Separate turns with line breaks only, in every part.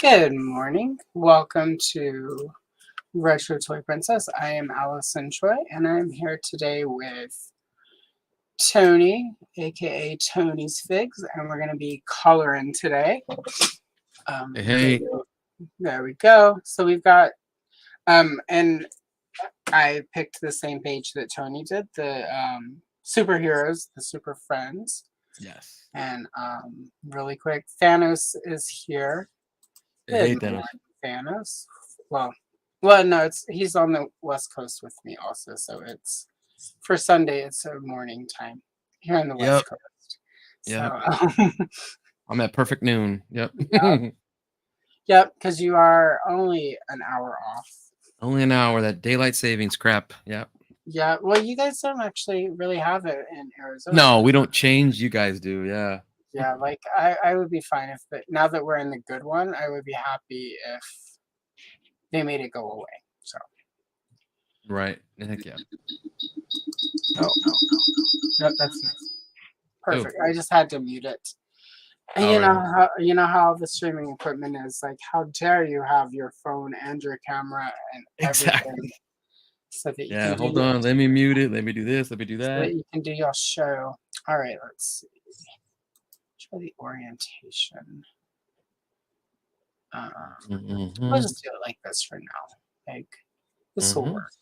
Good morning. Welcome to Retro Toy Princess. I am Allison Choi, and I'm here today with Tony, aka Tony's Figs, and we're going to be coloring today.
Hey,
There we go. So we've got, and I picked the same page that Tony did, the superheroes, the super friends.
yes.
And really quick, Thanos is here.
Hey,
Good
Dennis.
morning, Thanos. Well, well, no, he's on the West Coast with me also, so it's for Sunday. It's a morning time here on the West
Yep,
Coast.
yep.
So,
I'm at perfect noon. Yep.
yeah, yep, because you are only an hour off.
Only an hour. That daylight savings crap. Yep.
Yeah, well, you guys don't actually really have it in Arizona.
No, we don't change. You guys do. Yeah.
Yeah, like I would be fine if, but now that we're in the good one, I would be happy if they made it go away. So,
Right. Heck yeah.
no, that's nice.
Oh,
Perfect. I just had to mute it. And
all right.
you know how the streaming equipment is like. How dare you have your phone and your camera and everything,
Exactly.
so that you can
Yeah.
do
Hold on. Let me mute it. Let me do this. Let me do
so that
that.
you can do your show. All right, let's see. Try the orientation. We'll
Mm-hmm.
just do it like this for now. Like this will
Mm-hmm.
work.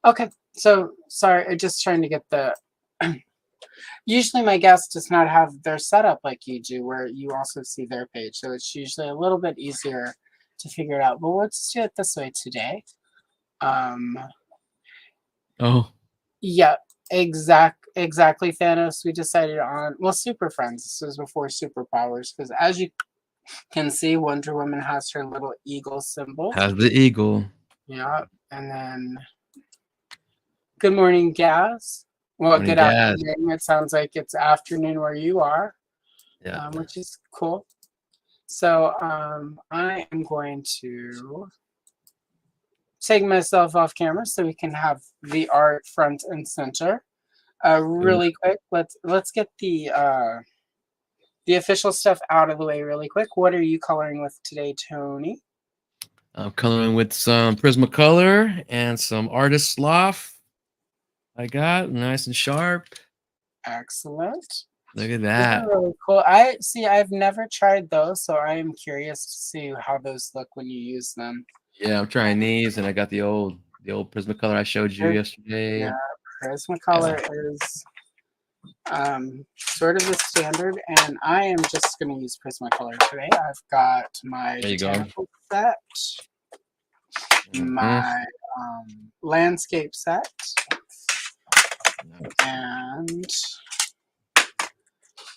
Okay. So sorry, I'm just trying to get the. Usually my guest does not have their setup like you do, where you also see their page. So it's usually a little bit easier to figure it out. But let's do it this way today. Um,
Oh,
yeah, exactly, Thanos. We decided on, well, Super Friends. This was before Superpowers, because as you can see, Wonder Woman has her little eagle symbol.
how's the eagle?
Yeah, and then good morning, Gaz. Well,
Morning,
good
gas.
afternoon. It sounds like it's afternoon where you are,
Yeah.
which is cool. So I am going to take myself off camera so we can have the art front and center.
Good.
Really quick, let's get the official stuff out of the way really quick. What are you coloring with today, Tony?
I'm coloring with some Prismacolor and some Artist Slough. I got nice and sharp.
Excellent.
Look at
Those
that.
are really cool. I see. I've never tried those, so I am curious to see how those look when you use them.
Yeah, I'm trying these, and I got the old Prismacolor I showed you
Yeah,
yesterday. Yeah.
Prismacolor is sort of the standard, and I am just going to use Prismacolor today. I've got my
There you go.
botanical set,
Hmm.
my landscape set, and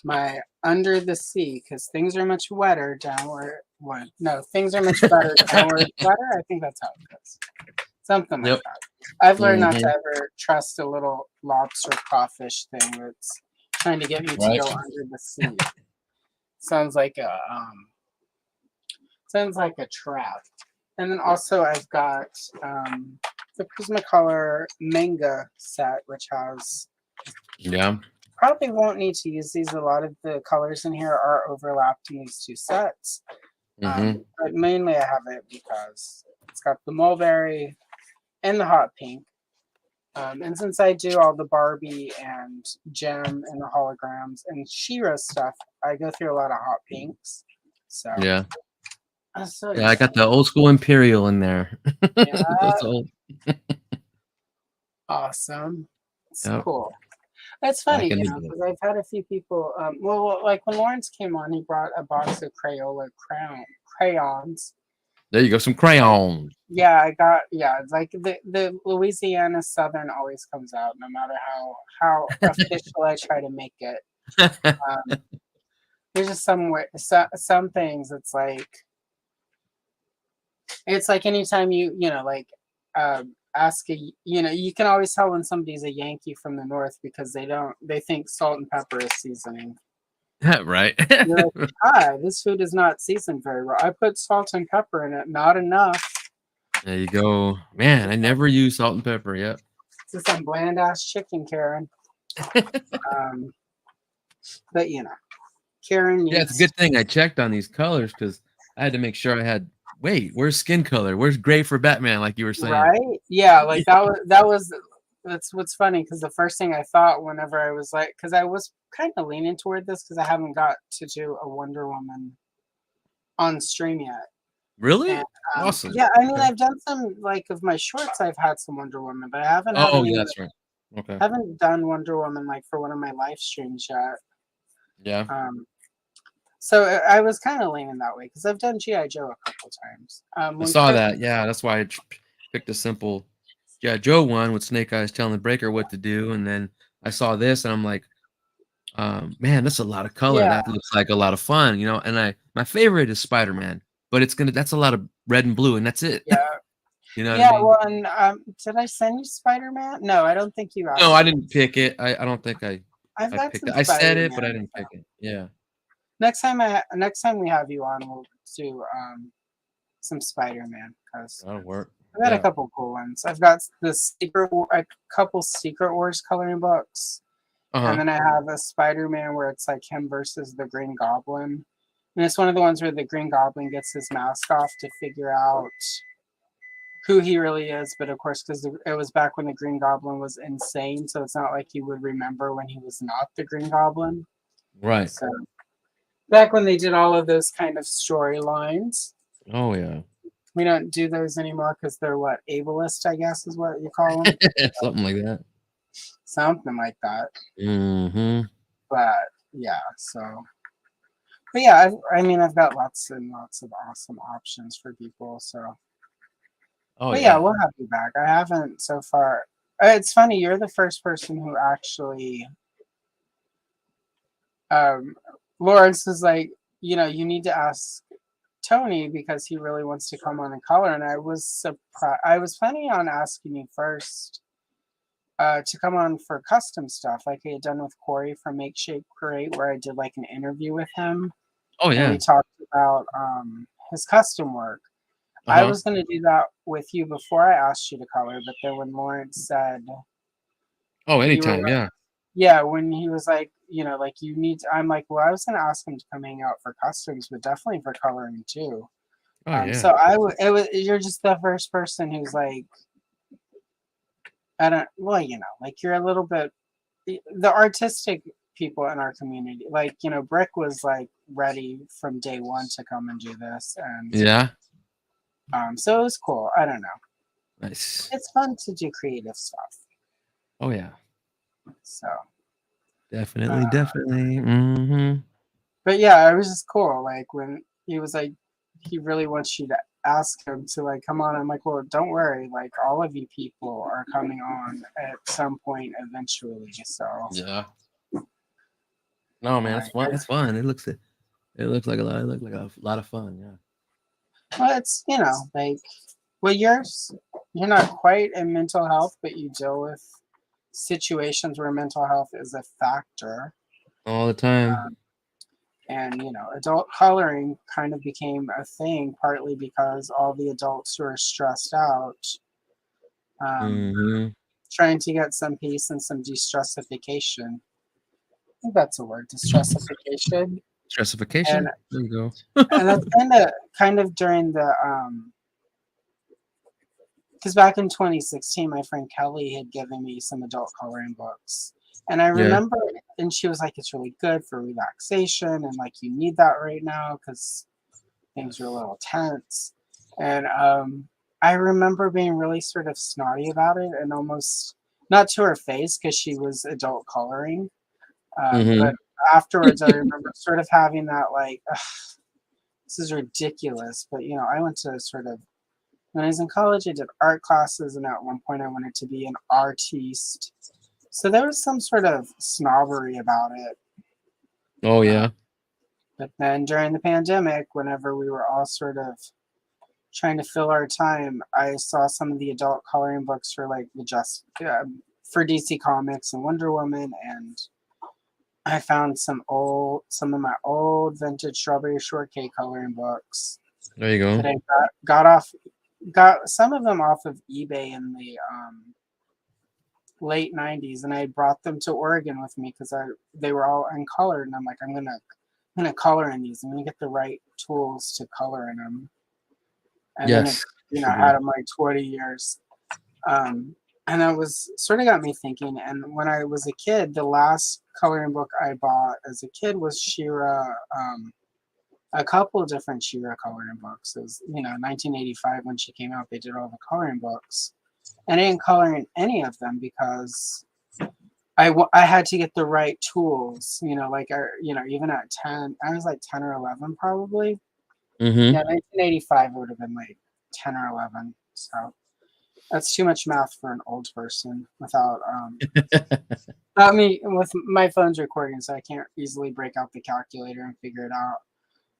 my under the sea, because things are much wetter downward. What? No, things are much better downward wetter. I think that's how it goes. Something like
Yep.
that. I've learned not to
Hmm.
ever trust a little lobster crawfish thing that's trying to get me to
Right.
go under the sea. Sounds like a trap. And then also I've got the Prismacolor manga set, which has
Yeah.
probably won't need to use these. A lot of the colors in here are overlapped in these two sets.
Hmm.
But mainly I have it because it's got the mulberry and the hot pink. And since I do all the Barbie and Gem and the holograms and She-Ra stuff, I go through a lot of hot pinks. So,
Yeah.
so
Yeah. I
yeah,
got the old school Imperial in there.
yeah,
That's old.
awesome. It's
Yep.
cool. It's
Back
funny,
in the day.
because I've had a few people. Like when Lawrence came on, he brought a box of crayons.
There you go. Some crayons.
Yeah, I got, yeah. It's like the Louisiana Southern always comes out, no matter how official I try to make it. Um, there's just some things. It's like anytime like ask you can always tell when somebody's a Yankee from the North because they think salt and pepper is seasoning.
Right.
You're like, hi, this food is not seasoned very well. I put salt and pepper in it, not enough.
There you go. Man, I never use salt and pepper. Yep.
This is some bland ass chicken, Karen. Um, but Karen
Yeah, it's a
needs.
good thing I checked on these colors because I had to make sure I had. Wait, where's skin color? Where's gray for Batman? Like you were saying.
Right? Yeah, like that was that's what's funny because the first thing I thought whenever I was like, because I was kind of leaning toward this because I haven't got to do a Wonder Woman on stream yet.
Really?
And
Awesome.
yeah, I mean,
Okay.
I've done some like of my shorts. I've had some Wonder Woman, but I haven't had
Oh,
any.
yeah, that's right. Okay.
Haven't done Wonder Woman like for one of my live streams yet.
Yeah,
So I was kind of leaning that way because I've done GI Joe a couple times.
I
When
saw
Chris,
that. Yeah, that's why I picked a simple yeah Joe one with Snake Eyes telling the Breaker what to do, and then I saw this, and I'm like, man, that's a lot of color.
yeah,
That looks like a lot of fun, you know. And my favorite is Spider Man, but that's a lot of red and blue, and that's it.
yeah,
You know what I
yeah.
mean?
Well, and did I send you Spider Man? No, I don't think you
No,
asked
I
me.
didn't pick it. I don't think
I've
I
got
picked
some
it. I said
Spider
it, but I
Man.
didn't pick it. Yeah,
Next time we have you on, we'll do some Spider Man because
that'll work.
I've got a
Yeah.
couple cool ones. I've got a couple Secret Wars coloring books. And
Uh-huh.
then I have a Spider-Man where it's like him versus the Green Goblin. And it's one of the ones where the Green Goblin gets his mask off to figure out who he really is. But of course, because it was back when the Green Goblin was insane, so it's not like he would remember when he was not the Green Goblin.
Right.
So back when they did all of those kind of storylines,
Oh yeah.
we don't do those anymore because they're what, ableist, I guess is what you call them.
Something like that.
Something like that.
Mm-hmm.
But yeah, so but yeah, I mean, I've got lots and lots of awesome options for people. So,
Oh
but yeah,
yeah.
we'll have you back. I haven't so far. It's funny. You're the first person who actually, um, Lawrence is like, you need to ask Tony because he really wants to come on and color. And I was surprised. I was planning on asking you first to come on for custom stuff, like I had done with Corey from Make Shape Create, where I did like an interview with him
Oh
and
yeah.
we talked about his custom work. I
Uh-huh.
was going to do that with you before I asked you to color, but then when Lawrence said
Oh,
you were
anytime.
like,
Yeah.
yeah, when he was like, like you need, I'm like, well, I was going to ask him to come hang out for customs, but definitely for coloring too.
Oh yeah.
So you're just the first person who's like, I don't, well, like you're a little bit, the artistic people in our community, like, Brick was like ready from day one to come and do this. And
Yeah.
so it was cool. I don't know.
Nice.
It's fun to do creative stuff.
Oh yeah.
So,
Definitely.
uh,
Definitely. Mm-hmm.
but yeah, it was just cool. Like when he was like, he really wants you to ask him to like come on. I'm like, well, don't worry. Like all of you people are coming on at some point eventually. So,
Yeah. No, man, it's
like,
fun. It's fun. It looks like a lot. It looks like a lot of fun. Yeah.
well, it's like, well, you're not quite in mental health, but you deal with situations where mental health is a factor.
All the time.
Um, and adult coloring kind of became a thing partly because all the adults who are stressed out, um,
Mm-hmm.
trying to get some peace and some de-stressification. I think that's a word, de-stressification. and
Stressification. There you
and
go.
that's kind of during the because back in 2016 my friend Kelly had given me some adult coloring books, and I
Yeah.
remember, and she was like, it's really good for relaxation and like you need that right now because things are a little tense. And I remember being really sort of snotty about it and almost not to her face because she was adult coloring. But
Mm-hmm.
afterwards, I remember sort of having that like, "Ugh, this is ridiculous." But I went to sort of, when I was in college, I did art classes, and at one point, I wanted to be an artiste. So there was some sort of snobbery about it.
Oh
Uh,
yeah.
but then during the pandemic, whenever we were all sort of trying to fill our time, I saw some of the adult coloring books for like for DC Comics and Wonder Woman, and I found some of my old vintage Strawberry Shortcake coloring books
There you go.
that I got some of them off of eBay in the late '90s, and I brought them to Oregon with me because they were all uncolored, and I'm like, I'm gonna gonna color in these. I'm gonna get the right tools to color in them, and then
Yes,
it's
should
had
be.
them like 20 years. And that was sort of got me thinking. And when I was a kid, the last coloring book I bought as a kid was Shira. A couple of different Shira coloring books. It was 1985 when she came out. They did all the coloring books, and I didn't color in any of them because I had to get the right tools. Even at 10, I was like 10 or 11 probably.
Mm-hmm.
Yeah, 1985 would have been like 10 or 11. So that's too much math for an old person without me with my phone's recording, so I can't easily break out the calculator and figure it out.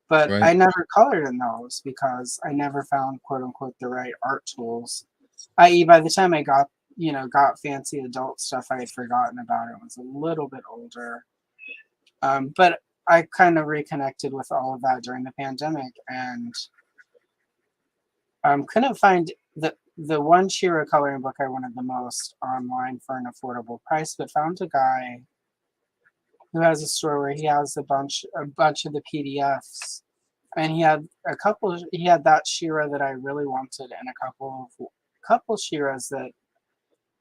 But I
Right.
never colored in those because I never found quote unquote the right art tools. I.e., by the time I got fancy adult stuff, I had forgotten about it. I was a little bit older. But I kind of reconnected with all of that during the pandemic, and couldn't find the one Shira coloring book I wanted the most online for an affordable price, but found a guy who has a store where he has a bunch of the PDFs, and he had that Shira that I really wanted, and a couple Shiras that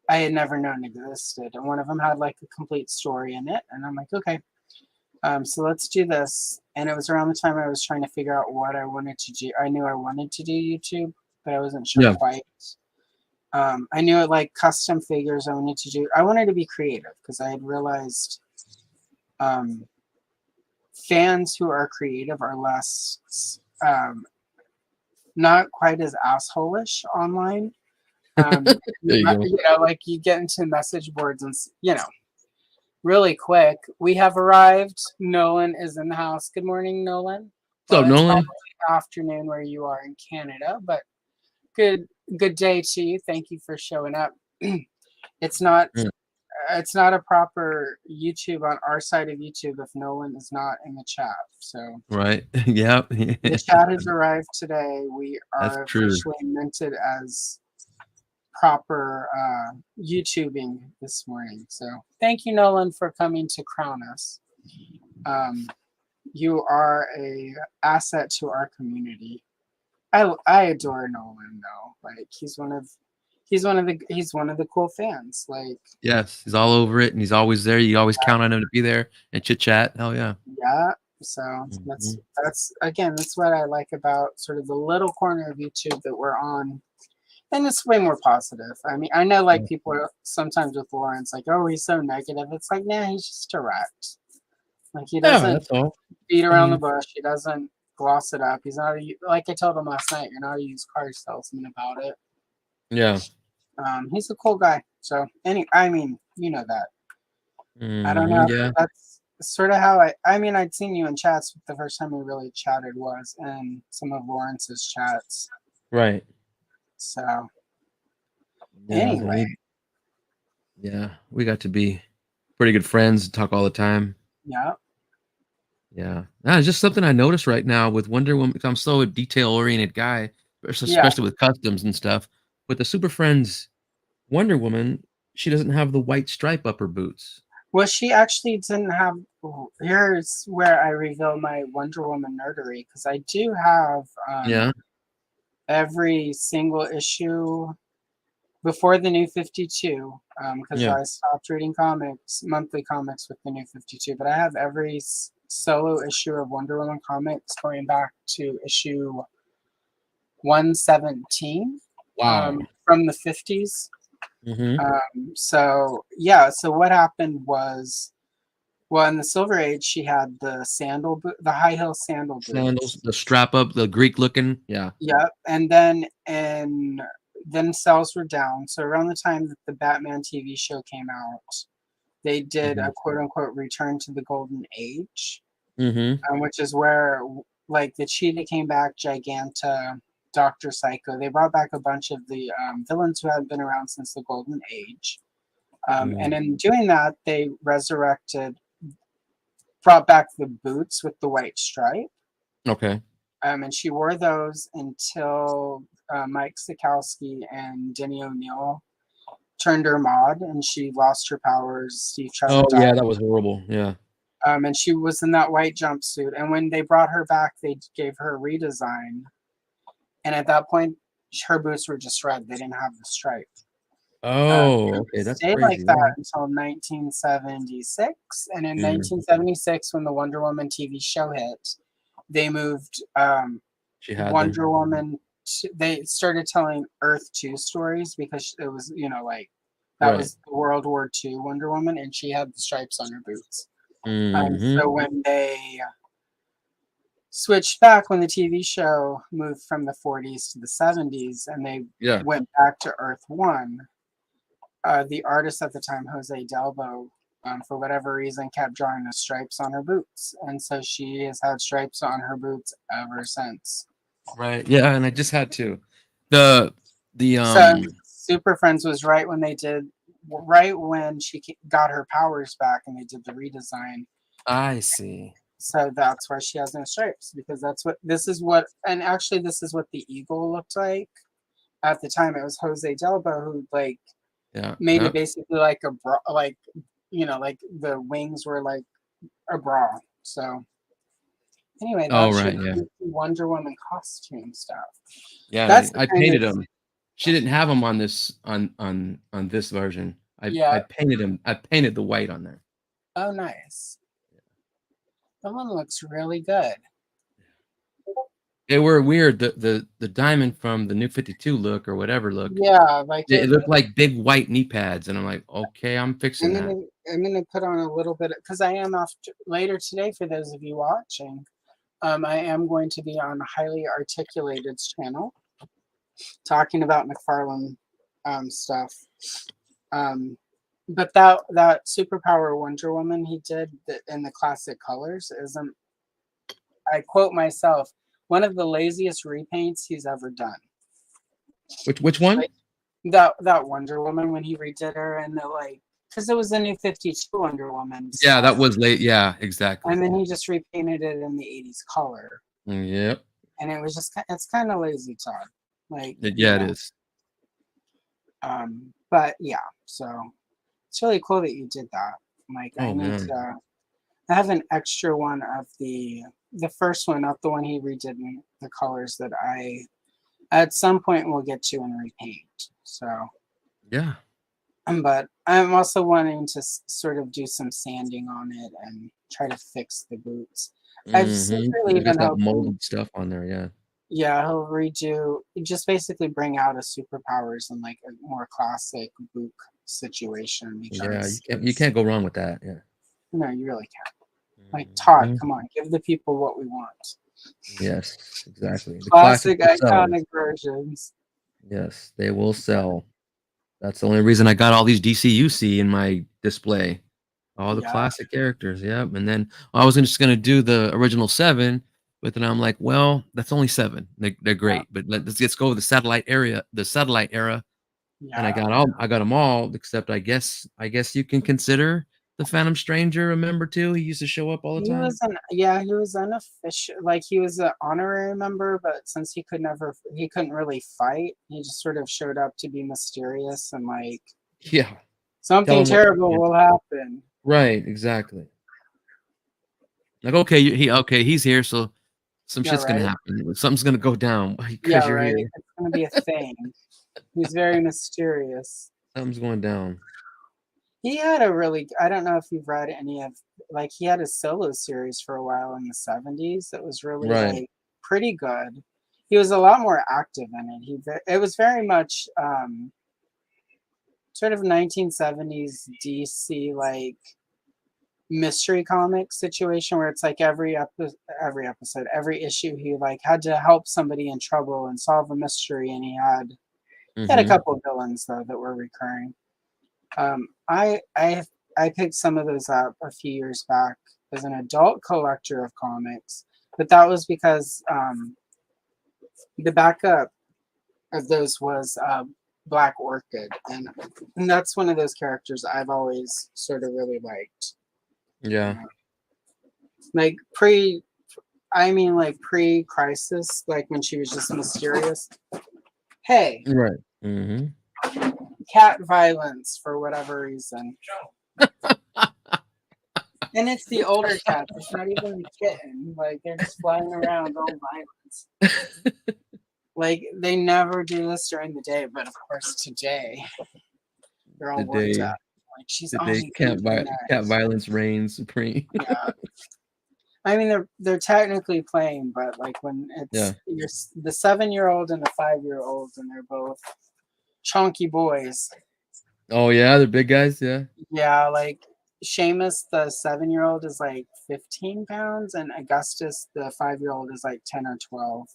I had never known existed, and one of them had like a complete story in it, and I'm like, okay, so let's do this. And it was around the time I was trying to figure out what I wanted to do. I knew I wanted to do YouTube, but I wasn't sure
Yeah.
quite. I knew it like custom figures I wanted to do. I wanted to be creative because I had realized um, fans who are creative are less, not quite as assholeish online.
There you go.
Like you get into message boards and really quick. We have arrived. Nolan is in the house. Good morning, Nolan.
What's
Well,
up,
it's
Nolan?
probably afternoon where you are in Canada, but good day to you. Thank you for showing up. It's not
Mm.
it's not a proper YouTube on our side of YouTube if Nolan is not in the chat. So
Right. Yeah.
the chat has arrived today. We
That's
are
true.
officially minted as proper YouTubing this morning. So thank you, Nolan, for coming to crown us. You are a asset to our community. I adore Nolan though. Like he's one of the cool fans. Like
Yes, he's all over it, and he's always there. You always count on him to be there and chit chat. Hell yeah.
yeah. So that's
Mhm.
that's again that's what I like about sort of the little corner of YouTube that we're on. And it's way more positive. I mean, I know like
Yeah.
people are sometimes with Lawrence, like, oh, he's so negative. It's like, nah, he's just direct. Like he
Yeah,
doesn't
that's all.
beat
I
around the
mean,
bush. He doesn't gloss it up. He's not like I told him last night. You're not a used car salesman about it.
yeah.
He's a cool guy. So I mean, you know that. I don't know.
Yeah.
That's sort of how I mean, I'd seen you in chats. But the first time we really chatted was in some of Lawrence's chats.
Right.
So
Yeah.
anyway,
And we got to be pretty good friends and talk all the time.
yeah,
Yeah. It's just something I noticed right now with Wonder Woman. 'Cause I'm so a detail oriented guy,
yeah.
especially with customs and stuff. With the Super Friends Wonder Woman, she doesn't have the white stripe up her boots.
Well, she actually didn't have. Here's where I reveal my Wonder Woman nerdery because I do have
Yeah.
every single issue before the New 52 because
Yeah.
I stopped reading monthly comics with the New 52. But I have every solo issue of Wonder Woman comics going back to issue 117
Wow.
from the 50s.
Mm-hmm.
So yeah, so what happened was, well, in the Silver Age, she had the high heel sandal
Sandals,
boots.
the strap up, the Greek looking. Yeah.
Yep, and then sales were down. So around the time that the Batman TV show came out, they did
Mm-hmm.
a quote unquote return to the golden age,
Mm-hmm.
which is where like the Cheetah came back, Giganta, Doctor Psycho. They brought back a bunch of the villains who had been around since the golden age. And in doing that, they brought back the boots with the white stripe.
Okay.
And she wore those until Mike Sikowski and Denny O'Neil turned her mod and she lost her powers. Steve
Oh
Trevor died.
yeah, that was horrible. Yeah.
And she was in that white jumpsuit. And when they brought her back, they gave her a redesign. And at that point, her boots were just red. They didn't have the stripe.
Oh,
It
okay, that's
stayed like
crazy.
that
Yeah.
until 1976. And in
Mm,
1976, when the Wonder Woman TV show hit, they moved
she had them.
Wonder Woman. They started telling Earth 2 stories because it was, like that
Right.
was World War II Wonder Woman, and she had the stripes on her boots.
Mm-hmm.
So when they switched back, when the TV show moved from the 40s to the 70s, and they
Yeah.
went back to Earth 1, the artist at the time, Jose Delbo, for whatever reason, kept drawing the stripes on her boots, and so she has had stripes on her boots ever since.
Right. Yeah, and I just had to. The the
So Super Friends was right when she got her powers back, and they did the redesign.
I see.
So that's why she has no stripes, because this is what the eagle looked like at the time. It was Jose Delbo who
Yeah.
made it
Yep.
basically like a bra, like like the wings were like a bra. So anyway,
Oh,
that's your
right. Yeah.
Wonder Woman costume stuff.
Yeah. And
That's the
I
kind
painted
of
them. She didn't have them on this on this version. I
yeah.
painted them. I painted the white on there.
Oh, nice. That one looks really good.
They were weird. The diamond from the New 52 look or whatever look.
Yeah, like
It looked like big white knee pads, and I'm like, okay, I'm fixing that.
I'm gonna put on a little bit because I am off later today. For those of you watching, I am going to be on Highly Articulated's channel talking about McFarlane stuff. But that superpower Wonder Woman he did in the classic colors isn't. I quote myself, one of the laziest repaints he's ever done.
Which one?
Like that Wonder Woman when he redid her and because it was the New 52 Wonder Woman
Yeah, that
style.
was late. Yeah, exactly.
And then he just repainted it in the 80s color.
Yep.
And it was it's kind of lazy, Todd.
Yeah, it is.
But yeah, so it's really cool that you did that.
Oh man.
I have an extra one of the first one, not the one he redid in the colors that I at some point will get to and repaint. So
Yeah.
but I'm also wanting to sort of do some sanding on it and try to fix the boots. I've secretly
There's
been
that
hoping,
molded stuff on there. Yeah.
yeah, he'll just basically bring out a superpowers in like a more classic boot situation
Yeah.
because
You can't go wrong with that. Yeah.
no, you really can't. Like Todd,
Mhm.
come on, give the people what we want.
Yes, exactly. The classic
Classic,
will sell.
iconic versions.
Yes, they will sell. That's the only reason I got all these DCUC in my display. All the
Yeah,
classic characters. Yep. And then I was just gonna do the original 7, but then I'm like, well, that's only 7. They're
yeah,
great, but let's go with the satellite era. And
yeah.
I got them all, except I guess you can consider the Phantom Stranger a member too. He used to show up all the time.
He was unofficial, like he was an honorary member, but since he couldn't really fight, he just sort of showed up to be mysterious and like
Yeah. Tell
something
him what
terrible will happen.
right, exactly. Like, okay, he's here, so some
Yeah,
shit's gonna
right.
happen. Something's gonna go down
Yeah,
because you're
right.
here.
It's gonna be a thing. He's very mysterious.
Something's going down.
He had a really, I don't know if you've read any of, like, he had a solo series for a while in the 70s that was really,
Right.
pretty good. He was a lot more active in it. It was very much sort of 1970s DC, like, mystery comic situation where it's like every episode, every issue, he, like, had to help somebody in trouble and solve a mystery, and he had a
Mhm.
couple of villains, though, that were recurring. I picked some of those up a few years back as an adult collector of comics, but that was because the backup of those was Black Orchid, and that's one of those characters I've always sort of really liked.
Yeah.
Uh, like pre-crisis, like when she was just mysterious. Hey,
Right. Mhm.
cat violence for whatever reason. And it's the older cats. It's not even the kitten. Like they're just flying around all violent. Like they never do this during the day, but of course today they're all worked
Today,
up. Like she's
today,
always gonna be
cat
next.
violence reigns supreme.
Yeah. I mean they're technically playing, but like when
Yeah.
it's the 7-year-old and the 5-year-old and they're both chunky boys.
Oh yeah, the big guys. Yeah.
Yeah, like Seamus, the 7-year-old, is like 15 pounds, and Augustus, the 5-year-old, is like 10 or 12.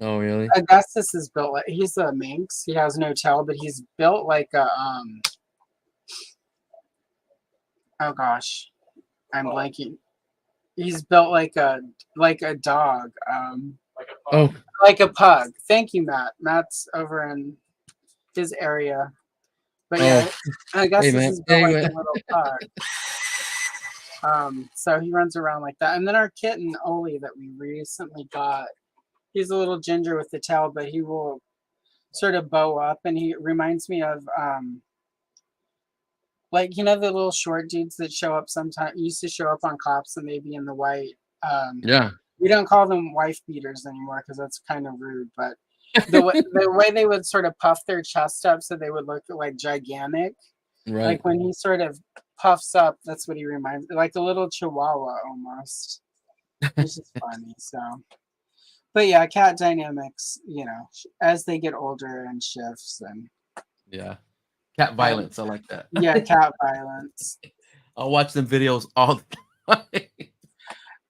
Oh really?
Augustus is built like he's a minx. He has no tail, but he's built like a oh gosh, I'm blanking. He's built like a dog,
Oh
like a pug. Thank you, Matt. Matt's over in his area. But
oh.
yeah,
Hey
Augustus
man.
is built
Hey
like a
man.
little pug. So he runs around like that. And then our kitten Oli that we recently got, he's a little ginger with the tail, but he will sort of bow up, and he reminds me of like the little short dudes that show up sometimes used to show up on cops and maybe in the white. Um,
Yeah.
we don't call them wife beaters anymore because that's kind of rude, but the way they would sort of puff their chest up so they would look like gigantic.
Right.
Like when he sort of puffs up, that's what he reminds me, like a little chihuahua almost. It's just funny. So, but yeah, cat dynamics, as they get older and shifts and
Yeah. Cat
and
violence. I like that.
yeah, cat violence.
I'll watch them videos all the time.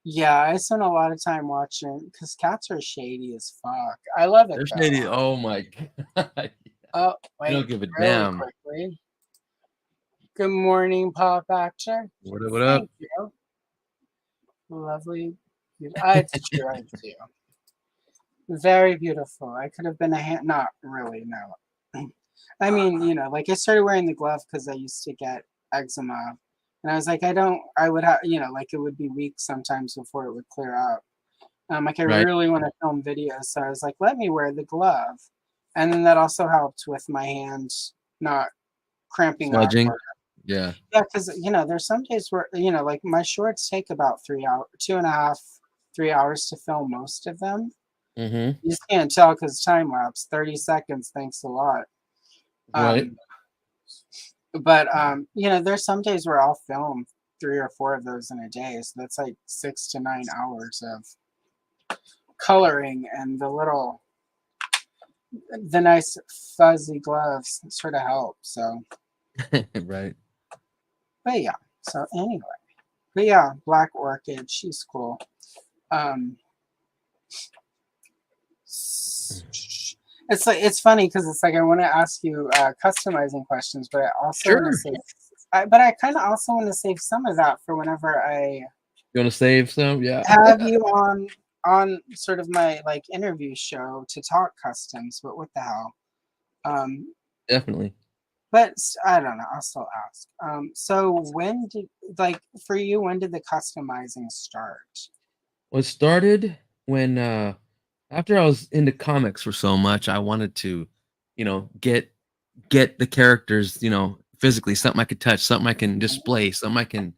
Yeah, I spend a lot of time watching because cats are shady as fuck. I love it
They're
though.
shady. Oh my god.
Oh,
They
wait,
don't give a
really
damn.
quickly. Good morning, Pop Actor.
What up? What up?
Thank you. Lovely. It's true, I do. Very beautiful. I could have been a hand. Not really, no. I mean, like I started wearing the glove because I used to get eczema. And I was like, I would have, like it would be weeks sometimes before it would clear up. Like I
Right.
really want to film videos. So I was like, let me wear the glove. And then that also helped with my hands not cramping up.
Smudging. Yeah.
Yeah, because there's some days where like my shorts take about 3 hours, 2.5, 3 hours to film most of them.
Mm-hmm.
You just can't tell because time lapse, 30 seconds. Thanks a lot.
Right.
But there's some days where I'll film 3 or 4 of those in a day. So that's like 6 to 9 hours of coloring, and the nice fuzzy gloves sort of help. So,
Right.
but yeah. So anyway, but yeah, Black Orchid, she's cool. It's funny because it's like I want to ask you customizing questions, but I also want to
Sure.
save. But I kind of also want to save some of that for whenever I
You want to save some? Yeah.
have you on sort of my like interview show to talk customs. But what the hell?
Definitely.
But I don't know. I'll still ask. So when did for you? When did the customizing start?
Well, it started when after I was into comics for so much, I wanted to, get the characters, physically, something I could touch, something I can display, something I can,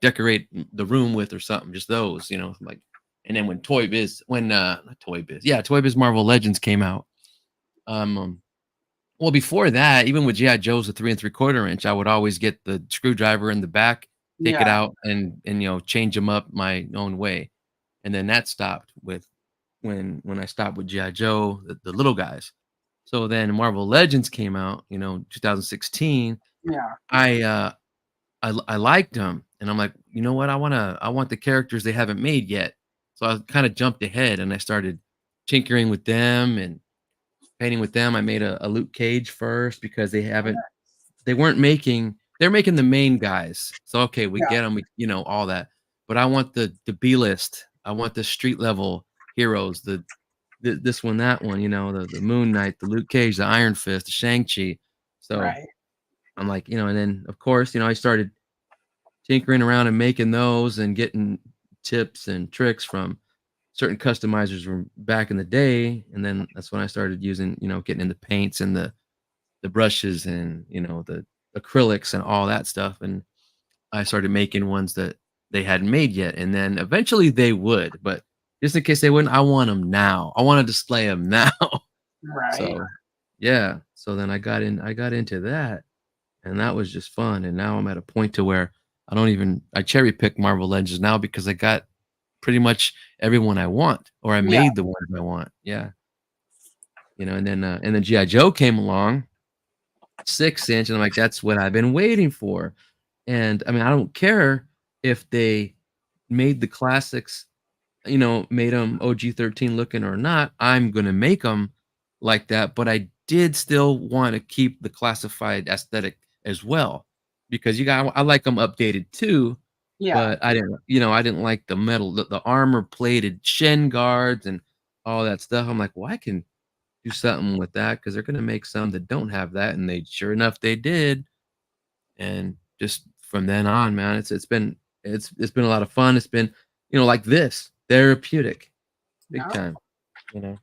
decorate the room with or something, just those, like. And then when not Toy Biz, yeah, Toy Biz Marvel Legends came out. Well, before that, even with GI Joe's, the 3 3/4 inch, I would always get the screwdriver in the back, take it
Yeah.
out, and change them up my own way. And then that stopped with when I stopped with GI Joe, the little guys. So then Marvel Legends came out, 2016.
Yeah.
I liked them, and I'm like, you know what? I want the characters they haven't made yet. So I kind of jumped ahead and I started tinkering with them and painting with them. I made a Luke Cage first because they're making the main guys. So okay, we
Yeah.
get them, all that. But I want the B list. I want the street level heroes, this one, that one, the Moon Knight, the Luke Cage, the Iron Fist, the Shang-Chi. So
Right.
I'm like, and then of course, I started tinkering around and making those and getting tips and tricks from certain customizers from back in the day. And then that's when I started using, getting into paints and the brushes and the acrylics and all that stuff. And I started making ones that they hadn't made yet, and then eventually they would, but just in case they wouldn't, I want them now. I want to display them now.
Right.
So, yeah. So then I got into that, and that was just fun. And now I'm at a point to where I cherry pick Marvel Legends now because I got pretty much everyone I want, or I
Yeah.
made the ones I want. Yeah. And then GI Joe came along, 6 inch, and I'm like, that's what I've been waiting for. And I mean, I don't care if they made the classics, made them OG-13 looking or not. I'm gonna make them like that, but I did still want to keep the classified aesthetic as well, because I like them updated too,
Yeah.
but I didn't like the metal, the armor plated shin guards and all that stuff. I'm like, well, I can do something with that because they're gonna make some that don't have that, and they sure enough they did. And just from then on, man, it's been a lot of fun. It's been, like this, therapeutic, big
No.
time, you know.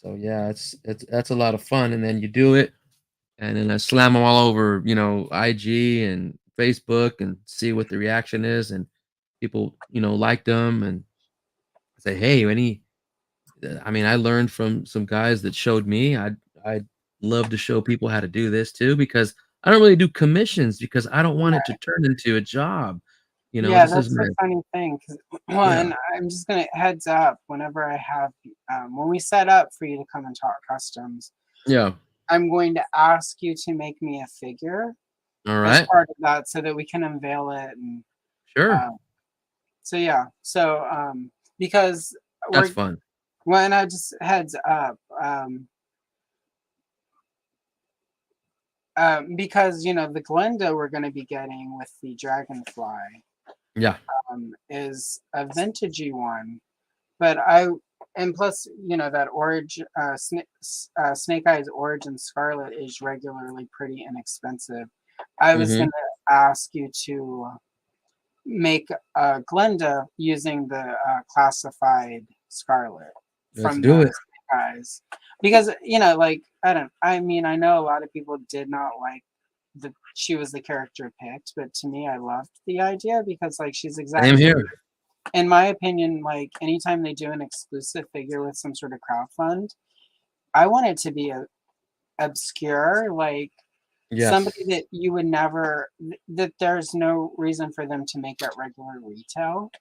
So yeah, it's that's a lot of fun. And then you do it, and then I slam them all over, IG and Facebook, and see what the reaction is, and people, liked them, and say, hey, I mean, I learned from some guys that showed me. I'd love to show people how to do this too, because I don't really do commissions because I don't want it to turn into a job.
Yeah,
This is
that's
my
the funny thing. 'Cause, well,
yeah,
and I'm just gonna heads up whenever I have when we set up for you to come and talk customs,
yeah.
I'm going to ask you to make me a figure
All
as
right,
part of that so that we can unveil it. And
sure,
um, so yeah, so because
that's
we're
fun.
when I just heads up, because the Glenda we're going to be getting with the Dragonfly
Yeah.
is a vintagey one, but I and plus that Snake Eyes Origin Scarlet is regularly pretty inexpensive. I was
Mm-hmm.
going to ask you to make Glenda using the classified Scarlet
Let's
from
do
the
it.
Snake Eyes, because like I mean, I know a lot of people did not like she was the character picked, but to me, I loved the idea because like she's
Same
exactly,
here.
in my opinion, like anytime they do an exclusive figure with some sort of crowdfund, I want it to be obscure, like somebody
Yes.
that you would never, that there's no reason for them to make at regular retail.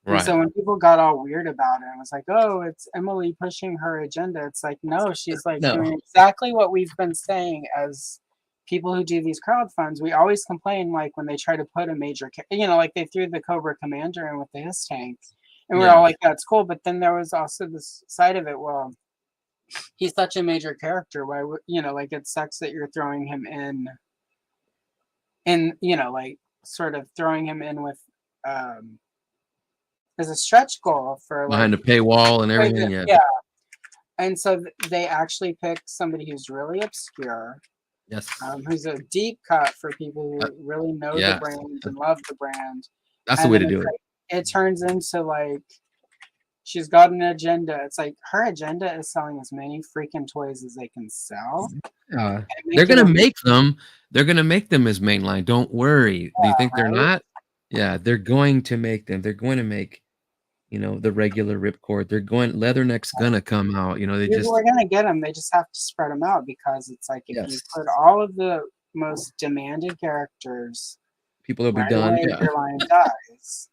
And
Right.
so when people got all weird about it and was like, oh, it's Emily pushing her agenda, it's like, no, she's like
No.
doing exactly what we've been saying as people who do these crowdfunds. We always complain like when they try to put a major, like they threw the Cobra Commander in with the his tank. And we're all
Yeah.
like, that's cool. But then there was also this side of it. Well, he's such a major character. Why would, like it sucks that you're throwing him like sort of throwing him in with, um, as a stretch goal for like,
Behind the paywall and everything. Yeah.
yeah. And so they actually picked somebody who's really obscure,
Yes.
who's a deep cut for people
Uh,
who really know the
yes.
brand and love the brand.
That's the
And
way
then
to
it's
do it.
like it turns into like she's got an agenda. It's like her agenda is selling as many freaking toys as they can sell
Yeah.
and
They're
making
gonna
them
make them. They're gonna make them as mainline. Don't worry. Do you think they're
right.
not? Yeah, they're going to make them. They're going to make, the regular ripcord. Leatherneck's gonna come out. They just
We're gonna get them. They just have to spread them out because it's like if you
yes.
put all of the most demanded characters
People will be
right
done.
away,
Yeah.
your line dies.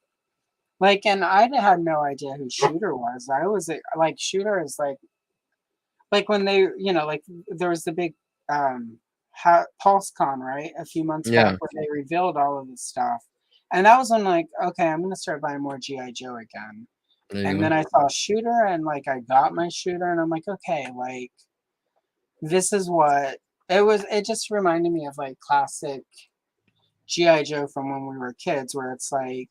Like, and I had no idea who Shooter was. I was like, Shooter is like when they, like there was the big PulseCon, right, a few months back
Yeah.
where they revealed all of this stuff, and that was when like, okay, I'm gonna start buying more GI Joe again.
There you
And
go.
then I saw Shooter, and like I got my Shooter, and I'm like, okay, like this is what it was. It just reminded me of like classic GI Joe from when we were kids, where it's like,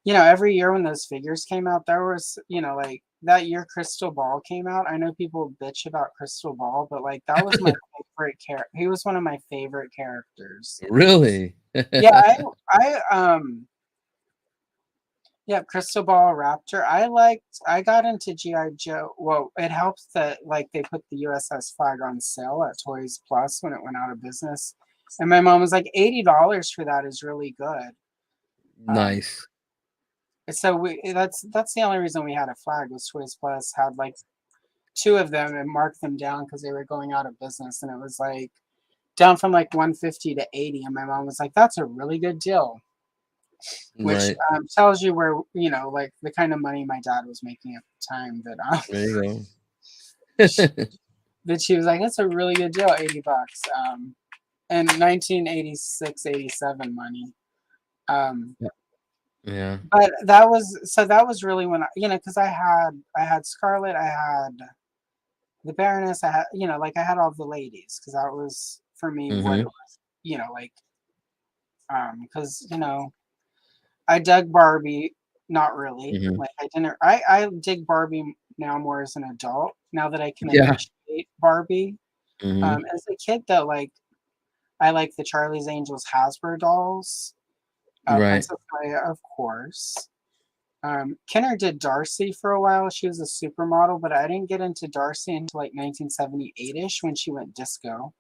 every year when those figures came out, there was, like that year Crystal Ball came out. I know people bitch about Crystal Ball, but like that was my favorite character. He was one of my favorite characters.
Really?
Yeah, yeah, Crystal Ball Raptor. I got into GI Joe. Well, it helps that like they put the USS Flag on sale at Toys Plus when it went out of business. And my mom was like, $80 for that is really good.
Nice.
So that's the only reason we had a flag was Toys Plus had like two of them and marked them down because they were going out of business, and it was like down from like 150 to 80, and my mom was like, "That's a really good deal," which
Right.
tells you where like the kind of money my dad was making at the time.
There you
She,
go.
that she was like, "That's a really good deal, $80." And 1986, 87 money. Um,
Yeah.
but that was really when because I had Scarlet, I had the Baroness, I had like I had all the ladies because that was for me what it
Mhm.
was, like because I dug Barbie, not really.
Mhm.
Like I didn't. I dig Barbie now more as an adult. Now that I can
Yeah.
appreciate Barbie.
Mhm.
As a kid, though, like I like the Charlie's Angels Hasbro dolls.
Right.
Princess Leia, of course. Kenner did Darcy for a while. She was a supermodel, but I didn't get into Darcy until like 1978-ish when she went disco.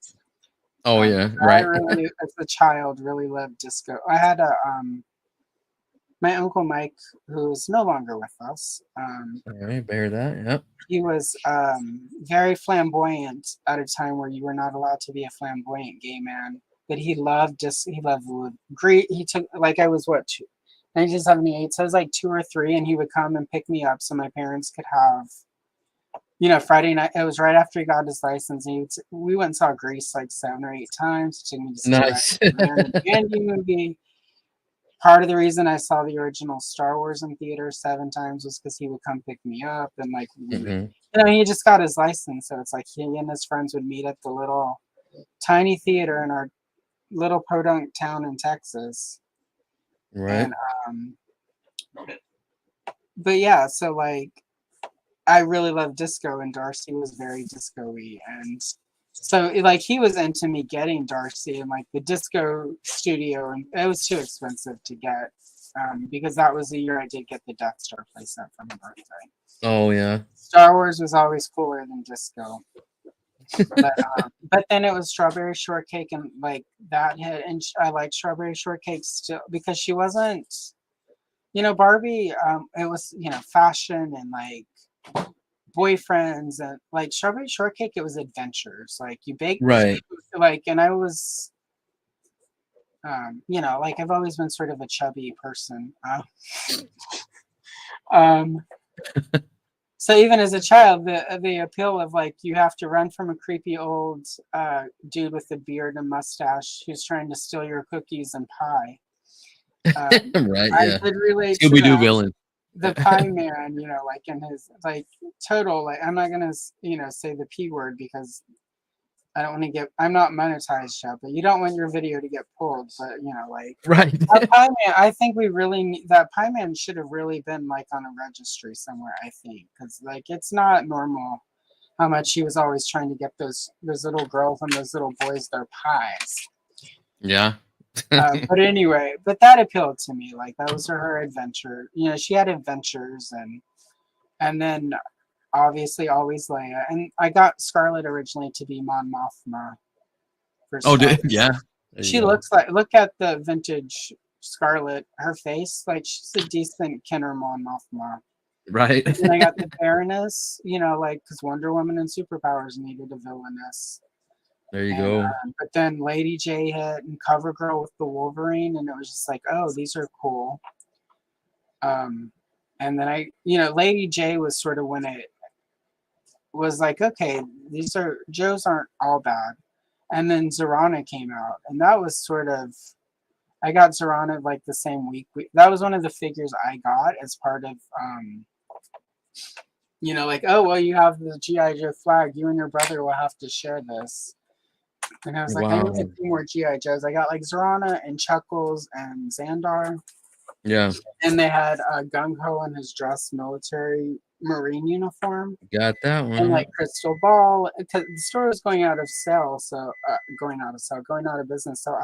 Oh yeah.
I
Right.
really, as a child, really loved disco. I had a my uncle Mike, who's no longer with us.
All right. Bear that. Yep.
He was very flamboyant at a time where you were not allowed to be a flamboyant gay man. But he loved he loved wood. Great. He took like I was what 1978, so I was like 2 or 3, and he would come and pick me up so my parents could have Friday night. It was right after he got his license, and we went and saw Grease like 7 or 8 times. He took me to see
Nice.
Ryan Andy movie. Part of the reason I saw the original Star Wars in theater 7 times was because he would come pick me up, and like
Mhm.
he just got his license, so it's like he and his friends would meet at the little tiny theater in our little podunk town in Texas,
Right.
and um, but yeah, so like I really love disco, and Darcy was very disco-y, and so like he was into me getting Darcy and like the disco studio, and it was too expensive to get because that was the year I did get the Death Star playset for my birthday.
Oh yeah.
Star Wars was always cooler than disco, but then it was Strawberry Shortcake, and like that hit, and I like Strawberry Shortcake still because she wasn't, Barbie. It was fashion and like boyfriends and like Strawberry Shortcake. It was adventures. Like you bake,
Right.
like, and I was, like I've always been sort of a chubby person. Um, so even as a child, the appeal of like you have to run from a creepy old dude with a beard and mustache who's trying to steal your cookies and pie.
Right.
I
Yeah.
did relate to
Scooby Doo
that.
villain.
The pie man, like in his like total like I'm not gonna say the p word because I don't want to get. I'm not monetized yet, but you don't want your video to get pulled. But like
Right.
that pie man, I think we really need that pie man should have really been like on a registry somewhere. I think because like it's not normal how much he was always trying to get those little girls and those little boys their pies.
Yeah.
But anyway, but that appealed to me. Like that was her adventure. She had adventures and then obviously always Leia. And I got Scarlet originally to be Mon Mothma for
Oh,
Star Wars.
yeah. There you
She
go.
looks like look at the vintage Scarlet. Her face, like she's a decent Kenner Mon Mothma.
Right.
And then I got the Baroness, like because Wonder Woman and Superpowers needed a villainess.
There you
And
go.
but then Lady J hit and CoverGirl with the Wolverine, and it was just like, oh, these are cool. Um, and then Lady J was sort of when it was like, okay, these are Joes aren't all bad. And then Zorana came out, and that was sort of I got Zorana like the same week. That was one of the figures I got as part of like, oh well, you have the GI Joe flag. You and your brother will have to share this. And I was like, I need a
Wow.
few more GI Joes. I got like Zorana and Chuckles and Xandar,
Yeah.
and they had Gung Ho in his dress military Marine uniform.
Got that
And
one.
like Crystal Ball, because the store was going out of sale, so going out of business. So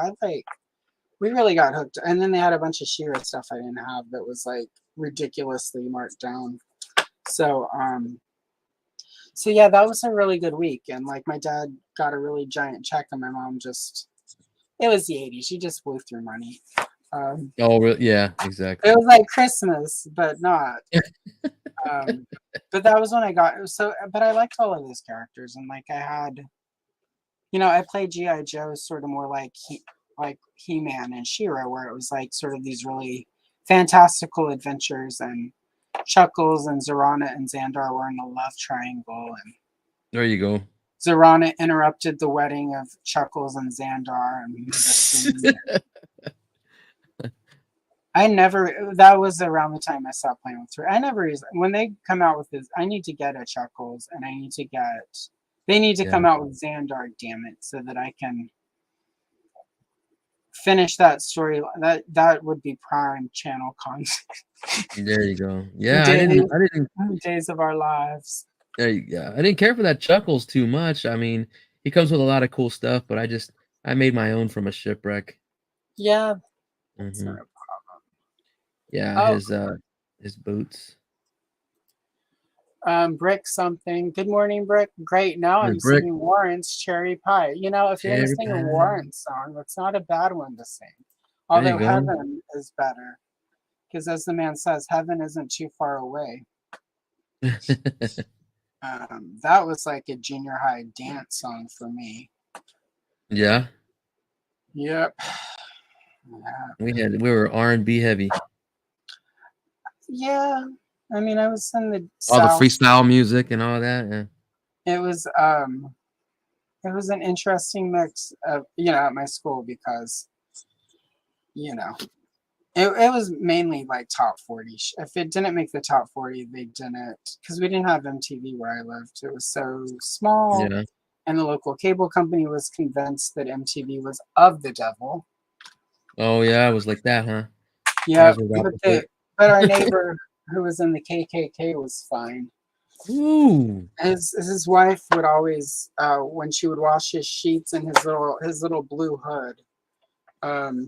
we really got hooked. And then they had a bunch of She-Ra stuff I didn't have that was like ridiculously marked down. So so yeah, that was a really good week. And like my dad got a really giant check, and my mom just it was the 80s. You just blew through money.
Oh, really? Yeah,
It
exactly.
was like Christmas, but not. Um, but that was when I got so. But I liked all of those characters, and like I had, I played GI Joe sort of more like He-Man and She-Ra, where it was like sort of these really fantastical adventures, and Chuckles and Zorana and Xandar were in a love triangle, and
There you go.
Zorana interrupted the wedding of Chuckles and Xandar and made a scene. I never. That was around the time I stopped playing with her. I never use when they come out with this. I need to get a Chuckles, and I need to get. They need to
Yeah.
come out with Xandar, damn it, so that I can finish that story. That would be prime channel content.
There you go. Yeah, I
Days,
didn't.
days of our lives.
Yeah, I didn't care for that Chuckles too much. I mean, he comes with a lot of cool stuff, but I made my own from a shipwreck.
Yeah, that's
Hmm.
not a problem.
Yeah,
Oh,
his boots.
Brick something. Good morning, Brick. Great. Now
Hey,
I'm
Brick,
singing Warren's Cherry Pie. If you're going to
cherry
sing a
pie.
Warren song, that's not a bad one to sing.
There you
Although
go.
Heaven is better, because as the man says, heaven isn't too far away. That was like a junior high dance song for me.
Yeah,
Yep. Yeah.
we were R&B heavy.
Yeah. I mean, I was in the
All the
South.
freestyle music and all that. Yeah.
It was an interesting mix of at my school because you know it was mainly like top 40. If it didn't make the top 40, they didn't, because we didn't have MTV where I lived. It was so small,
Yeah.
and the local cable company was convinced that MTV was of the devil.
Oh yeah, it was like that, huh?
Yeah,
Ours was
but
opposite.
our neighbor who was in the KKK was fine.
Ooh.
His wife would always, when she would wash his sheets in his little blue hood,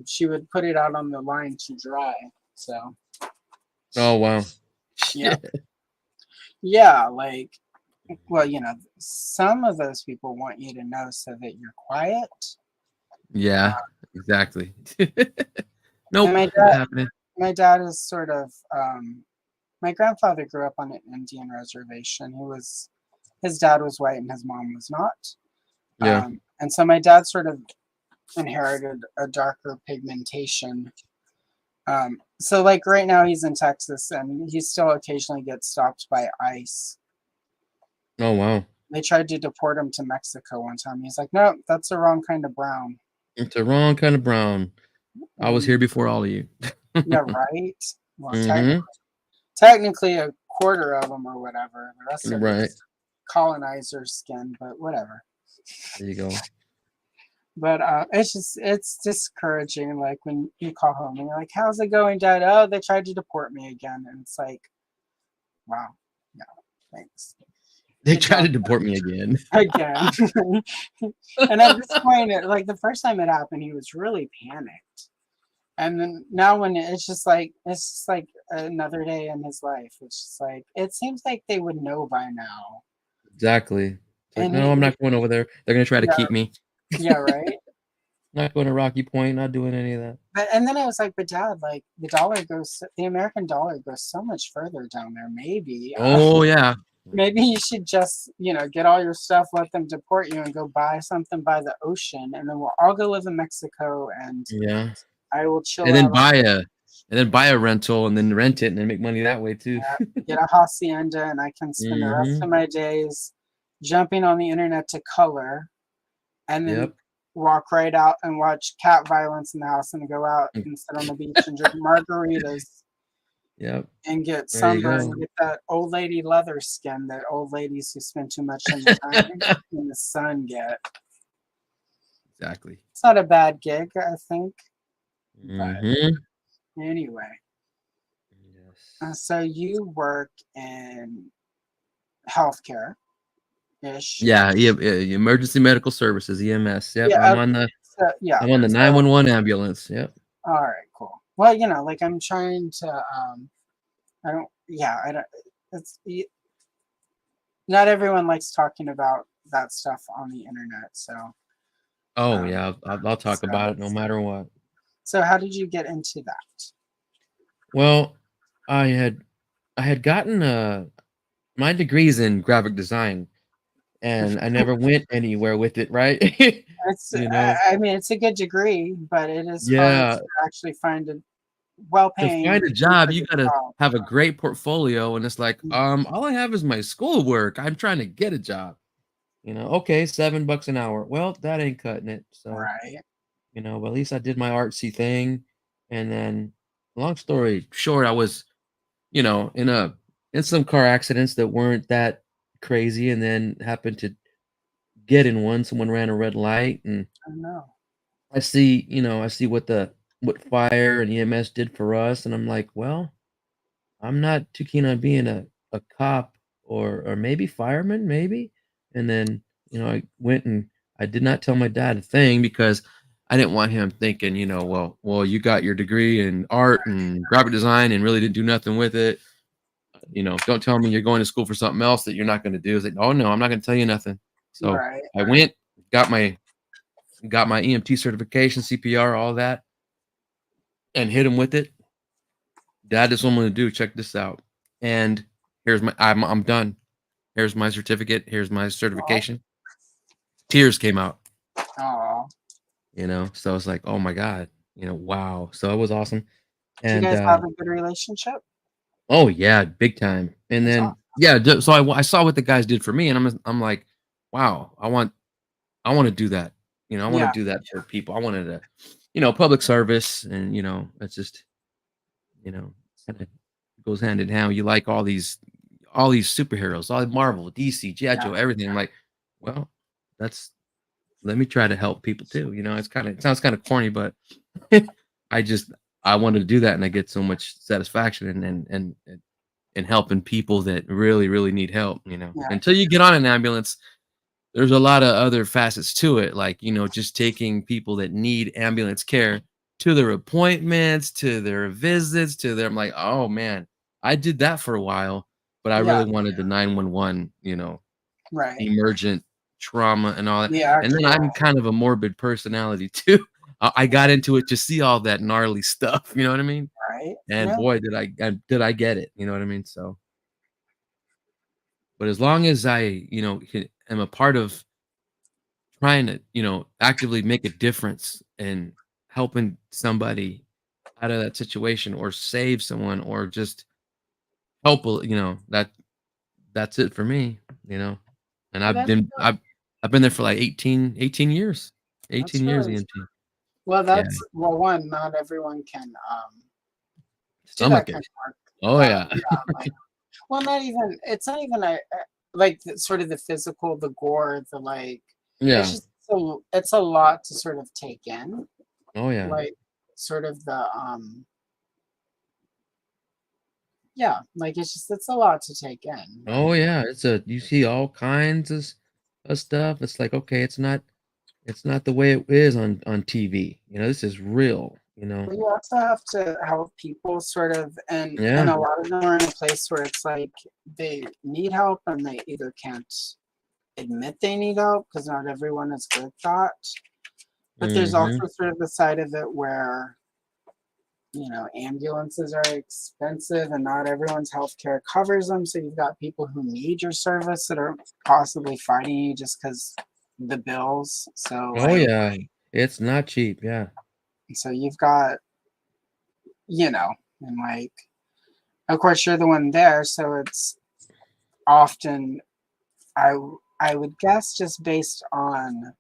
she would put it out on the line to dry. So
Oh wow.
yeah,
Shit.
yeah, like, well, some of those people want you to know so that you're quiet.
Yeah, exactly.
And
Nope,
my
not
dad,
happening.
my dad is sort of, my grandfather grew up on an Indian reservation. His dad was white and his mom was not.
Yeah.
And so my dad sort of inherited a darker pigmentation. So like right now he's in Texas and he still occasionally gets stopped by ICE.
Oh wow.
They tried to deport him to Mexico one time. He's like, no, that's the wrong kind of brown.
It's the wrong kind of brown. I was
And
here before all of you.
yeah, right. Well,
Mm-hmm.
technically a quarter of them or whatever. The rest of
Right.
it's colonizer skin, but whatever.
There you go.
But it's discouraging. Like when you call home and you're like, "How's it going, Dad?" "Oh, they tried to deport me again," and it's like, "Wow, no, thanks,
They
good
tried
job
to deport me again.
again." And at this point, like the first time it happened, he was really panicked. And then now when it's just like another day in his life. It's just like it seems like they would know by now.
Exactly. It's like,
And
no, I'm not going over there. They're gonna try to
yeah,
keep me.
yeah, right.
Not going to Rocky Point, not doing any of that.
But and then I was like, but Dad, like the American dollar goes so much further down there. Maybe,
Oh yeah.
maybe you should just get all your stuff, let them deport you, and go buy something by the ocean, and then we'll all go live in Mexico, and
Yeah.
I will chill
And then
out on
buy a rental and then rent it and then make money that way too.
get a hacienda, and I can spend the rest
Mm-hmm.
of my days jumping on the internet to color, and then
Yep.
walk right out and watch cat violence in the house, and go out and sit on the beach and drink margaritas
Yep.
and get
There you
sunburned
go.
with that old lady leather skin that old ladies who spend too much in the time in the sun get.
Exactly.
It's not a bad gig, I think. But
Mm-hmm.
anyway,
Yes.
so you work in healthcare ish.
Yeah, emergency medical services, EMS. Yep.
Yeah. So, yeah.
I'm on the
So
911 ambulance. Yep.
all right, cool. Well, like I'm trying to. I don't. Yeah, I don't. It's not everyone likes talking about that stuff on the internet. So
Oh
Um,
yeah, I'll talk
so,
about it no matter what.
so how did you get into that?
Well, I had I had gotten my degrees in graphic design, and I never went anywhere with it, right?
It's,
You know?
I mean, it's a good degree, but it is hard
Yeah,
to actually find a
to
well-paying,
find a job, you
lucrative
gotta
job.
have a great portfolio, and it's like,
Mm,
all I have is my schoolwork. I'm trying to get a job. Okay, $7 an hour. Well, that ain't cutting it. So,
right.
but at least I did my artsy thing. And then, long story short, I was, in some car accidents that weren't that crazy, and then happened to get in one. Someone ran a red light, and
I know.
I see what fire and EMS did for us, and I'm like, well, I'm not too keen on being a cop or maybe fireman, maybe. And then, I went and I did not tell my dad a thing because I didn't want him thinking, well, you got your degree in art and graphic design and really didn't do nothing with it. Don't tell me you're going to school for something else that you're not going to do. It's like, oh no, I'm not going to tell you nothing. So
Right.
I went, got my EMT certification, CPR, all that, and hit him with it. Dad, this is what I'm going to do. Check this out. And I'm done. Here's my certificate. Here's my
Well,
certification. Tears came out,
oh,
so I was like, oh my God, wow. So it was awesome.
do you
And
guys have a good relationship?
oh yeah, big time. And
That's
then
awesome.
yeah, so I saw what the guys did for me, and I'm like, wow, I want to do that. I want to
Yeah.
do that for people. I wanted to, public service, and it's just, kind of goes hand in hand. You like all these superheroes, all Marvel, DC, G.I.
Yeah.
Joe, everything. I'm like, well, that's let me try to help people too. It sounds kind of corny, but I just I wanted to do that, and I get so much satisfaction and helping people that really, really need help.
Yeah.
Until you get on an ambulance, there's a lot of other facets to it, like just taking people that need ambulance care to their appointments, to their visits, to their. I'm like, oh man, I did that for a while, but I
Yeah.
really wanted the 911,
Right.
emergent trauma and all that.
The
And then
actual,
I'm kind of a morbid personality too. I got into it to see all that gnarly stuff, you know what I mean?
right?
And
No.
boy, did I get it, you know what I mean? So, but as long as I, am a part of trying to, actively make a difference in helping somebody out of that situation or save someone or just help, that's it for me, you know. And
Well,
I've
that's
been
good.
I've been there for like 18 years.
That's
18 years
really
EMT.
well.
Yeah.
That's well. One, not everyone can do that
Stomach
kind
it.
of work.
Oh yeah.
Yeah. Like, well, not even. It's not even like sort of the physical, the gore, the like. It's
Yeah.
just so it's a lot to sort of take in.
Oh yeah.
Like sort of the yeah. Like it's a lot to take in.
Oh
Like
yeah. You see all kinds of stuff. It's like, okay, it's not the way it is on TV. This is real,
but you also have to help people sort of, and
Yeah.
a lot of them are in a place where it's like they need help and they either can't admit they need help because not everyone is good at that. But there's
Mhm.
also sort of the side of it where, ambulances are expensive and not everyone's healthcare covers them. So you've got people who need your service that are possibly fighting you just because the bills. So
Oh
like,
yeah. It's not cheap. Yeah.
so you've got, and like, of course you're the one there. So it's often, I, I would guess just based on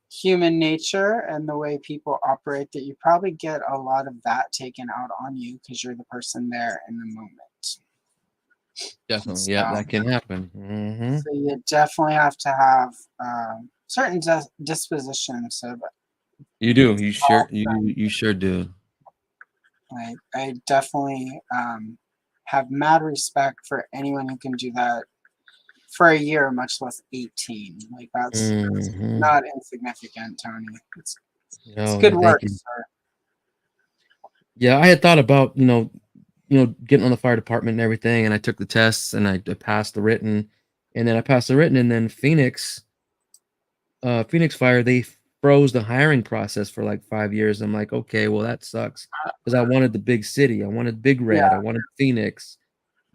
human nature and the way people operate that you probably get a lot of that taken out on you because you're the person there in the moment.
Definitely. Yeah,
So,
that can happen. Mhm.
so you definitely have to have certain disposition. So that
You do. You sure
often,
you sure do.
I definitely have mad respect for anyone who can do that for a year, much less 18. Like that's
Mhm.
not insignificant, Tony. It's
Oh,
good
thank
work,
you.
sir.
Yeah, I had thought about, getting on the fire department and everything, and I took the tests and I passed the written, and then I passed the written, and then Phoenix Fire, they froze the hiring process for like 5 years. I'm like, okay, well that sucks because I wanted the big city. I wanted Big Red. I
Yeah.
wanted Phoenix.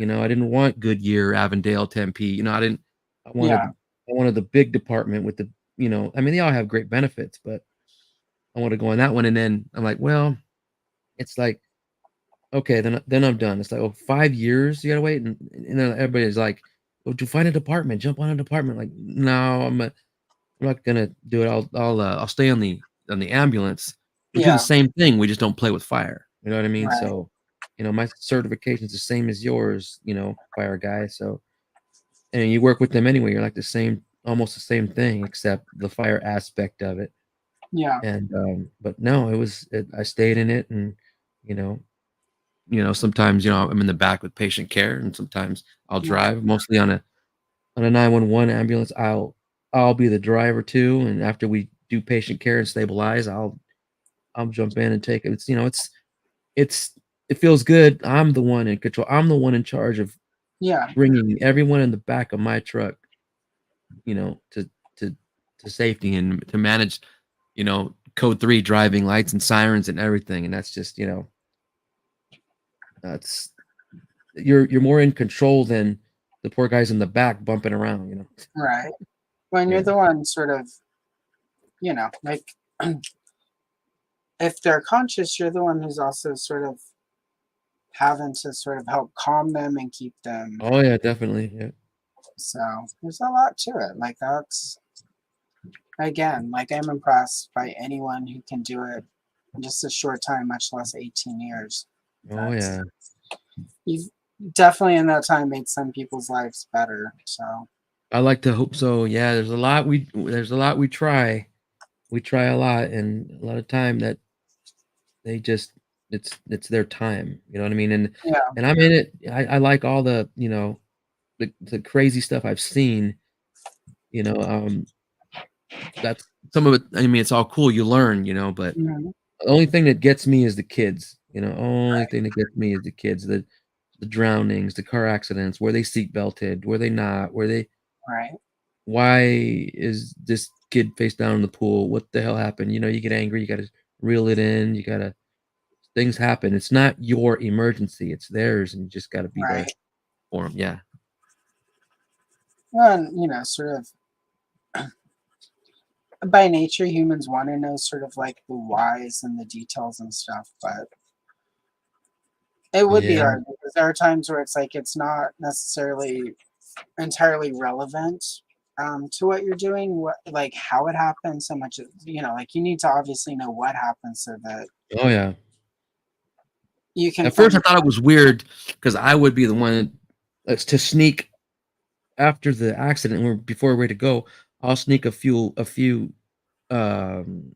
I didn't want Goodyear, Avondale, Tempe. I didn't. I wanted
Yeah.
I wanted the big department with the. I mean, they all have great benefits, but I want to go on that one. And then I'm like, well, it's like, okay, then I'm done. It's like, oh, 5 years you gotta wait, and then everybody's like, oh, to find a department, jump on a department. Like, no, I'm not gonna do it. I'll stay on the ambulance. We do the
Yeah.
same thing. We just don't play with fire. You know what I mean?
Right.
So, my certification's the same as yours. Fire guy. So, and you work with them anyway. You're like the same, almost the same thing, except the fire aspect of it.
Yeah.
And but no, I stayed in it, and you know, sometimes I'm in the back with patient care, and sometimes I'll
Right.
drive. Mostly on a 911 ambulance, I'll be the driver too, and after we do patient care and stabilize, I'll jump in and take it. It's it feels good. I'm the one in control. I'm the one in charge of
Yeah.
bringing everyone in the back of my truck, to safety and to manage, code 3 driving lights and sirens and everything. And that's just, that's you're more in control than the poor guys in the back bumping around.
Right. When you're
Yeah.
the one sort of, like if they're conscious, you're the one who's also sort of having to sort of help calm them and keep them.
Oh yeah, definitely. Yeah.
So there's a lot to it. Like that's again, like I'm impressed by anyone who can do it in just a short time, much less 18 years.
Oh
That's
yeah.
you've definitely in that time made some people's lives better. So
I like to hope so. Yeah, there's a lot we try. We try a lot, and a lot of time that they just it's their time. You know what I mean? And
yeah,
and I'm in it. I like all the crazy stuff I've seen. You know, that's some of it. I mean, it's all cool. You learn, but
mhm,
the only thing that gets me is the kids. Only thing that gets me is the kids. The drownings, the car accidents, were they seat belted? Were they not?
right,
Why is this kid face down in the pool? What the hell happened? You get angry. You got to reel it in. Things happen. It's not your emergency. It's theirs. And you just got to be there
right.
for them. Yeah.
Well, and, sort of by nature, humans want to know sort of like the whys and the details and stuff, but it would be
Yeah.
hard because there are times where it's like it's not necessarily entirely relevant to what you're doing, what like how it happened so much, like you need to obviously know what happened so that
Oh, yeah.
you can
At first, I
from
thought it was weird because I would be the one to sneak after the accident or before we're ready to go. I'll sneak a few um,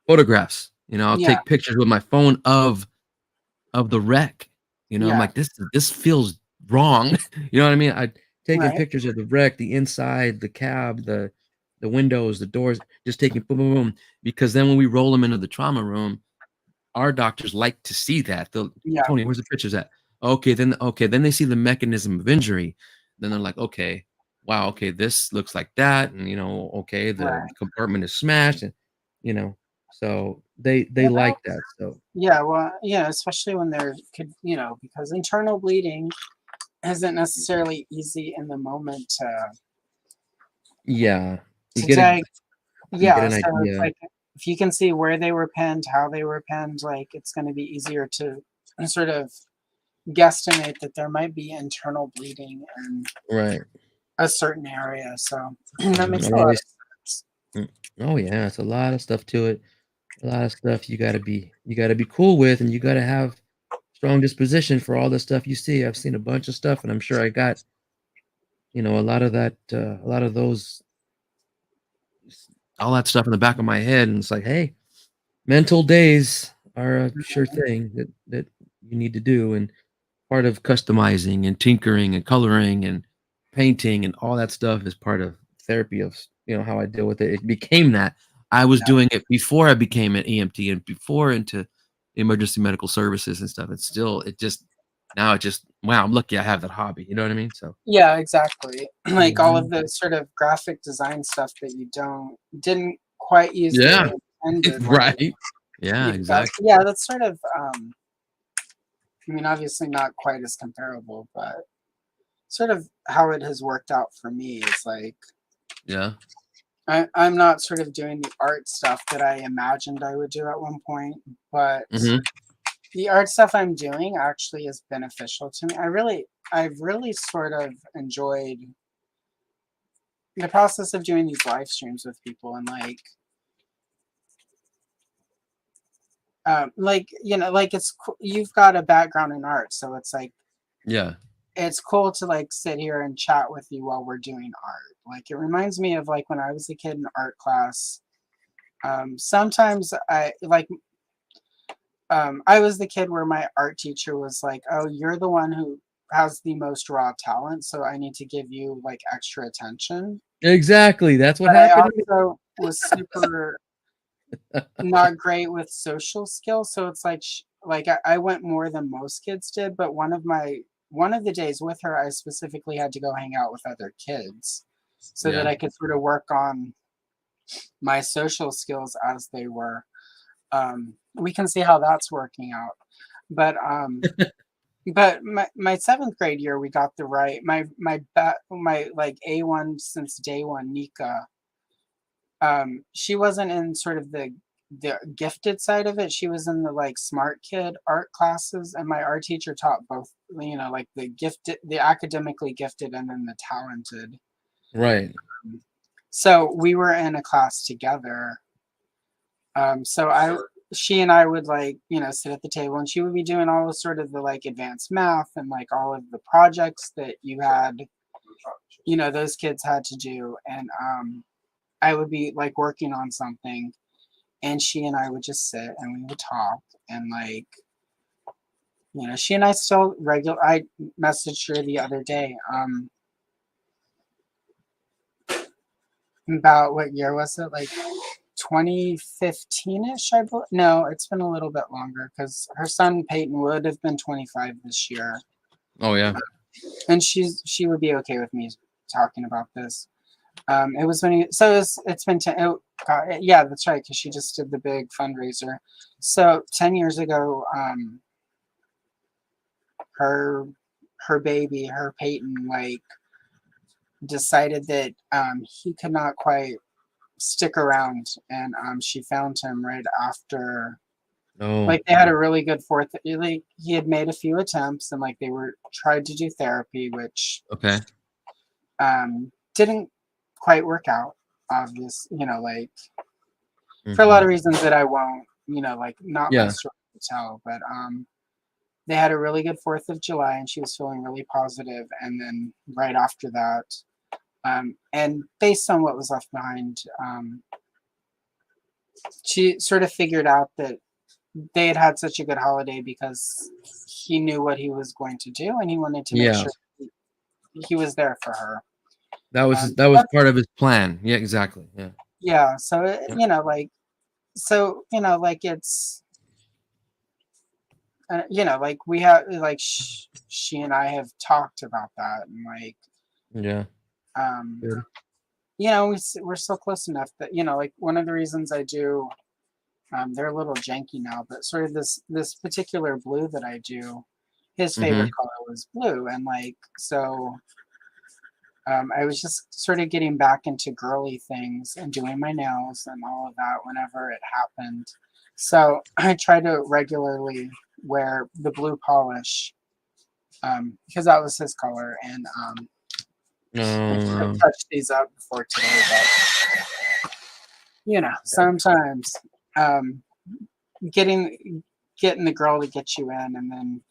photographs. I'll
yeah,
take pictures with my phone of the wreck. I'm
yeah,
like, this feels wrong. You know what I mean? I taking
right,
pictures of the wreck, the inside, the cab, the windows, the doors, just taking boom, boom, boom. Because then when we roll them into the trauma room, our doctors like to see that. They'll,
yeah,
Tony, where's the pictures at? Okay, then they see the mechanism of injury. Then they're like, okay, wow, okay, this looks like that, and okay, the
right.
compartment is smashed, and you know, so they
Well,
like that. So
yeah, well, yeah, especially when there could, because internal bleeding isn't necessarily easy in the moment
yeah, you
to
get a
tag.
you get
Yeah,
an
so it's
idea.
like if you can see where they were pinned, how they were pinned, like it's going to be easier to sort of guesstimate that there might be internal bleeding in
Right.
a certain area. So that
Mhm.
makes
A
a
lot
lot
of
of
these
sense.
oh, yeah, it's a lot of stuff to it. A lot of stuff you gotta be cool with, and you gotta have strong disposition for all the stuff you see. I've seen a bunch of stuff, and I'm sure I got, a lot of that, a lot of those all that stuff in the back of my head, and it's like, "Hey, mental days are a sure thing that you need to do," and part of customizing and tinkering and coloring and painting and all that stuff is part of therapy of how I deal with it. It became that. I was
Yeah,
doing it before I became an EMT and before into emergency medical services and stuff. It's still it just now it just wow, I'm lucky I have that hobby. You know what I mean? So
yeah, exactly. Like all of
mhm.
the sort of graphic design stuff that you didn't quite easily
Yeah.
intended. Like,
Right. Yeah,
you've got,
exactly.
yeah, that's sort of, I mean, obviously not quite as comparable, but sort of how it has worked out for me is like,
Yeah.
I'm not sort of doing the art stuff that I imagined I would do at one point, but
Mhm.
the art stuff I'm doing actually is beneficial to me. I've really sort of enjoyed the process of doing these live streams with people and like you know, like you've got a background in art, so
Yeah.
it's cool to like sit here and chat with you while we're doing art. Like it reminds me of like when I was a kid in art class. Sometimes I was the kid where my art teacher was like, "Oh, you're the one who has the most raw talent, so I need to give you like extra attention."
Exactly, that's what
But I
happened to
also was super
me.
not great with social skills, so it's like I went more than most kids did, but one of the days with her, I specifically had to go hang out with other kids so that
Yeah.
I could sort of work on my social skills as they were. We can see how that's working out. But my seventh grade year, we got the right my like A1 since day one, Nika. She wasn't in sort of the gifted side of it. She was in the like smart kid art classes, and my art teacher taught both. You know, like the gifted, the academically gifted, and then the talented.
Right.
So we were in a class together. So she and I would like, you know, sit at the table and she would be doing all of sort of the like advanced math and like all of the projects that you know, those kids had to do. And I would be like working on something and she and I would just sit and we would talk and like, you know, she and I still I messaged her the other day, about what year was it? Like 2015-ish, I believe. No, it's been a little bit longer because her son Peyton would have been 25 this year,
Oh, yeah.
and she would be okay with me talking about this. It was when it's been 10. Yeah, that's right, because she just did the big fundraiser. So 10 years ago, her her baby, her Peyton, like decided that he could not quite stick around, and she found him right after.
Oh,
Like they had a really good fourth. Like he had made a few attempts, and like they were tried to do therapy, which
okay.
didn't quite work out. Obvious, you know, like for a lot
Mhm.
of reasons that I won't, you know, like not my
Yeah.
story to tell. But they had a really good Fourth of July, and she was feeling really positive. And then right after that, and based on what was left behind, she sort of figured out that they had had such a good holiday because he knew what he was going to do and he wanted to make
Yeah.
sure he was there for her.
That was
That's,
part of his plan. Yeah, exactly. Yeah.
yeah. So,
Yep.
you know, like, so, you know, like you know, like we have, like, she and I have talked about that and like,
Yeah.
um,
Good.
you know, we're still close enough that, you know, like one of the reasons I do, they're a little janky now, but sort of this particular blue that I do, his favorite
Mhm.
color was blue, and like so, I was just sort of getting back into girly things and doing my nails and all of that whenever it happened. So I try to regularly wear the blue polish, because that was his color, and I should have
Oh,
touched these up before today, but you know, sometimes um, getting getting the girl to get you in and then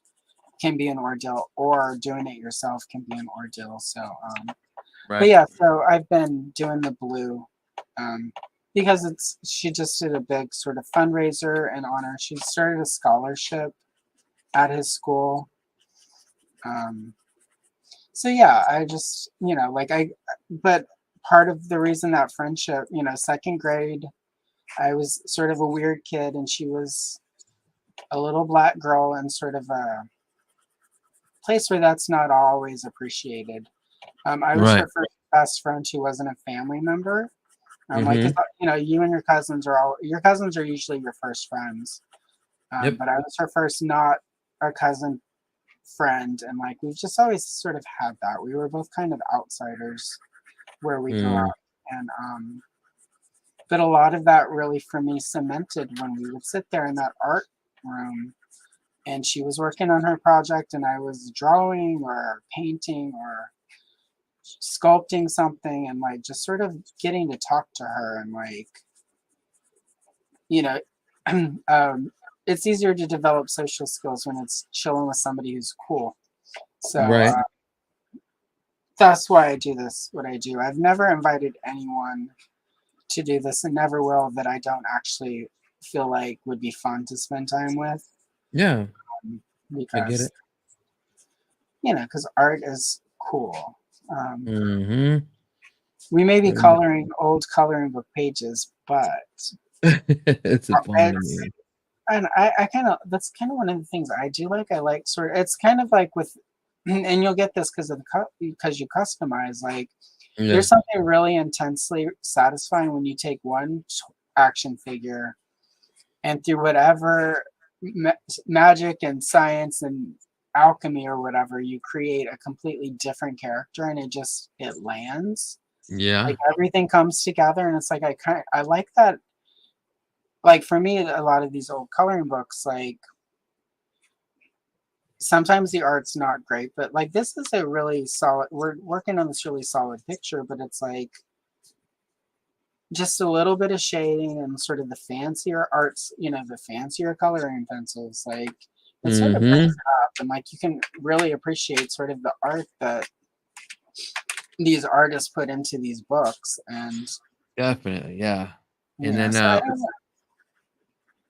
can be an ordeal, or doing it yourself can be an ordeal. So, but
right.
yeah, so I've been doing the blue, um, because she just did a big sort of fundraiser in honor. She started a scholarship at his school. Um, so yeah, I just, you know, like but part of the reason that friendship, you know, second grade, I was sort of a weird kid and she was a little black girl in sort of a place where that's not always appreciated. I was
Right.
her first best friend who wasn't a family member. Like, 'cause,
Mhm.
you and your cousins are usually your first friends.
Yep.
But I was her first not a cousin friend, and like we've just always sort of had that. We were both kind of outsiders where we grew
Mm.
up, and but a lot of that really for me cemented when we would sit there in that art room, and she was working on her project, and I was drawing or painting or sculpting something, and like just sort of getting to talk to her and like you know it's easier to develop social skills when it's chilling with somebody who's cool. So
Right.
that's why I do this, what I do. I've never invited anyone to do this and never will that I don't actually feel like would be fun to spend time with,
Yeah. I get
because,
it.
because art is cool. Um,
Mhm.
we may be
Very much.
coloring old coloring book pages, but
It's funny to
it's,
me.
and I kind of, that's kind of one of the things I do like. I like sort of, it's kind of like with, and you'll get this because you customize, like,
Yeah.
there's something really intensely satisfying when you take one action figure and through whatever magic and science and alchemy or whatever, you create a completely different character, and it lands.
Yeah.
Like everything comes together, and it's like I like that. Like for me, a lot of these old coloring books, like sometimes the art's not great, but like this is a really solid. We're working on this really solid picture, but it's like just a little bit of shading and sort of the fancier arts, the fancier coloring pencils, like it sort of brings
Mhm.
it up, and like you can really appreciate sort of the art that these artists put into these books. And
Definitely. Yeah. And
yeah,
then
so I don't know.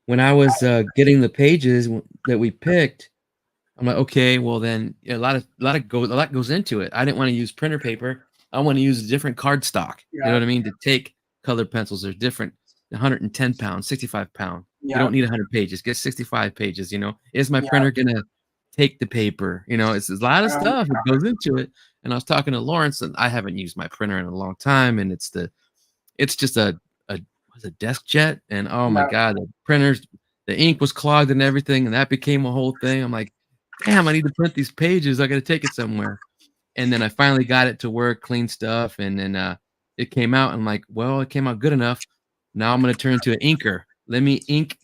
when I was getting the pages that we picked, I'm like, okay, well then a lot goes into it. I didn't want to use printer paper. I want to use a different cardstock. You know
Yeah,
what I mean? To take colored pencils, they're different. 110 pounds, 65 pound. You
yeah,
don't need 100 pages. Get 65 pages. Is my
yeah,
printer gonna take the paper? It's a lot of
um,
stuff that goes into it. And I was talking to Lawrence, and I haven't used my printer in a long time, and it's just a was a desk jet, and oh my
yeah,
god, the ink was clogged and everything, and that became a whole thing. I'm like, damn, I need to print these pages. I got to take it somewhere. And then I finally got it to work, clean stuff, and then it came out. I'm like, well, it came out good enough. Now I'm gonna turn into an inker.
yeah,
Let me ink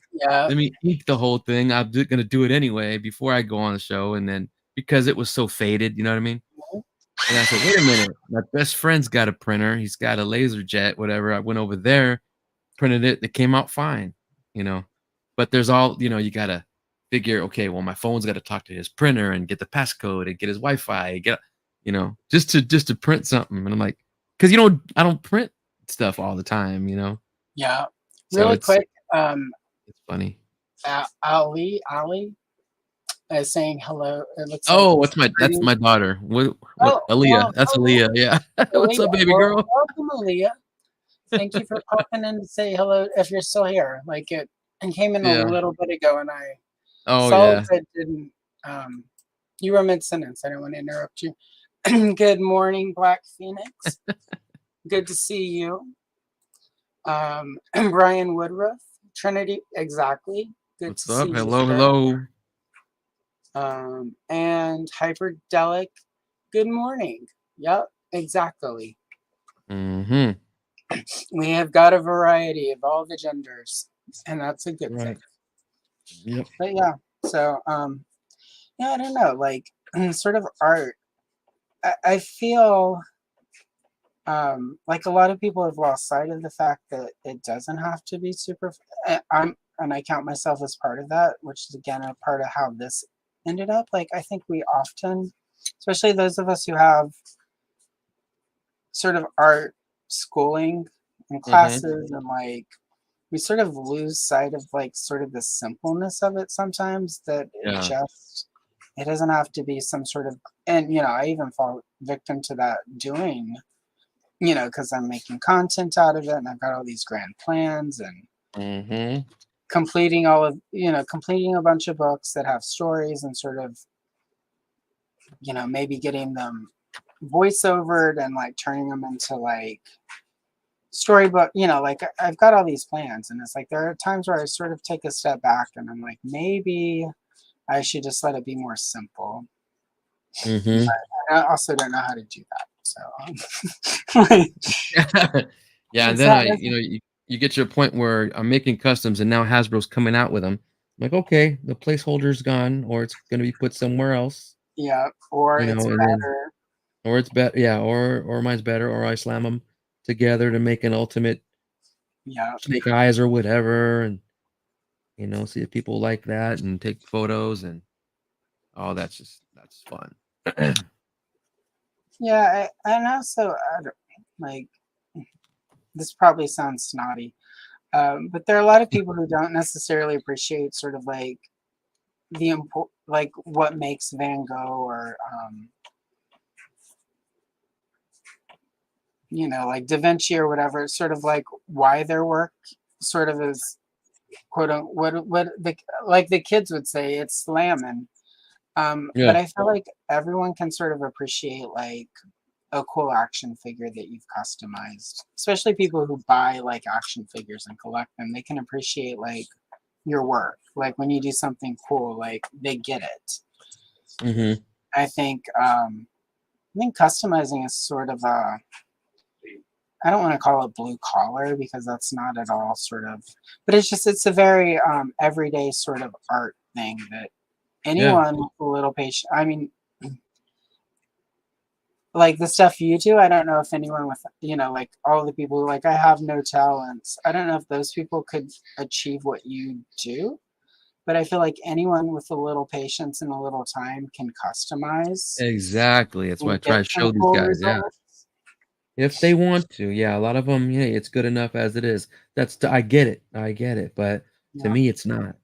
the whole thing. Gonna do it anyway before I go on the show, and then because it was so faded, you know what I mean? And I said, wait a minute, my best friend's got a printer. He's got a laser jet, whatever. I went over there, printed it. It came out fine, you know. But there's all, you gotta figure, okay, well, my phone's gotta talk to his printer and get the passcode and get his Wi-Fi, just to print something. And I'm like, because I don't print stuff all the time.
yeah.
So
Really
it's
quick,
it's funny.
Ali is saying hello. It looks like
Oh,
he's
that's
greeting.
my daughter. What
Oh,
Aaliyah?
well,
That's
hello,
Aaliyah. Yeah. What's
Aaliyah.
up, baby
Well,
girl?
welcome, Aaliyah. Thank you for popping in to say hello if you're still here. Like it came in a
Yeah.
little bit ago, and I
Oh
saw
yeah.
that didn't. Um, you were mid sentence. I didn't want to interrupt you. Good morning, Black Phoenix. Good to see you. Brian Woodruff, Trinity, exactly. Good
What's
to see
up?
you,
Hello,
sir.
hello.
And Hyperdelic, good morning. Yep, exactly.
Mm-hmm.
We have got a variety of all the genders, and that's a good thing.
Right. Yep.
But yeah, so yeah, I don't know, like sort of art. I feel like a lot of people have lost sight of the fact that it doesn't have to be super. And I count myself as part of that, which is again a part of how this ended up. Like I think we often, especially those of us who have sort of art schooling and
Mm-hmm.
classes, and like we sort of lose sight of like sort of the simpleness of it sometimes, that
Yeah.
it doesn't have to be some sort of. And I even fall victim to that doing, because I'm making content out of it, and I've got all these grand plans, and
Mm-hmm.
completing a bunch of books that have stories, and sort of, maybe getting them voiceovered and like turning them into like storybook, like I've got all these plans, and it's like there are times where I sort of take a step back and I'm like, maybe I should just let it be more simple.
Mm-hmm.
I also don't know how to do that. So like,
Yeah, and
it's
then
not
you get to a point where I'm making customs, and now Hasbro's coming out with them. I'm like, okay, the placeholder's gone, or it's gonna be put somewhere else,
yeah, or it's
and then
better.
or it's better, yeah, or mine's better, or I slam them together to make an ultimate
Yeah.
snake eyes or whatever, and see if people like that and take photos, and oh, that's fun.
Yeah, and also I don't, like this probably sounds snotty, but there are a lot of people who don't necessarily appreciate sort of like like what makes Van Gogh or like Da Vinci or whatever, sort of like why their work sort of is quote unquote what the like the kids would say it's slamming. But
Yeah,
I feel like everyone can sort of appreciate like a cool action figure that you've customized, especially people who buy like action figures and collect them. They can appreciate like your work. Like when you do something cool, like they get it.
mm-hmm.
I think customizing is sort of a I don't want to call it blue collar because that's not at all sort of, but it's a very everyday sort of art thing that
Yeah,
anyone with a little patient. I mean, like the stuff you do, I don't know if anyone with like all the people who like I have no talents. I don't know if those people could achieve what you do, but I feel like anyone with a little patience and a little time can customize
exactly. That's why I
and
try
get
to
some
show these
cool
guys. Yeah,
results.
if they want to. Yeah, a lot of them. Yeah, it's good enough as it is. I get it. I get it. But to
Yeah.
me, it's not.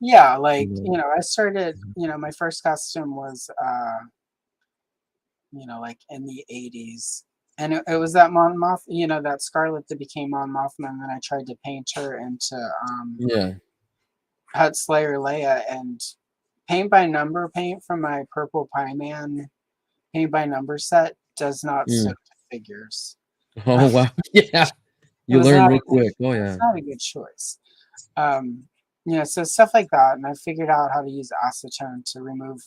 Yeah,
You
like,
know?
I started, my first custom was like in the 80s. And it was that Mon Moth, that Scarlet that became Mon Mothma, and then I tried to paint her into
Yeah.
Pet Slayer Leia, and paint by number paint from my Purple Pie Man paint by number set does not
Mm.
stick to figures.
Oh wow. Yeah.
It
You
was
learn
not a
real
good,
quick. Oh
it's
yeah.
not a good choice. Um, so stuff like that, and I figured out how to use acetone to remove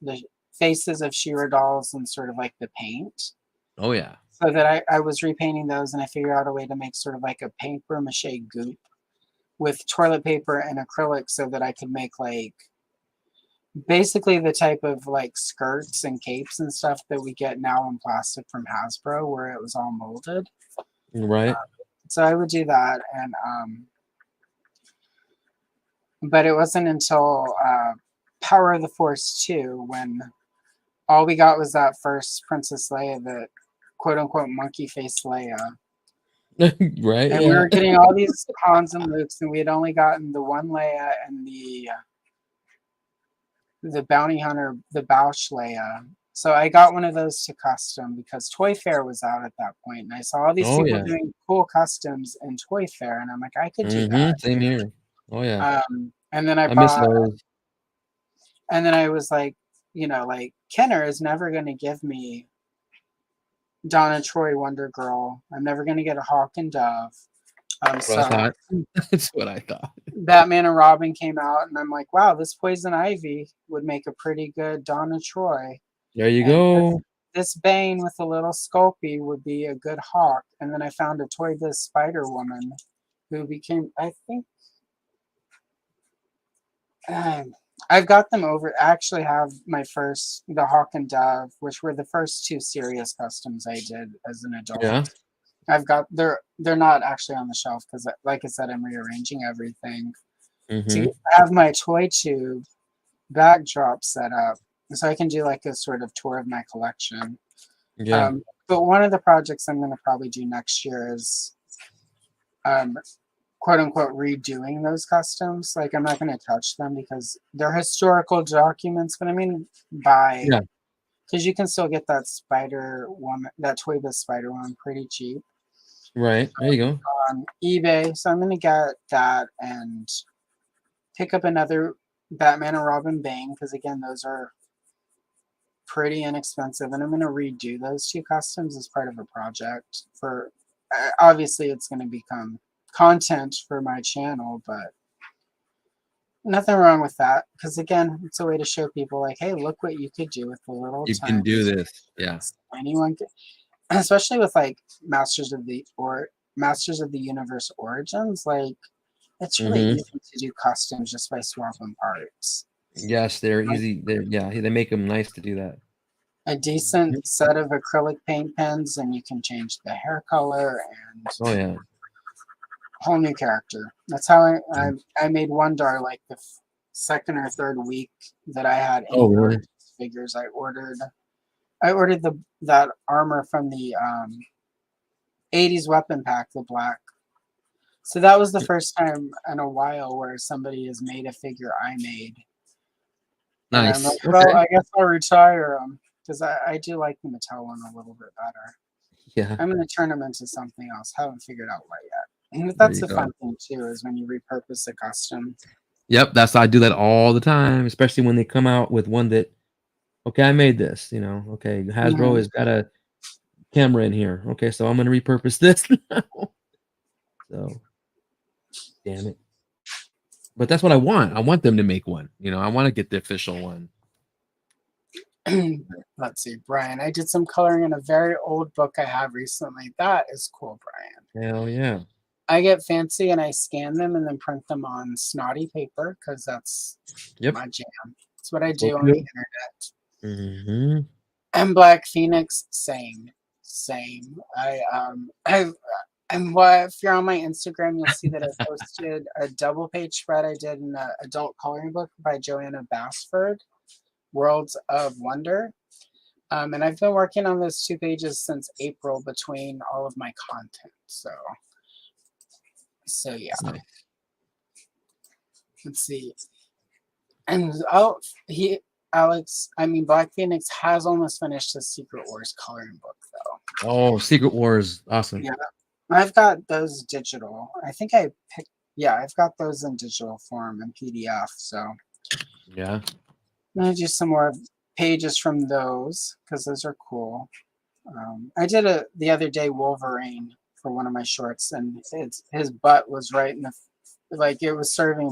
the faces of Shira dolls and sort of like the paint,
Oh yeah.
so that I was repainting those, and I figured out a way to make sort of like a paper mache goop with toilet paper and acrylic, so that I could make like basically the type of like skirts and capes and stuff that we get now in plastic from Hasbro, where it was all molded.
Right.
So I would do that, and but it wasn't until Power of the Force 2 when all we got was that first Princess Leia, the quote unquote monkey face Leia.
Right.
And we
Yeah.
were getting all these Hans and Lukes, and we had only gotten the one Leia and the bounty hunter, the Bausch Leia. So I got one of those to custom because Toy Fair was out at that point, and I saw all these
Oh
people
yeah.
doing cool customs in Toy Fair, and I'm like, I could do
Mm-hmm. Same here. Oh yeah.
that. And then I
I miss
bought,
those.
and then I was like, like Kenner is never going to give me Donna Troy Wonder Girl. I'm never going to get a Hawk and Dove.
What I
So
thought. That's what I thought.
Batman and Robin came out, and I'm like, wow, this Poison Ivy would make a pretty good Donna Troy.
There you
And
go.
this Bane with a little Sculpey would be a good Hawk. And then I found a Toy Biz Spider Woman who became, I think, I've got them over. I actually have the Hawk and Dove, which were the first two serious customs I did as an
Yeah.
adult. I've got they're not actually on the shelf because, like I said, I'm rearranging everything
Mm-hmm.
to have my toy tube backdrop set up, so I can do like a sort of tour of my collection.
Yeah.
But one of the projects I'm going to probably do next year is um, quote unquote redoing those customs. Like I'm not going to touch them because they're historical documents, but I mean by
Yeah.
because you can still get that Spider Woman, that Toy Biz Spider Woman, pretty cheap
Right. There you go.
on eBay. So I'm going to get that and pick up another Batman and Robin Bane because again, those are pretty inexpensive, and I'm going to redo those two customs as part of a project for obviously it's going to become content for my channel, but nothing wrong with that, because again, it's a way to show people like, hey, look what you could do with a little
You
time.
can do this. Yeah.
Anyone can, especially with like Masters of the Universe Origins, like it's really
Hmm.
easy to do customs just by swapping parts.
Yes, they're
Like
easy. They make them nice to do that.
a decent set of acrylic paint pens, and you can change the hair color and
Oh yeah.
whole new character. That's how I made Wondar like the second or third week that I had
Oh
any
really?
figures. I ordered that armor from the 80s weapon pack, the black. So that was the first time in a while where somebody has made a figure I made. And I'm like,
Nice.
well,
Okay.
I guess I'll retire them because I do like the Mattel one a little bit better.
Yeah.
I'm going to turn them into something else. Haven't figured out what yet. And
There
that's
you
the
go.
fun thing too, is when you repurpose a custom.
Yep. I do that all the time, especially when they come out with one that, okay, I made this. Okay, Hasbro
Mhm.
has got a camera in here. Okay, so I'm gonna repurpose this now. So damn it. But that's what I want. I want them to make one. I want to get the official one.
Let's see, Brian. I did some coloring in a very old book I have recently. That is cool, Brian.
Hell yeah.
I get fancy and I scan them and then print them on snotty paper because that's
Yep.
my jam. That's what I
That's what
do on
we
the
do.
internet.
Mm-hmm.
And Black Phoenix, same. And what if you're on my Instagram, you'll see that I posted a double page spread I did in the adult coloring book by Joanna Bassford, Worlds of Wonder. And I've been working on those 2 pages since April between all of my content. So yeah.
Nice.
Let's see. And Black Phoenix has almost finished the Secret Wars coloring book though.
Oh, Secret Wars, awesome.
Yeah. I've got those digital. I've got those in digital form and PDF. So
Yeah.
I'm gonna do some more pages from those because those are cool. I did the other day Wolverine for one of my shorts, and his butt was right in the like it was serving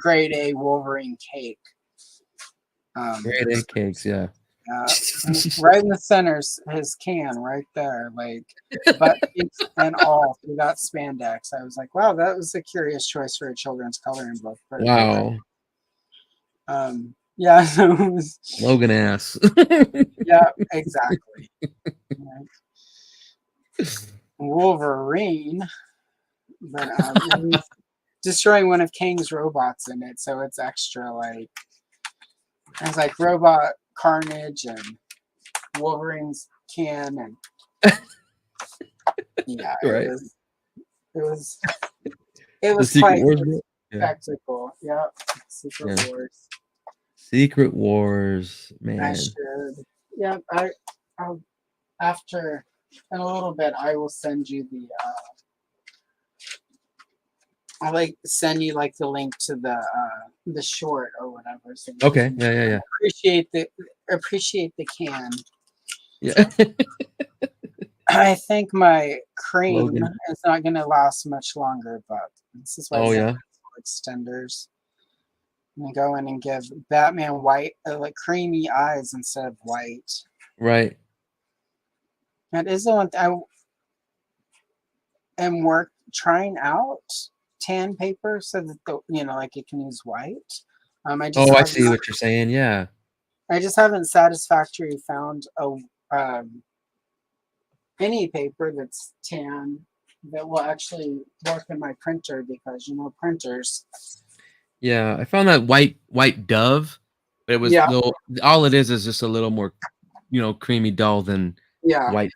grade A Wolverine cake.
Great egg cakes, yeah.
Right in the center, his can right there, like butt cheeks and all through that spandex. I was like, wow, that was a curious choice for a children's coloring book. But
Wow.
yeah, so it was,
Logan ass.
yeah, exactly. Wolverine, but destroying one of Kang's robots in it, so it's extra like it's like robot carnage and Wolverine's can and yeah,
Right.
it
The
was
Secret
quite
Wars
a
book? Yeah.
spectacle. Yep, Secret
Yeah.
Wars.
Secret Wars,
I
man.
should. Yep, I'll after in a little bit I will send you I like send you like the link to the short or whatever. So you
Okay.
can
Yeah.
appreciate the can.
Yeah.
I think my cream
Logan.
is not going to last much longer, but this is why
Oh
we have
yeah.
extenders. I'm going to go in and give Batman white, like creamy eyes instead of white.
Right.
That is the one I am trying out tan paper so that like it can use white.
Oh, I see what you're saying. Yeah.
I just haven't satisfactorily found any paper that's tan that will actually work in my printer because printers.
Yeah. I found that white dove, but it was
Yeah,
all it is just a little more, creamy dull than
yeah,
white.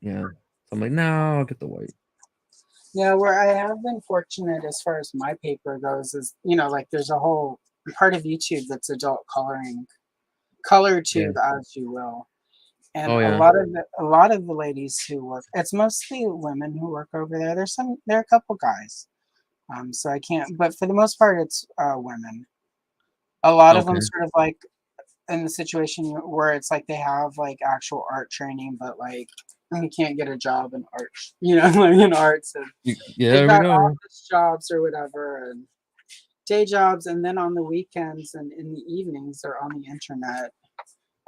Yeah. So I'm like, no, I'll get the white.
yeah. Where I have been fortunate as far as my paper goes is like there's a whole part of YouTube that's adult coloring, color
Yeah.
tube as you will. And
Oh
a
yeah.
lot of the ladies who work, it's mostly women who work over there. There are a couple guys. So I can't, but for the most part, it's women. A lot of them
Okay.
sort of like in the situation where it's like they have like actual art training, but like he can't get a job in art, like in arts, and they've
Yeah, we
got
know.
office jobs or whatever, and day jobs, and then on the weekends and in the evenings, they're on the internet,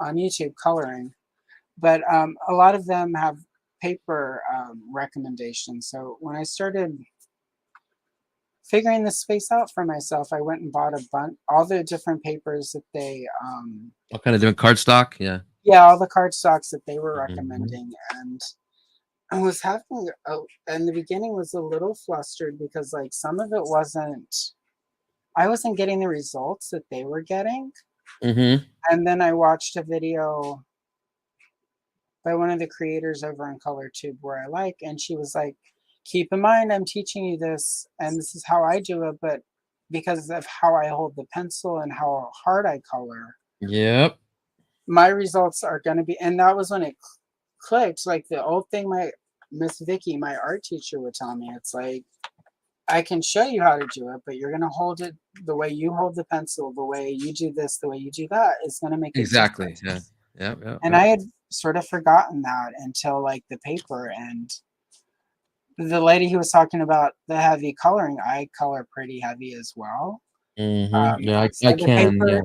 on YouTube coloring. But a lot of them have paper recommendations. So when I started figuring this space out for myself, I went and bought a bunch, all the different papers that they,
All kind of different cardstock. Yeah.
yeah, all the cardstocks that they were
Mhm.
recommending, and I was having, in the beginning, was a little flustered because like some of it wasn't, I wasn't getting the results that they were getting,
Mhm.
and then I watched a video by one of the creators over on ColorTube where I like, and she was like, "Keep in mind, I'm teaching you this, and this is how I do it, but because of how I hold the pencil and how hard I color,
Yep.
my results are going to be." And that was when it clicked. Like the old thing, my Miss Vicky, my art teacher, would tell me, it's like, I can show you how to do it, but you're going to hold it the way you hold the pencil, the way you do this, the way you do that is going to make a
Exactly. Yeah.
difference.
Yep. Yep.
And
Yep.
I had sort of forgotten that until like the paper, and the lady who was talking about the heavy coloring, I color pretty heavy as well.
Mhm. Yeah, I
So the
can. Yeah.
paper,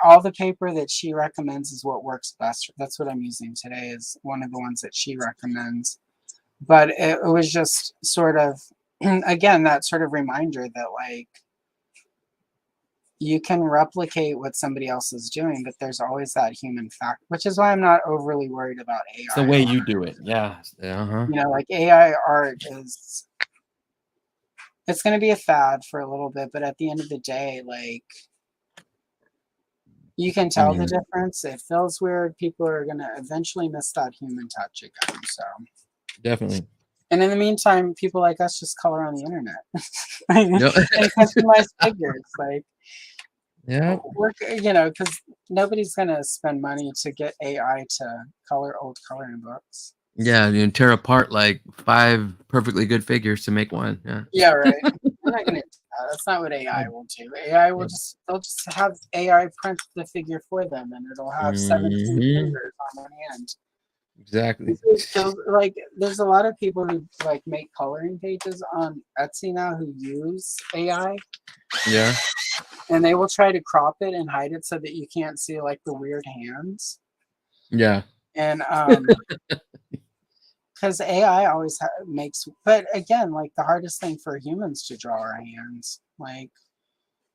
all the paper that she recommends is what works best. That's what I'm using today, is one of the ones that she recommends. But it was just sort of, again, that sort of reminder that like you can replicate what somebody else is doing, but there's always that human factor, which is why I'm not overly worried about
It's the
AI
way
art.
you do it. Yeah. Uh-huh.
Like AI art is, it's going to be a fad for a little bit, but at the end of the day, like you can
I
tell the
mean,
difference. It feels weird. People are going to eventually miss that human touch again. So,
definitely.
and in the meantime, people like us just color on the internet
No.
and customize figures. Like,
Yeah.
because nobody's going to spend money to get AI to color old coloring books.
Yeah, you tear apart like 5 perfectly good figures to make one. Yeah.
Yeah, right. We're not going to do that. That's not what AI will do. AI will
Yeah.
they'll just have AI print the figure for them, and it'll have 17
Mhm.
fingers on one hand.
Exactly.
So, like, there's a lot of people who like make coloring pages on Etsy now who use AI,
Yeah.
and they will try to crop it and hide it so that you can't see like the weird hands.
Yeah.
And because AI always makes, but again, like the hardest thing for humans to draw are hands. Like,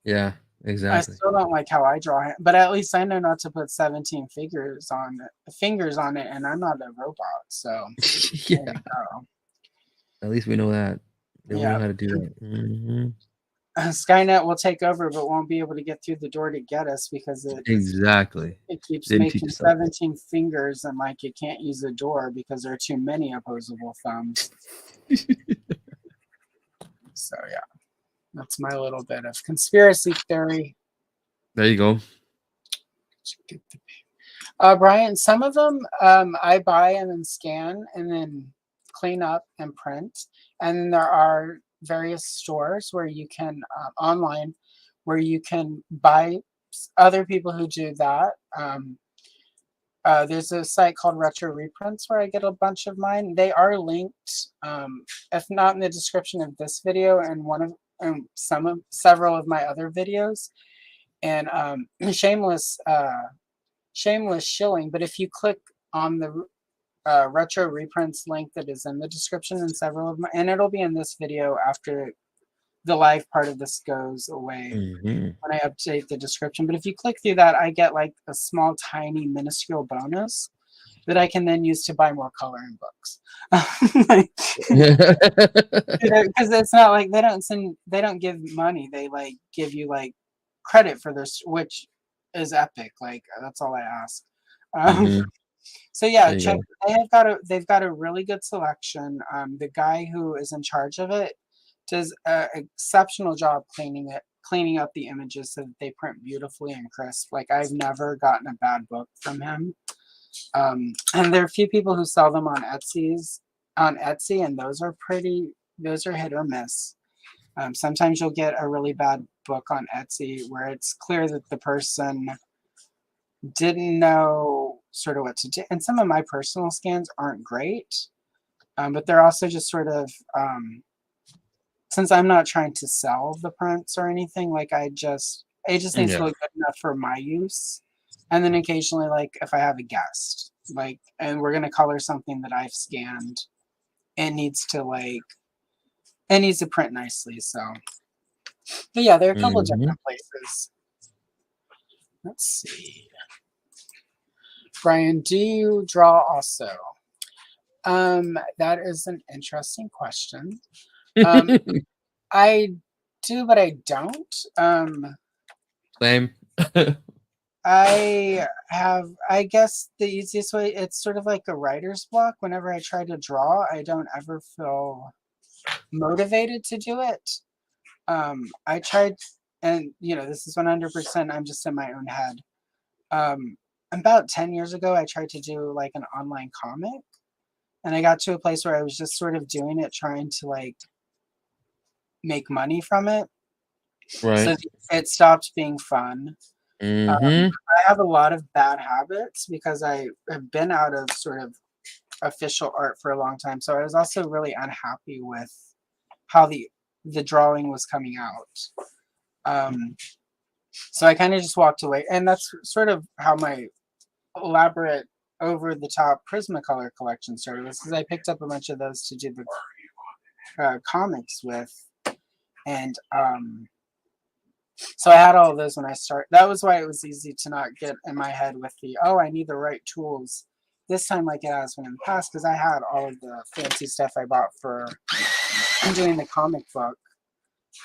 Yeah.
I
Exactly.
still don't like how I draw, but at least I know not to put 17 fingers on it, and I'm not a robot. So there
Yeah.
you go.
At least we know that. Then we know
Yeah.
how to do that. Mhm.
Skynet will take over, but won't be able to get through the door to get us because
Exactly.
it keeps
Didn't teach
making
us something.
17 fingers, and like it can't use a door because there are too many opposable thumbs. So yeah, that's my little bit of conspiracy theory.
There you go.
Brian, some of them I buy and then scan and then clean up and print. And then there are various stores where you can, online, where you can buy other people who do that. There's a site called Retro Reprints where I get a bunch of mine. They are linked, if not in the description of this video, and several of my other videos. And shameless shilling, but if you click on the retro reprints link that is in the description and several of my, and it'll be in this video after the live part of this goes away
Mhm.
when I update the description. But if you click through that, I get like a small, tiny, minuscule bonus that I can then use to buy more coloring books. Like, because it's not like they don't give money. They like give you like credit for this, which is epic. Like that's all I ask. Um,
Mhm.
So yeah,
There you
check.
go.
They've got a really good selection. The guy who is in charge of it does an exceptional job cleaning up the images so that they print beautifully and crisp. Like I've never gotten a bad book from him. And there are a few people who sell them on Etsy, and those are hit or miss. Sometimes you'll get a really bad book on Etsy where it's clear that the person didn't know sort of what to do. And some of my personal scans aren't great, but they're also just sort of, since I'm not trying to sell the prints or anything, like it just needs to
Yeah.
look good enough for my use. And then occasionally, like if I have a guest, like, and we're gonna color something that I've scanned, it needs to print nicely. So, but yeah, there are a couple of
Hmm.
different places. Let's see. Brian, do you draw also? That is an interesting question. Um, I do, but I don't.
Same.
I guess the easiest way, it's sort of like a writer's block. Whenever I try to draw, I don't ever feel motivated to do it. I tried, and this is 100%, I'm just in my own head. About 10 years ago, I tried to do like an online comic, and I got to a place where I was just sort of doing it, trying to like make money from it. So
Right.
it stopped being fun.
Hmm.
I have a lot of bad habits because I have been out of sort of official art for a long time. So I was also really unhappy with how the drawing was coming out. So I kind of just walked away, and that's sort of how my elaborate over the top Prismacolor collection started. Was because I picked up a bunch of those to do the comics with, and so I had all of those when I started. That was why it was easy to not get in my head with I need the right tools this time like it has been in the past, because I had all of the fancy stuff I bought for doing the comic book.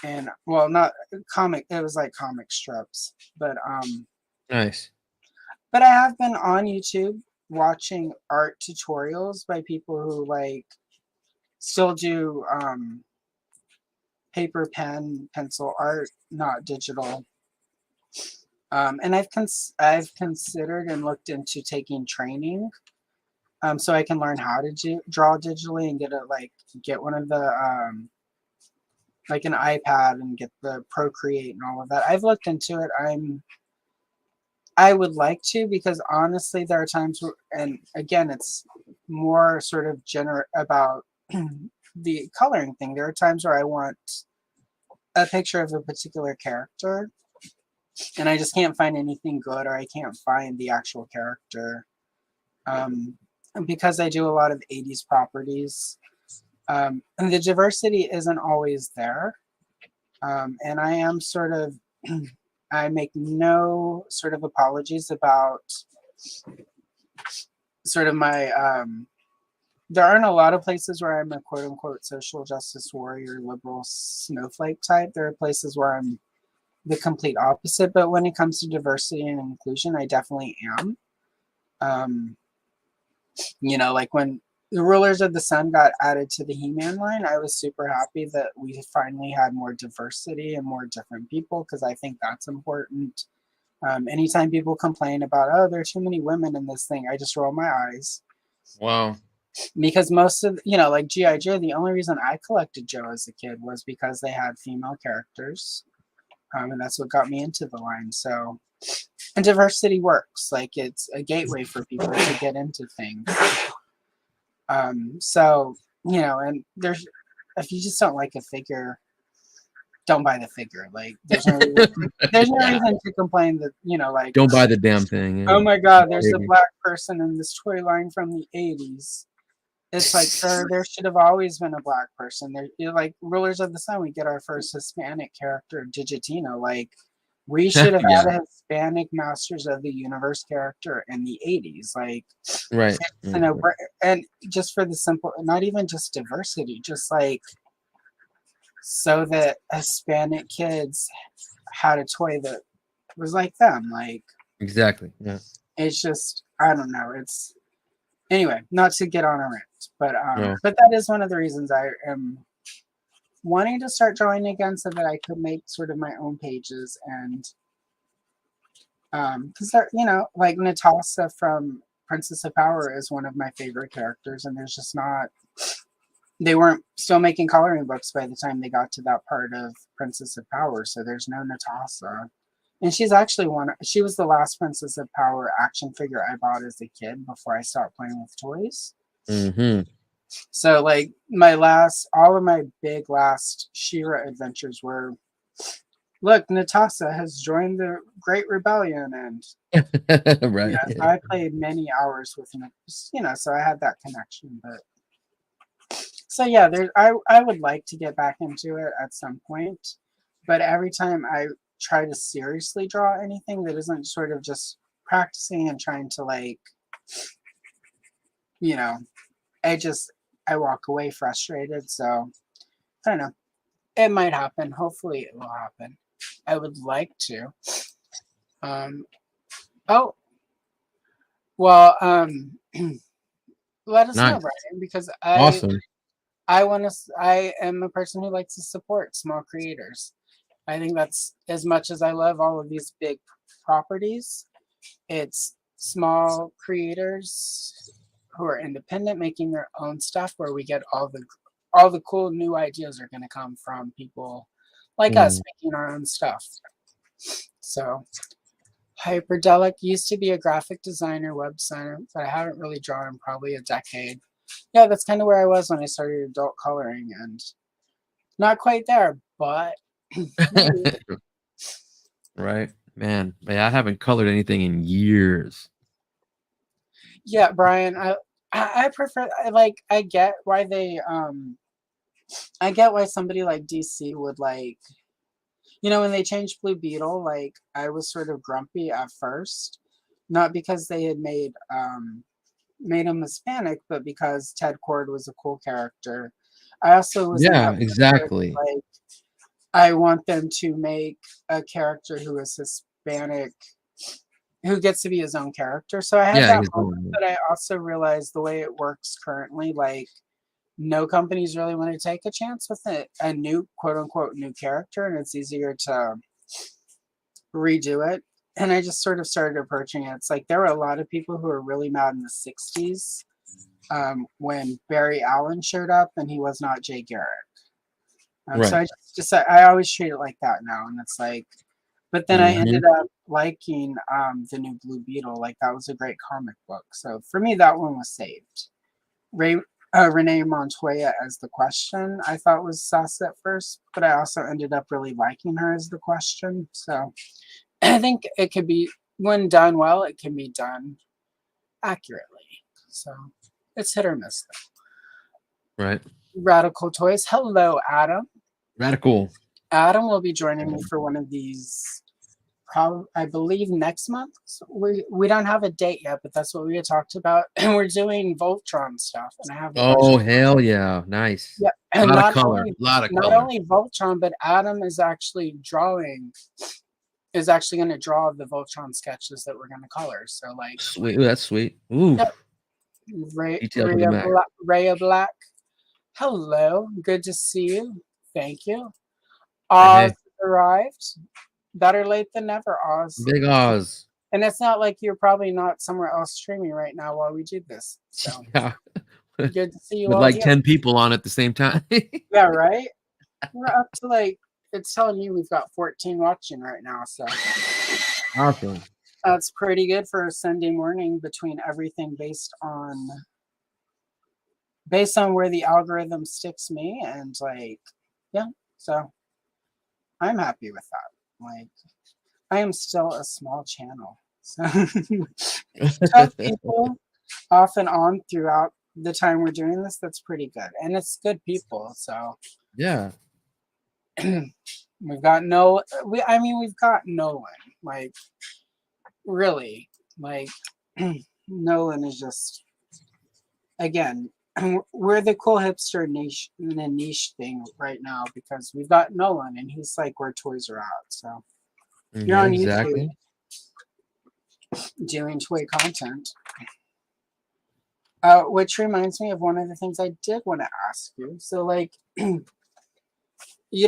And well, not comic, it was like comic strips.
Nice.
But I have been on YouTube watching art tutorials by people who like still do paper, pen, pencil art, not digital. And I've considered and looked into taking training, so I can learn how to draw digitally and get one of the like an iPad and get the Procreate and all of that. I've looked into it. I would like to, because honestly, there are times where, and again, it's more sort of about the coloring thing. There are times where I want a picture of a particular character, and I just can't find anything good, or I can't find the actual character. Because I do a lot of 80s properties, and the diversity isn't always there. And I am sort of, I make no sort of apologies about sort of my, there aren't a lot of places where I'm a quote unquote social justice warrior, liberal snowflake type. There are places where I'm the complete opposite, but when it comes to diversity and inclusion, I definitely am. Um, like when the Rulers of the Sun got added to the He-Man line, I was super happy that we finally had more diversity and more different people, because I think that's important. Anytime people complain about, oh, there are too many women in this thing, I just roll my eyes.
Wow.
Because most of, like G.I. Joe, the only reason I collected Joe as a kid was because they had female characters. And that's what got me into the line. So, and diversity works. Like, it's a gateway for people to get into things. So, and if you just don't like a figure, don't buy the figure. Like, there's no reason to complain that, like,
Don't buy the damn thing. Yeah.
oh my God, there's a black person in this toy line from the 80s. It's like, sir, there should have always been a black person. There, like Rulers of the Sun, we get our first Hispanic character, Digitino. Like, we should have had a Hispanic Masters of the Universe character in the 80s. Like,
Right.
And just for the simple, not even just diversity, just like so that Hispanic kids had a toy that was like them. Like,
Exactly. Yeah.
it's just, I don't know. It's, anyway, not to get on a rant, but
No.
but that is one of the reasons I am wanting to start drawing again, so that I could make sort of my own pages. And because they're, like Natasha from Princess of Power is one of my favorite characters, and there's just not, they weren't still making coloring books by the time they got to that part of Princess of Power, so there's no Natasha. And she's actually she was the last Princess of Power action figure I bought as a kid before I stopped playing with toys.
Mm-hmm.
So like all of my big last She-Ra adventures were, look, Natasha has joined the Great Rebellion, and
Right.
so I played many hours with so I had that connection. But so yeah, I would like to get back into it at some point, but every time I try to seriously draw anything that isn't sort of just practicing and trying to like, you know, I walk away frustrated. So I don't know. It might happen. Hopefully it will happen. I would like to. Um oh well let us know,
Nice.
Brian, because
Awesome.
I am a person who likes to support small creators. I think that's, as much as I love all of these big properties, it's small creators who are independent making their own stuff where we get all the cool new ideas are going to come from people like us
Mm.
making our own stuff. So Hyperdelic used to be a graphic designer, web designer, but I haven't really drawn in probably a decade. Yeah, that's kind of where I was when I started adult coloring, and not quite there, but maybe.
Right, man. Yeah, I haven't colored anything in years.
Yeah, Brian, I prefer, I get why I get why somebody like DC would like, when they changed Blue Beetle, like I was sort of grumpy at first, not because they had made him Hispanic, but because Ted Cord was a cool character. I also was in
Yeah,
that
exactly.
like I want them to make a character who is Hispanic who gets to be his own character. So I had
Yeah,
that
his
moment,
own.
but I also realized the way it works currently, like no companies really want to take a chance with a new quote unquote new character, and it's easier to redo it. And I just sort of started approaching it. It's like there were a lot of people who were really mad in the 60s when Barry Allen showed up and he was not Jay Garrick. So
Right.
I I always treat it like that now. And it's like, but then I
Mhm.
ended up liking the new Blue Beetle. Like that was a great comic book. So for me, that one was saved. Ray, Renee Montoya as the Question I thought was sus at first, but I also ended up really liking her as the Question. So I think it could be, when done well, it can be done accurately. So it's hit or miss.
Right.
Radical Toys. Hello, Adam.
Radical.
Adam will be joining me for one of these, probably, I believe, next month. So we don't have a date yet, but that's what we had talked about. And we're doing Voltron stuff, and I have a bunch of,
Oh, hell yeah. Nice.
yeah.
A
And
lot of color. A lot of
not
color.
only Voltron, but Adam is actually going to draw the Voltron sketches that we're going to color. So like,
Sweet. Ooh, that's sweet. Ooh.
yep,
Detail to the max.
Raya Black. Hello, good to see you. Thank you.
Hey,
Oz
hey.
arrived. Better late than never, Oz.
Big Oz.
And it's not like you're probably not somewhere else streaming right now while we do this. So
Yeah.
good to see you
With
all
like
here.
10 people on at the same time.
Yeah, right? We're up to like, it's telling me we've got 14 watching right now. So
Awesome.
that's pretty good for a Sunday morning between everything based on where the algorithm sticks me, and like, yeah, so I'm happy with that. Like, I am still a small channel, so 12 people off and on throughout the time we're doing this, that's pretty good, and it's good people. So
Yeah.
we've got we've got Nolan, like, really, like, Nolan is just, again, we're the cool hipster niche thing right now because we've got Nolan and he's like where toys are at. So you're
Yeah,
on YouTube
exactly.
doing toy content. Which reminds me of one of the things I did want to ask you. So like, you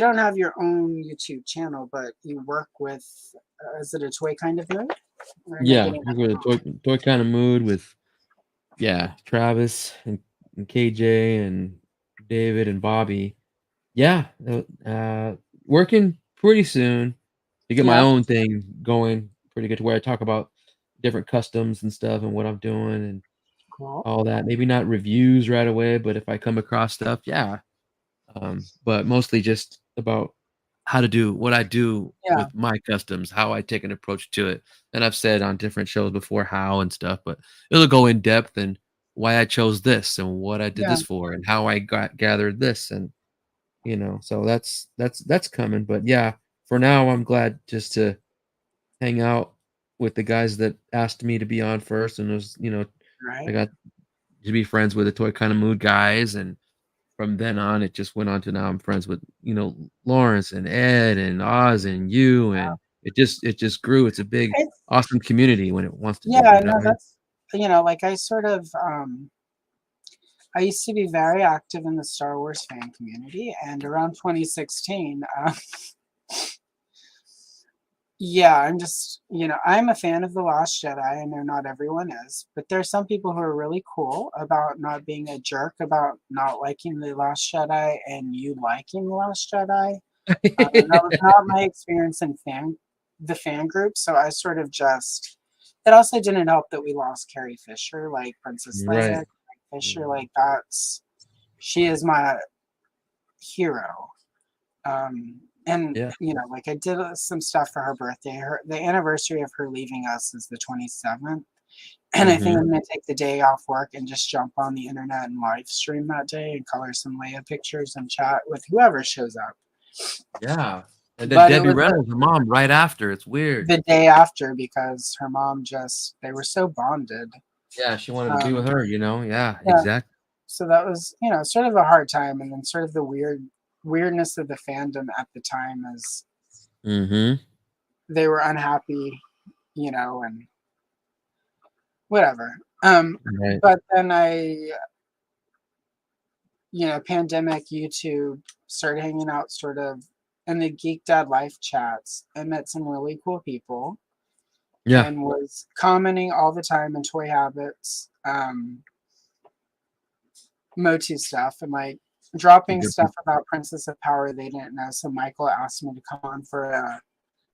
don't have your own YouTube channel, but you work with, is it a toy kind of mood? Or am I
Yeah.
getting
We're
that
going
wrong?
toy kind of mood with, yeah, Travis and KJ and David and Bobby. Yeah. Working pretty soon. to get my
Yeah,
own thing going pretty good to where I talk about different customs and stuff and what I'm doing and
cool.
all that. Maybe not reviews right away, but if I come across stuff, yeah. But mostly just about how to do what I do
Yeah,
with my customs, how I take an approach to it. And I've said on different shows before how and stuff, but it'll go in depth and why I chose this and what I did
yeah,
this for and how I got gathered this and so that's coming. But yeah, for now I'm glad just to hang out with the guys that asked me to be on first and it was, I
right.
got to be friends with the Toy Kind of Mood guys and from then on, it just went on to now I'm friends with, Lawrence and Ed and Oz and you, and it just grew. It's a big,
It's
awesome community when it wants to be,
yeah,
you know
no,
what I mean?
that's like I sort of I used to be very active in the Star Wars fan community, and around 2016, yeah, I'm just, I'm a fan of The Last Jedi. I know not everyone is, but there's some people who are really cool about not being a jerk about not liking The Last Jedi and you liking The Last Jedi. And that was not my experience in the fan group, so I sort of just. It also didn't help that we lost Carrie Fisher, like Princess Leia.
Right.
Carrie Fisher, like she is my hero. And
Yeah.
like I did some stuff for her birthday. The anniversary of her leaving us is the 27th. And I think
Mhm.
I'm gonna take the day off work and just jump on the internet and live stream that day and color some Leia pictures and chat with whoever shows up.
Yeah. And then
But it
Debbie
was
Reynolds, her mom, right after. It's weird.
the day after because her mom they were so bonded.
Yeah, she wanted to be with
Um,
her, you know? Yeah,
yeah,
exactly.
so that was, sort of a hard time, and then sort of the weirdness of the fandom at the time is
Mhm.
they were unhappy, and whatever.
Right.
But then pandemic YouTube started hanging out sort of in the Geek Dad Life chats and met some really cool people
Yeah.
and was commenting all the time in Toy Habits, Motu stuff, and like dropping
Good
stuff
people.
about Princess of Power they didn't know. So Michael asked me to come on for a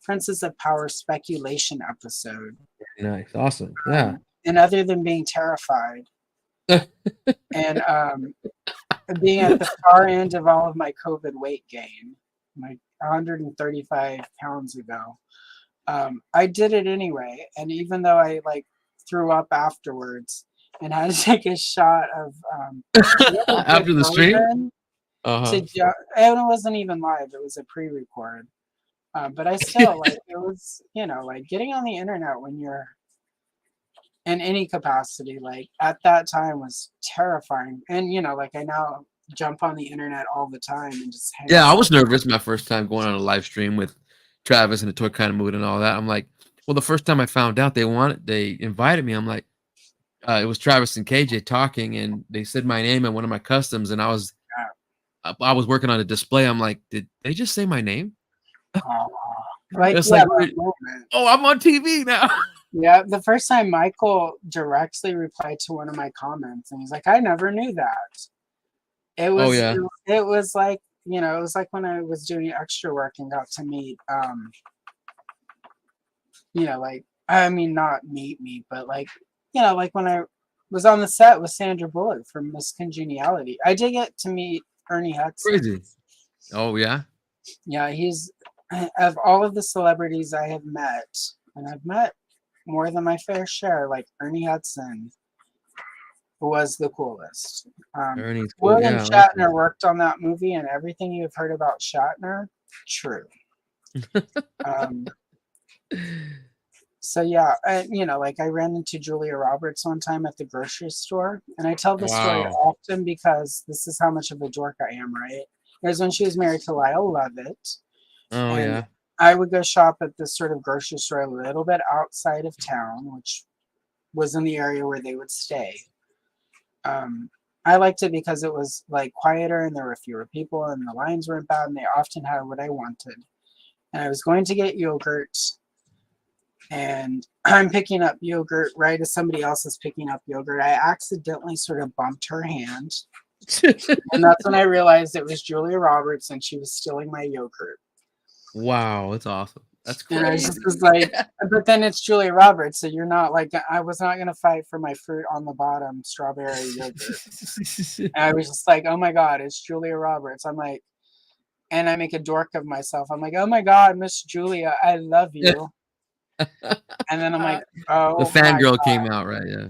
Princess of Power speculation episode.
Nice. Awesome. Yeah.
And other than being terrified and being at the far end of all of my COVID weight gain, like 135 pounds ago, I did it anyway. And even though I like threw up afterwards and had to take a shot of
After the stream?
ibuprofen
Uh-huh.
and it wasn't even live; it was a pre-record. But I still like it was, like getting on the internet when you're in any capacity, like at that time was terrifying. And like I now jump on the internet all the time and just hang
Yeah, I
out.
was nervous my first time going on a live stream with Travis and the Toy Kind of Mood and all that. I'm like, well, the first time I found out they invited me. I'm like, it was Travis and KJ talking, and they said my name and one of my customs, and I was working on a display. I'm like, did they just say my name?
Uh, like
It's
yeah,
like,
that moment.
oh, I'm on TV now.
Yeah, the first time Michael directly replied to one of my comments, and he's like, "I never knew that." It
Oh
was
yeah,
it was like it was like when I was doing extra work and got to meet like I mean not meet me, but like like when I was on the set with Sandra Bullock from Miss Congeniality, I did get to meet Ernie Hudson.
crazy. Oh yeah,
Yeah, he's of all of the celebrities I have met, and I've met more than my fair share. Like Ernie Hudson was the coolest.
Ernie's cool.
William
Yeah, awesome.
Shatner worked on that movie, and everything you've heard about Shatner, true. Um, so yeah, like I ran into Julia Roberts one time at the grocery store, and I tell this story
Wow.
often because this is how much of a dork I am, right? It was when she was married to Lyle Lovett,
Oh
and
yeah.
I would go shop at this sort of grocery store a little bit outside of town, which was in the area where they would stay. Um, I liked it because it was like quieter and there were fewer people and the lines weren't bad and they often had what I wanted. And I was going to get yogurt and I'm picking up yogurt right as somebody else is picking up yogurt. I accidentally sort of bumped her hand. And that's when I realized it was Julia Roberts and she was stealing my yogurt.
Wow, that's awesome. That's
And I just was
crazy.
like, but then it's Julia Roberts, so you're not like, I was not gonna fight for my fruit on the bottom strawberry yogurt. And I was just like, oh my god, it's Julia Roberts. I'm like, and I make a dork of myself. I'm like, oh my god, Miss Julia, I love you. And then I'm like,
The
oh my
fangirl
god,
came out, right? Yeah.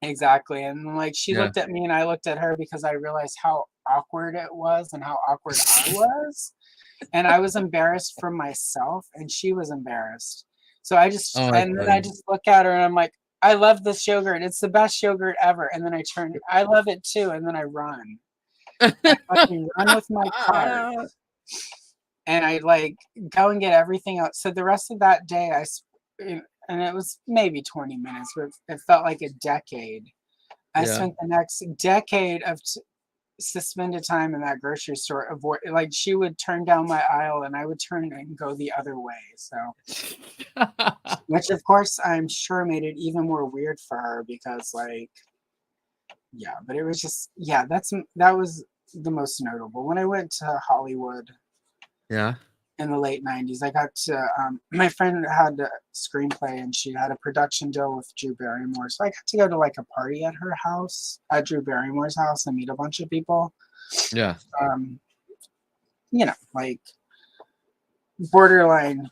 exactly. And like she
Yeah.
looked at me and I looked at her because I realized how awkward it was and how awkward I was. And I was embarrassed for myself and she was embarrassed. So I just
Oh, that's
and then I
funny.
just look at her and I'm like, I love this yogurt. It's the best yogurt ever. And then I turn, I love it too. And then I run. I fucking run with my cart and I like go and get everything out. So the rest of that day, and it was maybe 20 minutes, but it felt like a decade. I
Yeah.
spent the next decade of suspended time in that grocery store. Avoid like she would turn down my aisle and I would turn and go the other way. So, which of course I'm sure made it even more weird for her because like, yeah. But it was just yeah. That was the most notable when I went to Hollywood
Yeah.
in the late 90s. I got to, my friend had a screenplay and she had a production deal with Drew Barrymore. So I got to go to like a party at her house, at Drew Barrymore's house, and meet a bunch of people.
Yeah.
You know, like borderline,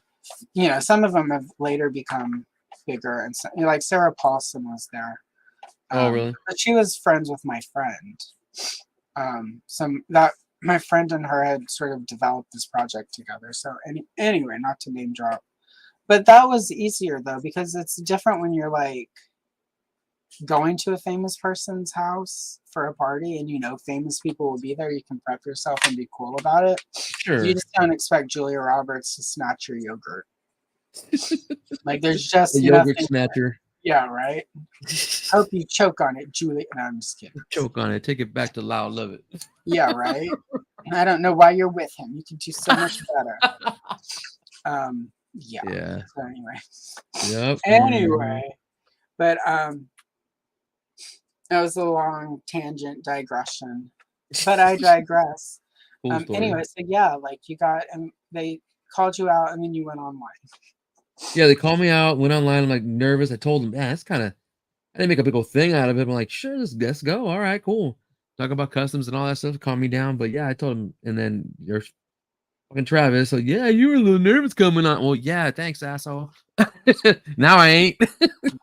some of them have later become bigger. And so, like Sarah Paulson was there.
Oh, really?
But she was friends with my friend. Some that my friend and her had sort of developed this project together. So anyway, not to name drop, but that was easier though because it's different when you're like going to a famous person's house for a party and famous people will be there. You can prep yourself and be cool about it. You
Sure.
just don't expect Julia Roberts to snatch your yogurt. Like there's
The
just
yogurt
nothing.
snatcher.
Yeah, right. Hope you choke on it, Julia. No, I'm just kidding.
Choke on it. Take it back to Loud. Love it.
Yeah, right. I don't know why you're with him. You can do so much better. Yeah.
Yeah.
So anyway.
Yep.
Anyway, but that was a long tangent digression. But I digress.
Cool story.
Anyway, so yeah, like you got and they called you out and then you went online.
Yeah, they called me out, went online, I'm like nervous. I told them, yeah, that's kind of I didn't make a big old thing out of it. I'm like, sure, let's go. All right, cool. Talk about customs and all that stuff, calm me down. But yeah, I told him, and then you're fucking Travis. So yeah, you were a little nervous coming on. Well, yeah, thanks, asshole. Now I ain't.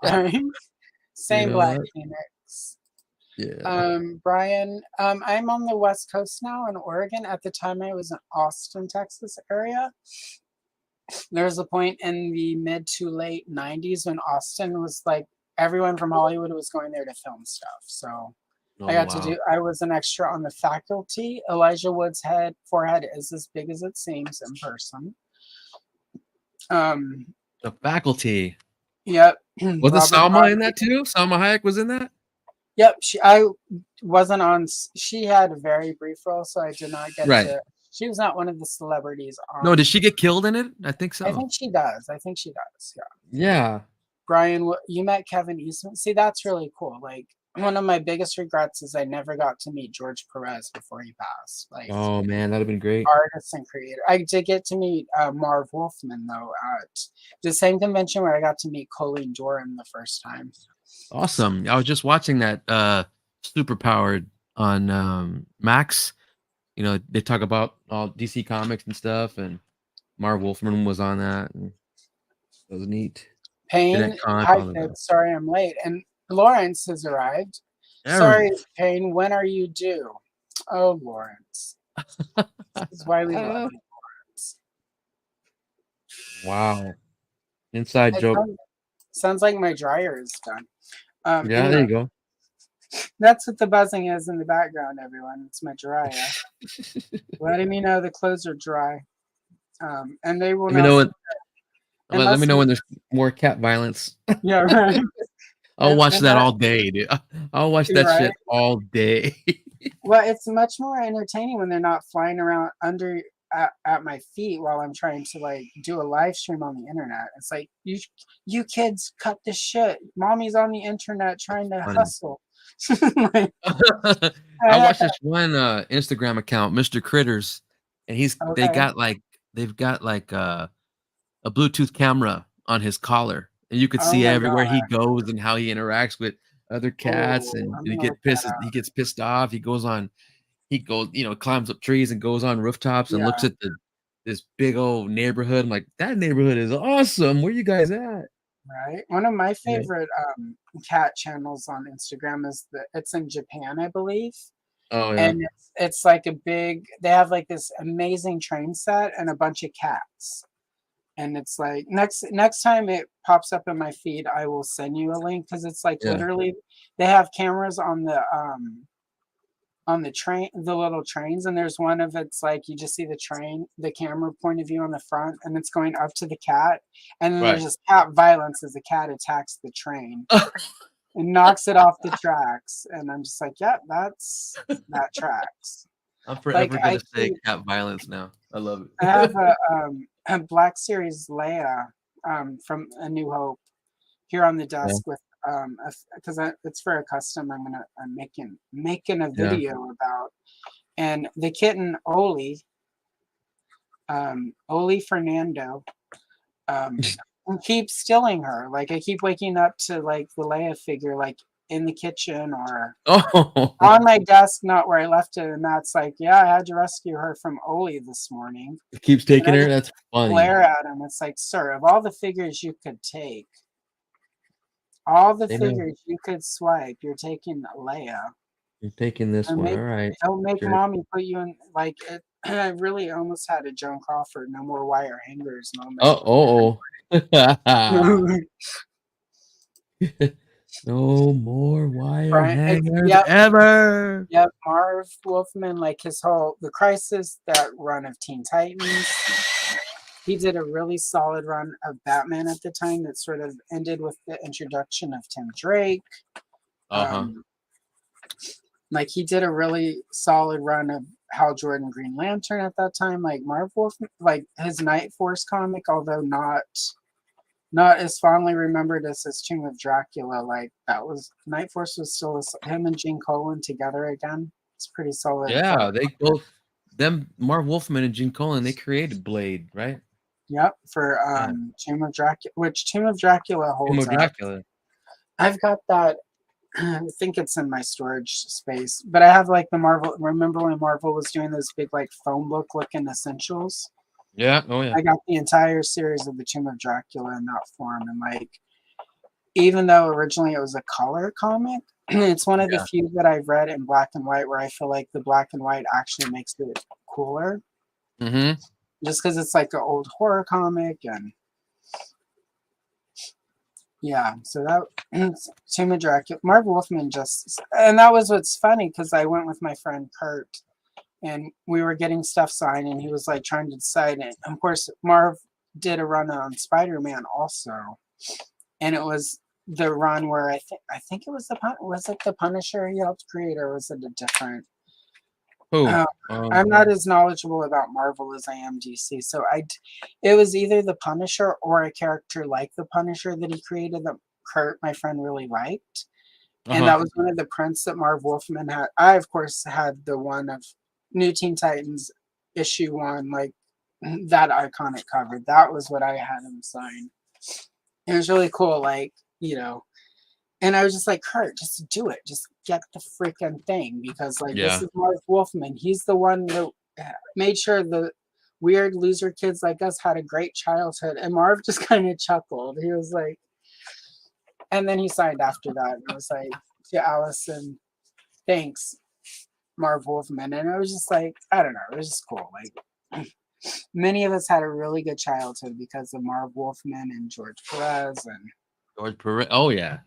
Right?
You
Same Black
know,
Phoenix.
yeah.
Brian, I'm on the West Coast now in Oregon. At the time I was in Austin, Texas area. There was a point in the mid to late 90s when Austin was like everyone from Hollywood was going there to film stuff. So I
Oh
got to
wow.
I was an extra on the faculty. Elijah Wood's forehead is as big as it seems in person.
The faculty.
Yep.
Wasn't
Robert
Salma in
Bobby.
that too? Salma Hayek was in that?
Yep. I wasn't on, she had a very brief role, so I did not get
Right.
to, she was not one of the celebrities
No, did
on.
she get killed in it? I think
I
so.
think she does. I think she does. Yeah.
Yeah.
Brian, you met Kevin Eastman. See, that's really cool. Like, one of my biggest regrets is I never got to meet George Perez before he passed. Like,
Oh man, that'd have been great.
artist and creator. I did get to meet Marv Wolfman, though, at the same convention where I got to meet Colleen Doran the first time.
Awesome. I was just watching that super powered on Max. You know, they talk about all DC comics and stuff, and Marv Wolfman was on that, and it was neat.
Payne, hi,
All of
Pip.
that.
Sorry I'm late. And Lawrence has arrived.
Aaron.
Sorry, Payne, when are you due? Oh, Lawrence. This is why we love you, Lawrence.
Wow. Inside
It
joke.
sounds like my dryer is done.
Yeah,
Anyway,
there you go.
that's what the buzzing is in the background, everyone. It's my dryer. Letting me know the clothes are dry. And they will
Let me
not.
know when. Let me
Unless
know when there's more cat violence.
yeah, right.
I'll watch that
that,
all day, dude. I'll watch
you're
that
right.
shit all day.
Well, it's much more entertaining when they're not flying around under at my feet while I'm trying to like do a live stream on the internet. It's like you kids cut this shit. Mommy's on the internet trying to
Funny.
hustle. Like,
I watched this one Instagram account, Mr. Critters, and
okay.
they've got like a Bluetooth camera on his collar, and you could
Oh
see
my
everywhere he
god.
goes and how he interacts with other cats,
Oh,
and
I'm
he
gonna
get
look that
pissed.
up.
He gets pissed off. He goes, climbs up trees and goes on rooftops and looks
Yeah,
at this big old neighborhood. I'm like, that neighborhood is awesome. Where you guys at?
right. One of my
Yeah.
favorite cat channels on Instagram is it's in Japan, I believe.
Oh yeah.
And it's like a big they have like this amazing train set and a bunch of cats. And it's like next time it pops up in my feed, I will send you a link because it's like
Yeah.
literally they have cameras on the train, the little trains, and there's one of it's like you just see the train, the camera point of view on the front, and it's going up to the cat, and then there's
Right.
just cat violence as the cat attacks the train and knocks it off the tracks, and I'm just like, yeah, that tracks.
I'm
Like
forever gonna say cat violence now. I love
I have
it.
a Black Series Leia from A New Hope here on the
Yeah.
desk with because it's for a custom I'm making a
Yeah.
video about, and the kitten Oli, Oli Fernando, um keeps stealing her. Like I keep waking up to like the Leia figure like in the kitchen or
Oh,
on my desk, not where I left it, and that's like, yeah, I had to rescue her from Oli this morning.
it keeps
And
taking
I
her.
just
That's funny.
glare at him. It's like, sir, of all the figures you could take, all the
They know
figures you could swipe, you're taking Leia.
you're taking this
And
one.
make
All right,
don't make
jerk.
mommy put you in like it. I really almost had a Joan Crawford no more wire hangers moment.
Oh, oh.
Brian,
No more wire
it's
hangers
yep,
ever.
yep. Marv Wolfman, like his whole the Crisis, that run of Teen Titans. He did a really solid run of Batman at the time that sort of ended with the introduction of Tim Drake.
Uh-huh.
Um, like he did a really solid run of Hal Jordan Green Lantern at that time. Like Marv Wolfman, like his Night Force comic, although not as fondly remembered as his Tomb of Dracula. Like that was Night Force was still him and Gene Colan together again. It's pretty solid.
Yeah, they both them Marv Wolfman and Gene Colan, they created Blade, right?
Yep, for
Yeah.
Tomb of Dracula, which Tomb of Dracula
Tomb
holds
of
up.
Dracula.
I've got that. I think it's in my storage space, but I have like the Marvel. Remember when Marvel was doing those big like phone book looking essentials?
Yeah, oh yeah.
I got the entire series of the Tomb of Dracula in that form, and like even though originally it was a color comic, it's one of the
Yeah.
few that I've read in black and white where I feel like the black and white actually makes it cooler,
Mm-hmm.
just because it's like an old horror comic and yeah. So that Tomb of Dracula, Marv Wolfman just, and that was what's funny because I went with my friend Kurt and we were getting stuff signed and he was like trying to decide it. Of course, Marv did a run on Spider-Man also, and it was the run where I think it was was it the Punisher he helped create or was it a different?
Who?
Uh, I'm not as knowledgeable about Marvel as I am DC, so it was either the Punisher or a character like the Punisher that he created that Kurt, my friend, really liked, and
Uh-huh.
that was one of the prints that Marv Wolfman had. I, of course, had the one of New Teen Titans issue 1, like that iconic cover. That was what I had him sign. It was really cool, like and I was just like, Kurt, just do it, just get the freaking thing because like this
Yeah.
is Marv Wolfman. He's the one that made sure the weird loser kids like us had a great childhood. And Marv just kind of chuckled. He was like, and then he signed after that. And it was like to Allison, thanks, Marv Wolfman. And it was just like, I don't know, it was just cool. Like many of us had a really good childhood because of Marv Wolfman and George Perez and
George Perez. Oh yeah.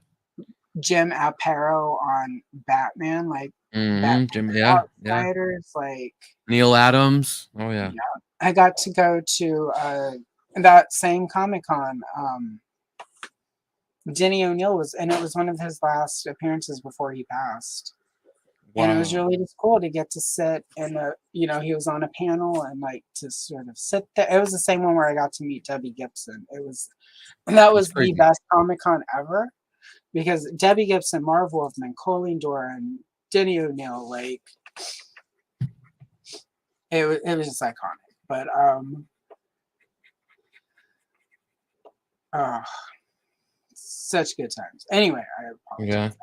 Jim Aparo on Batman, like Batman
Mm-hmm. Jim,
the
yeah, yeah.
Outsiders. Like
Neil Adams. Oh yeah.
yeah, I got to go to that same Comic Con. Denny O'Neil was, and it was one of his last appearances before he passed. And it was
Wow.
really just cool to get to sit and he was on a panel and like to sort of sit there. It was the same one where I got to meet Debbie Gibson. That
That's
was the
crazy.
best Comic Con ever because Debbie Gibson, Marv Wolfman, Colleen Doran, Denny O'Neil, like it was just iconic. But Oh, such good times. Anyway, I
Yeah.
apologize.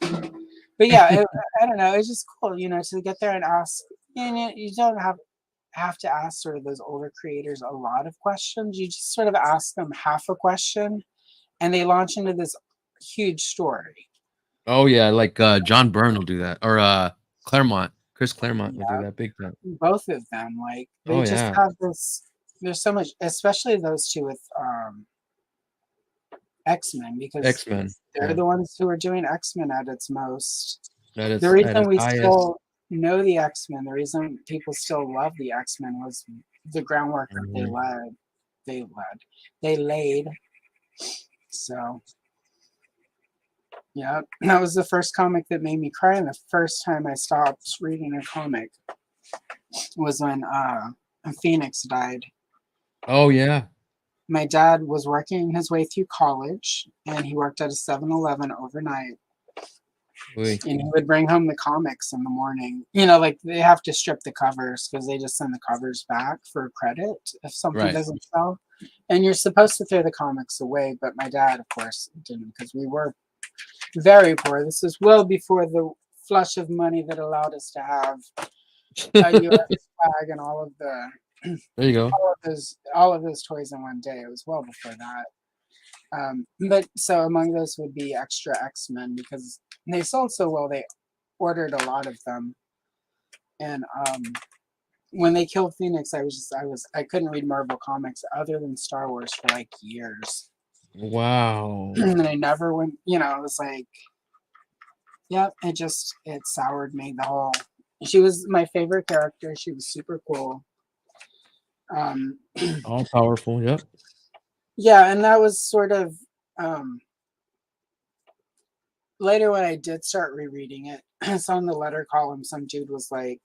I digress. But yeah, I don't know. It's just cool, to get there and ask. You don't have to ask sort of those older creators a lot of questions. You just sort of ask them half a question, and they launch into this huge story.
Oh yeah, like John Byrne will do that, or Claremont, Chris Claremont will do
Yeah,
that big time.
both of them, like they
Oh
just
yeah,
have this. There's so much, especially those two with X-Men, because
X-Men.
they're
Yeah,
the ones who are doing X-Men at its most.
that
The
is at
reason
its
we
highest.
still know the X-Men, the reason people still love the X-Men was the groundwork that
Mhm.
they led, they laid. So yeah, that was the first comic that made me cry, and the first time I stopped reading a comic was when Phoenix died.
Oh yeah.
My dad was working his way through college, and he worked at a 7-Eleven overnight,
Oy.
and he would bring home the comics in the morning. Like they have to strip the covers because they just send the covers back for credit if something
Right.
doesn't sell. And you're supposed to throw the comics away, but my dad, of course, didn't, because we were very poor. This was well before the flush of money that allowed us to have a U.S. flag and
There you go.
all of those toys in one day. It was well before that. But so among those would be extra X-Men, because they sold so well. They ordered a lot of them, and when they killed Phoenix, I couldn't read Marvel comics other than Star Wars for like years,
Wow.
and I never went. It was like, yep, it soured me. The whole. She was my favorite character. She was super cool. Um,
All powerful. Yep.
yeah, and that was sort of um, later when I did start rereading it. I saw in the letter column some dude was like,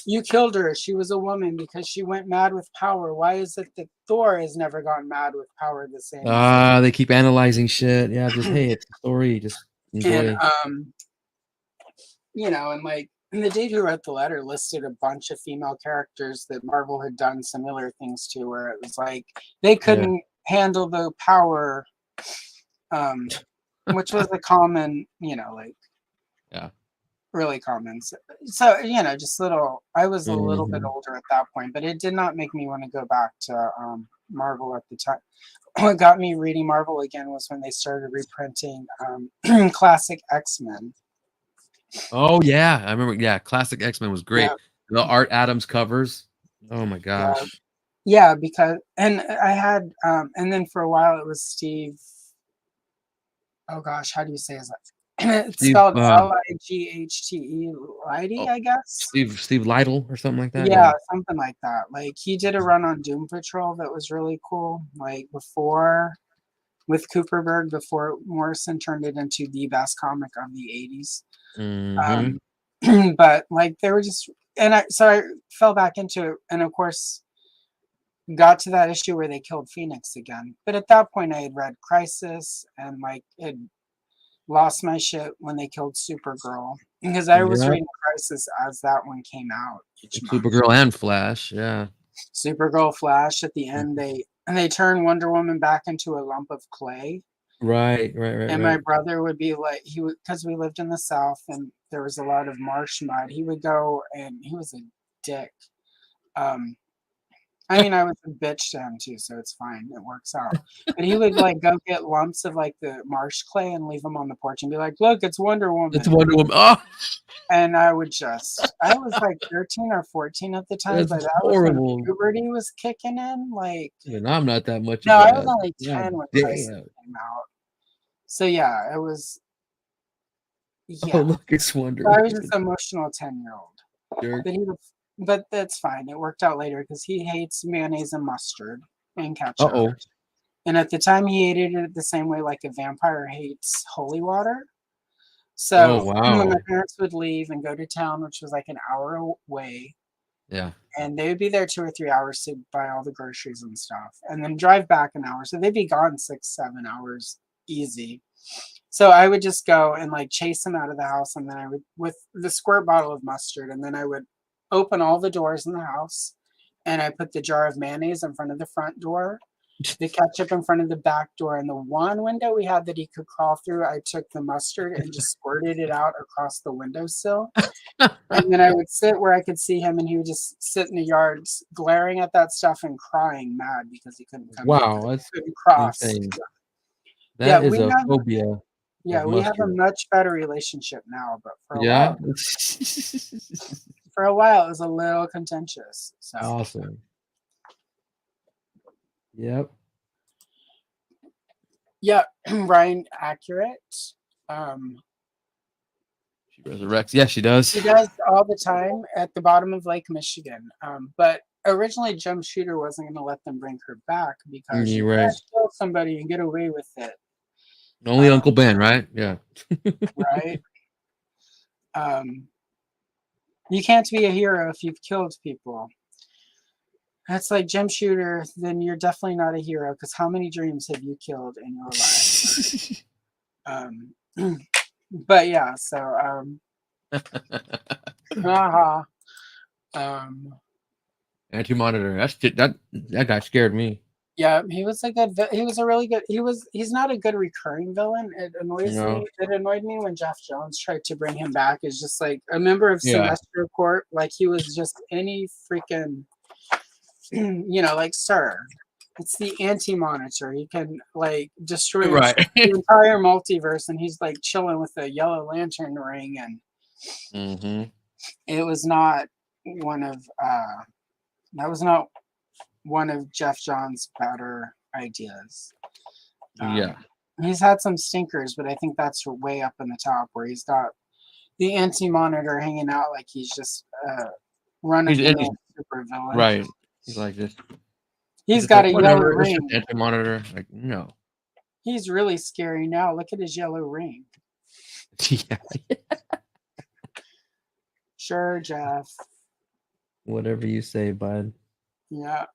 "You killed her. She was a woman because she went mad with power. Why is it that Thor has never gone mad with power the same as him?"
They keep analyzing shit. Yeah, just hey, it's a story. Just
And
enjoy.
and like, and the dude who wrote the letter listed a bunch of female characters that Marvel had done similar things to, where it was like they
Yeah.
couldn't handle the power, um, which was a common, like
Yeah.
really common. So just little. I was a little bit
Mhm.
older at that point, but it did not make me want to go back to Marvel at the time. What got me reading Marvel again was when they started reprinting classic X-Men.
Oh yeah, I remember. Yeah, classic X-Men was
Yeah,
great. The Art Adams covers. Oh my
yeah,
gosh.
yeah. Because and I had and then for a while it was Steve. Oh gosh, how do you say his last? It's
Steve.
spelled Lighte, Lighty,
Oh,
I guess.
Steve Lytle or something like that.
Yeah,
Yeah.
something like that. Like he did a run on Doom Patrol that was really cool. Like before with Cooperberg, before Morrison turned it into the best comic of the '80s.
Hmm.
But like they were just, and I fell back into it, and of course got to that issue where they killed Phoenix again. But at that point, I had read Crisis and like it lost my shit when they killed Supergirl, because I was
Yep.
reading Crisis as that one came out each month.
Supergirl and Flash. Yeah.
Supergirl, Flash. At the end,
Mhm.
they turn Wonder Woman back into a lump of clay.
Right. Right. Right.
And my
Right.
brother would be like, he would, because we lived in the South and there was a lot of marsh mud. He would go, and he was a dick. Um, I mean, I was a bitch to him too, so it's fine. It works out. But he would like go get lumps of like the marsh clay and leave them on the porch and be like, "Look, it's Wonder
It's
Woman."
Wonder Woman. Oh,
And I was like 13 or 14 at the time, but
that's
that was when
horrible.
puberty was kicking in. Like,
And I'm not that much
no,
of
I was
a.
only 10
God
when Crisis
damn.
came out. So yeah, it was,
Oh,
yeah.
look, it's Wonder
So I was just
Woman.
an emotional 10-year-old.
Jerk.
But but that's fine. It worked out later because he hates mayonnaise and mustard and
Uh
ketchup.
oh.
And at the time, he hated it the same way like a vampire hates holy water.
Oh
So when my
wow.
parents would leave and go to town, which was like an hour away,
Yeah.
and they would be there 2 or 3 hours to buy all the groceries and stuff, and then drive back an hour. So they'd be gone 6, 7 hours easy. So I would just go and like chase them out of the house, and then I would with the squirt bottle of mustard, and then I would open all the doors in the house, and I put the jar of mayonnaise in front of the front door, the ketchup in front of the back door, and the one window we had that he could crawl through, I took the mustard and just squirted it out across the windowsill. And then I would sit where I could see him, and he would just sit in the yard glaring at that stuff and crying mad because he couldn't come in,
Wow, that's
couldn't cross.
insane.
Yeah,
That is a phobia of
we have a
mustard.
much better relationship now, but
Yeah?
for a while it was a little contentious. So
Awesome. Yep.
yeah, Ryan, accurate.
She resurrects. Yeah, she does.
He does all the time at the bottom of Lake Michigan. But originally Jim Shooter wasn't going to let them bring her back because you
You're right.
can't kill somebody and get away with it,
Only Uncle Ben, right? Yeah.
right? You can't be a hero if you've killed people. That's like Jim Shooter, then you're definitely not a hero because how many dreams have you killed in your life? But yeah, so
Anti-monitor. That guy scared me.
yeah, he was a really good he's not a good recurring villain. It annoys
No.
me. It annoyed me when Jeff Jones tried to bring him back as just like a member of
Yeah.
Sinestro Corp. Like he was just any freaking like, sir, it's the anti-monitor. He can like destroy
Right.
the entire multiverse, and he's like chilling with a yellow lantern ring, and it was not one of Jeff John's better ideas.
Yeah.
He's had some stinkers, but I think that's way up in the top where he's got the anti-monitor hanging out like he's just running super villain.
Right. He's like this.
He's got a yellow
It's
ring.
just anti-monitor. Like, no.
He's really scary now. Look at his yellow ring.
Yeah.
Sure, Jeff.
Whatever you say, bud.
Yeah.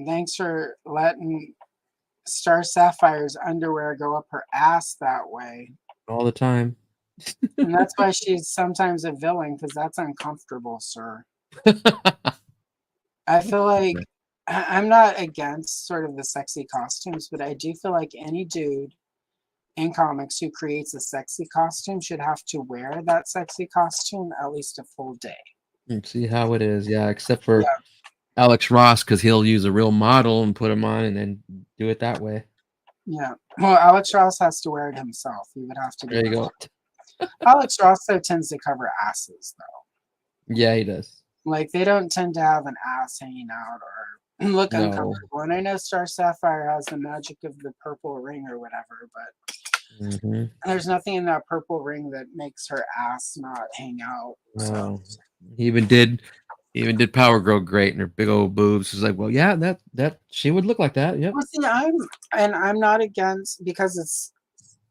Thanks for letting Star Sapphire's underwear go up her ass that way.
All the time.
And that's why she's sometimes a villain, because that's uncomfortable, sir. I feel like I'm not against sort of the sexy costumes, but I do feel like any dude in comics who creates a sexy costume should have to wear that sexy costume at least a full day.
See how it is. Yeah, except for Alex Ross, because he'll use a real model and put him on and then do it that way.
Yeah. Well, Alex Ross has to wear it himself. He would have to do
There you go.
Alex Ross, though, tends to cover asses, though.
Yeah, he does.
Like, they don't tend to have an ass hanging out or look uncomfortable. And I know Star Sapphire has the magic of the purple ring or whatever, but there's nothing in that purple ring that makes her ass not hang out.
No.
So.
He even did Power Girl great and her big old boobs. It's like, well, yeah, that she would look like that. Yeah.
Well, see, I'm not against, because it's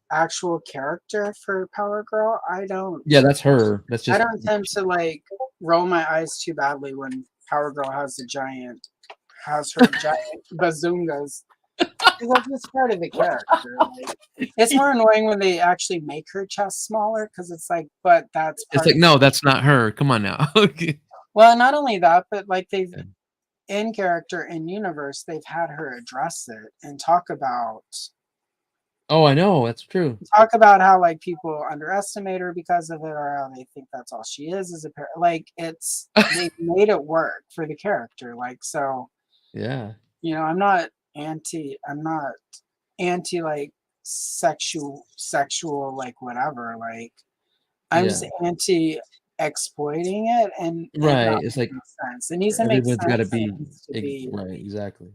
actual character for Power Girl. I don't.
Yeah, that's her. That's just.
I don't tend to like roll my eyes too badly when Power Girl has her giant bazoongas. Because that's just part of the character. Like, it's more annoying when they actually make her chest smaller, because it's like, but that's.
It's like, no, that's not her. Come on now.
Well, not only that, but like they've in character in universe, they've had her address it and talk about.
Oh, I know, that's true.
Talk about how like people underestimate her because of it, or how they think that's all she is a pair. Like it's they made it work for the character. Like so.
Yeah.
I'm not anti like sexual like whatever. Like I'm just anti exploiting it and
right. It's like
sense. It needs to make sense.
Got to be right. Exactly.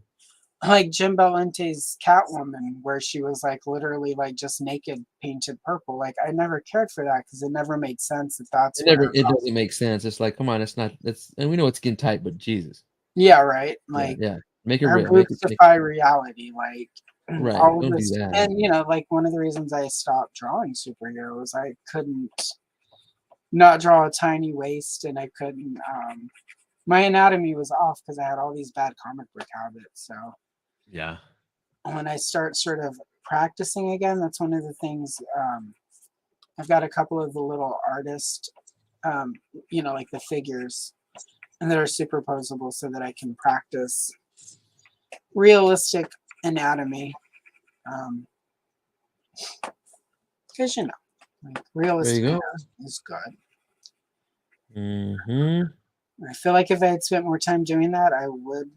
Like Jim Belente's Catwoman, where she was like literally like just naked, painted purple. Like I never cared for that because it never made sense. It
doesn't make sense. It's like, come on, and we know it's skin tight, but Jesus.
Yeah, right. Like
yeah. Make it
our
real.
boobs defy reality. Like
right.
all of this, do that. And like one of the reasons I stopped drawing superheroes, I couldn't not draw a tiny waist, and I couldn't. My anatomy was off because I had all these bad comic book habits. So
yeah,
when I start sort of practicing again, that's one of the things. I've got a couple of the little artist, like the figures, and that are superposable, so that I can practice realistic anatomy. Because like
There
realistic
you go.
is good.
Mm-hmm.
I feel like if I had spent more time doing that, I would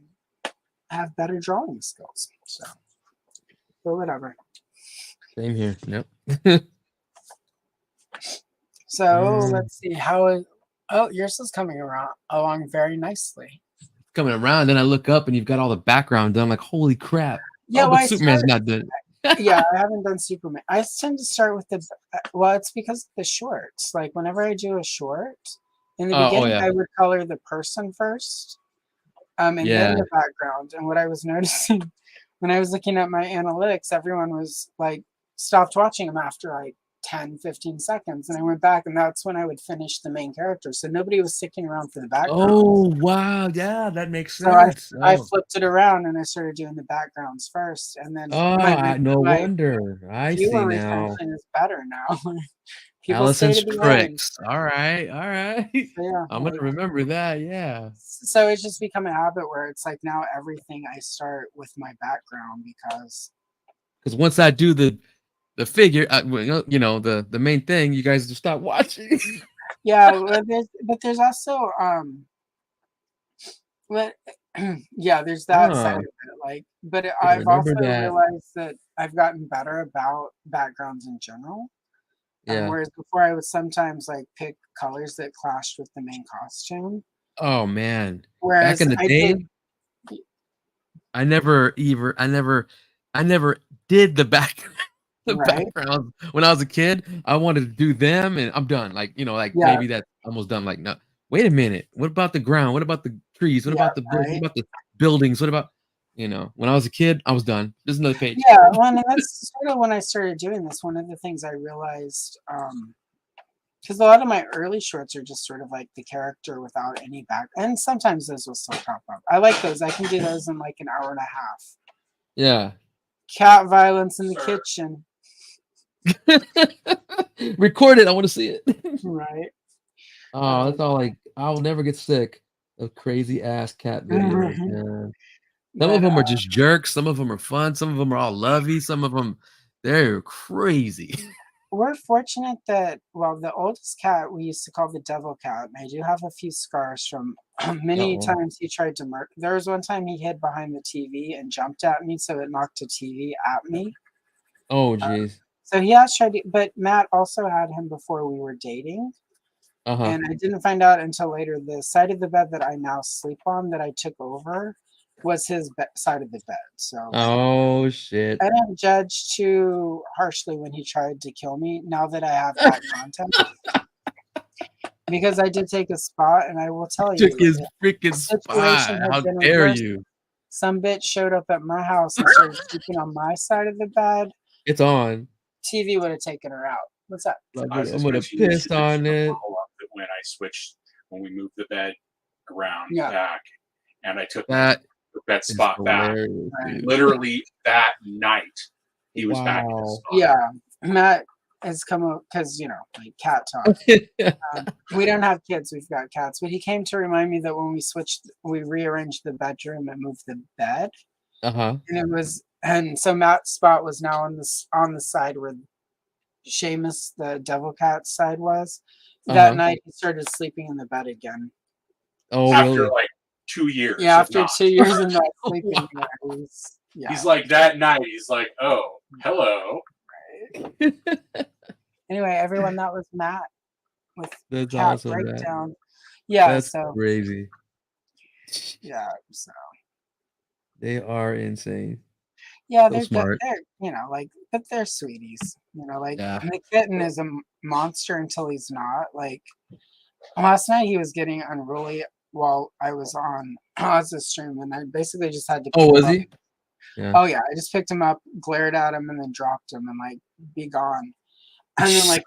have better drawing skills. So, but whatever.
Same here. Yep.
So let's see how is. Oh, yours is coming along very nicely.
Coming around, then I look up and you've got all the background done. I'm like, holy crap.
Yeah,
Oh,
well,
but Superman's not done.
yeah, I haven't done Superman. I tend to start with the. Well, it's because of the shorts. Like whenever I do a short, in the beginning,
yeah.
I would color the person first, and then
Yeah.
the background. And what I was noticing when I was looking at my analytics, everyone was like stopped watching them after like 10, 15 seconds. And I went back, and that's when I would finish the main character. So nobody was sticking around for the background.
Oh, wow. Yeah, that makes
So
sense.
I flipped it around and I started doing the backgrounds first, and then
No
my
wonder. I see
viewer
now.
retention is better now. People stay
Allison's
to the end.
tricks. All right. All right.
So yeah,
I'm going to remember that. Yeah.
so it's just become a habit where it's like now everything I start with my background because
once I do the figure, the main thing, you guys just stop watching.
yeah, but there's also but yeah, there's that side of it. Like, but I've also realized that I've gotten better about backgrounds in general.
Yeah.
Whereas before I would sometimes like pick colors that clashed with the main costume.
Oh man.
Whereas
Back in the day, I never did the background when I was a kid. I wanted to do them and I'm done. Like, maybe that's almost done. Like, no, wait a minute. What about the ground? What about the trees? What about the bush? What about the buildings? What about, when I was a kid, I was done. There's another page.
Yeah, well, and that's sort of when I started doing this. One of the things I realized, because a lot of my early shorts are just sort of like the character without any back, and sometimes those will still pop up. I like those. I can do those in like an hour and a half.
Yeah.
Cat violence in the kitchen.
Record it. I want to see it.
Right.
Oh, that's all. Like, I'll never get sick of crazy ass cat videos. Man. Some of them are just jerks. Some of them are fun. Some of them are all lovey. Some of them, they're crazy.
We're fortunate that, well, the oldest cat we used to call the devil cat, and I do have a few scars from many times he tried to murder. There was one time he hid behind the TV and jumped at me, so it knocked a TV at me.
Oh, jeez.
So he has tried to, but Matt also had him before we were dating. And I didn't find out until later. The side of the bed that I now sleep on that I took over was his side of the bed. So
oh shit!
I don't judge too harshly when he tried to kill me. Now that I have that context, because I did take a spot, and I will tell you,
took his freaking spot. How dare you!
Some bitch showed up at my house and started sleeping on my side of the bed.
It's on.
TV would have taken her out. What's that?
I'm gonna piss on it.
When we moved the bed around back, and I took
that
spot back. Literally that night, he was back in his spot.
Yeah, Matt has come up because like cat talk. We don't have kids; we've got cats. But he came to remind me that when we rearranged the bedroom and moved the bed. And so Matt's spot was now on the side where Seamus, the devil cat side, was. That night he started sleeping in the bed again.
Oh,
after
really?
like 2 years.
Yeah, after 2 years of not sleeping.
He's like that night. He's like, oh, hello.
Right. Anyway, everyone, that was Matt with
That's
cat
awesome,
breakdown. Yeah,
that's crazy.
Yeah, so
they are insane.
Yeah,
so
they're
smart.
They're but they're sweeties. The kitten is a monster until he's not. Like last night, he was getting unruly while I was on Oz's stream, and I basically just had to.
Oh, was he?
Yeah. Oh yeah, I just picked him up, glared at him, and then dropped him, and like, be gone. And then like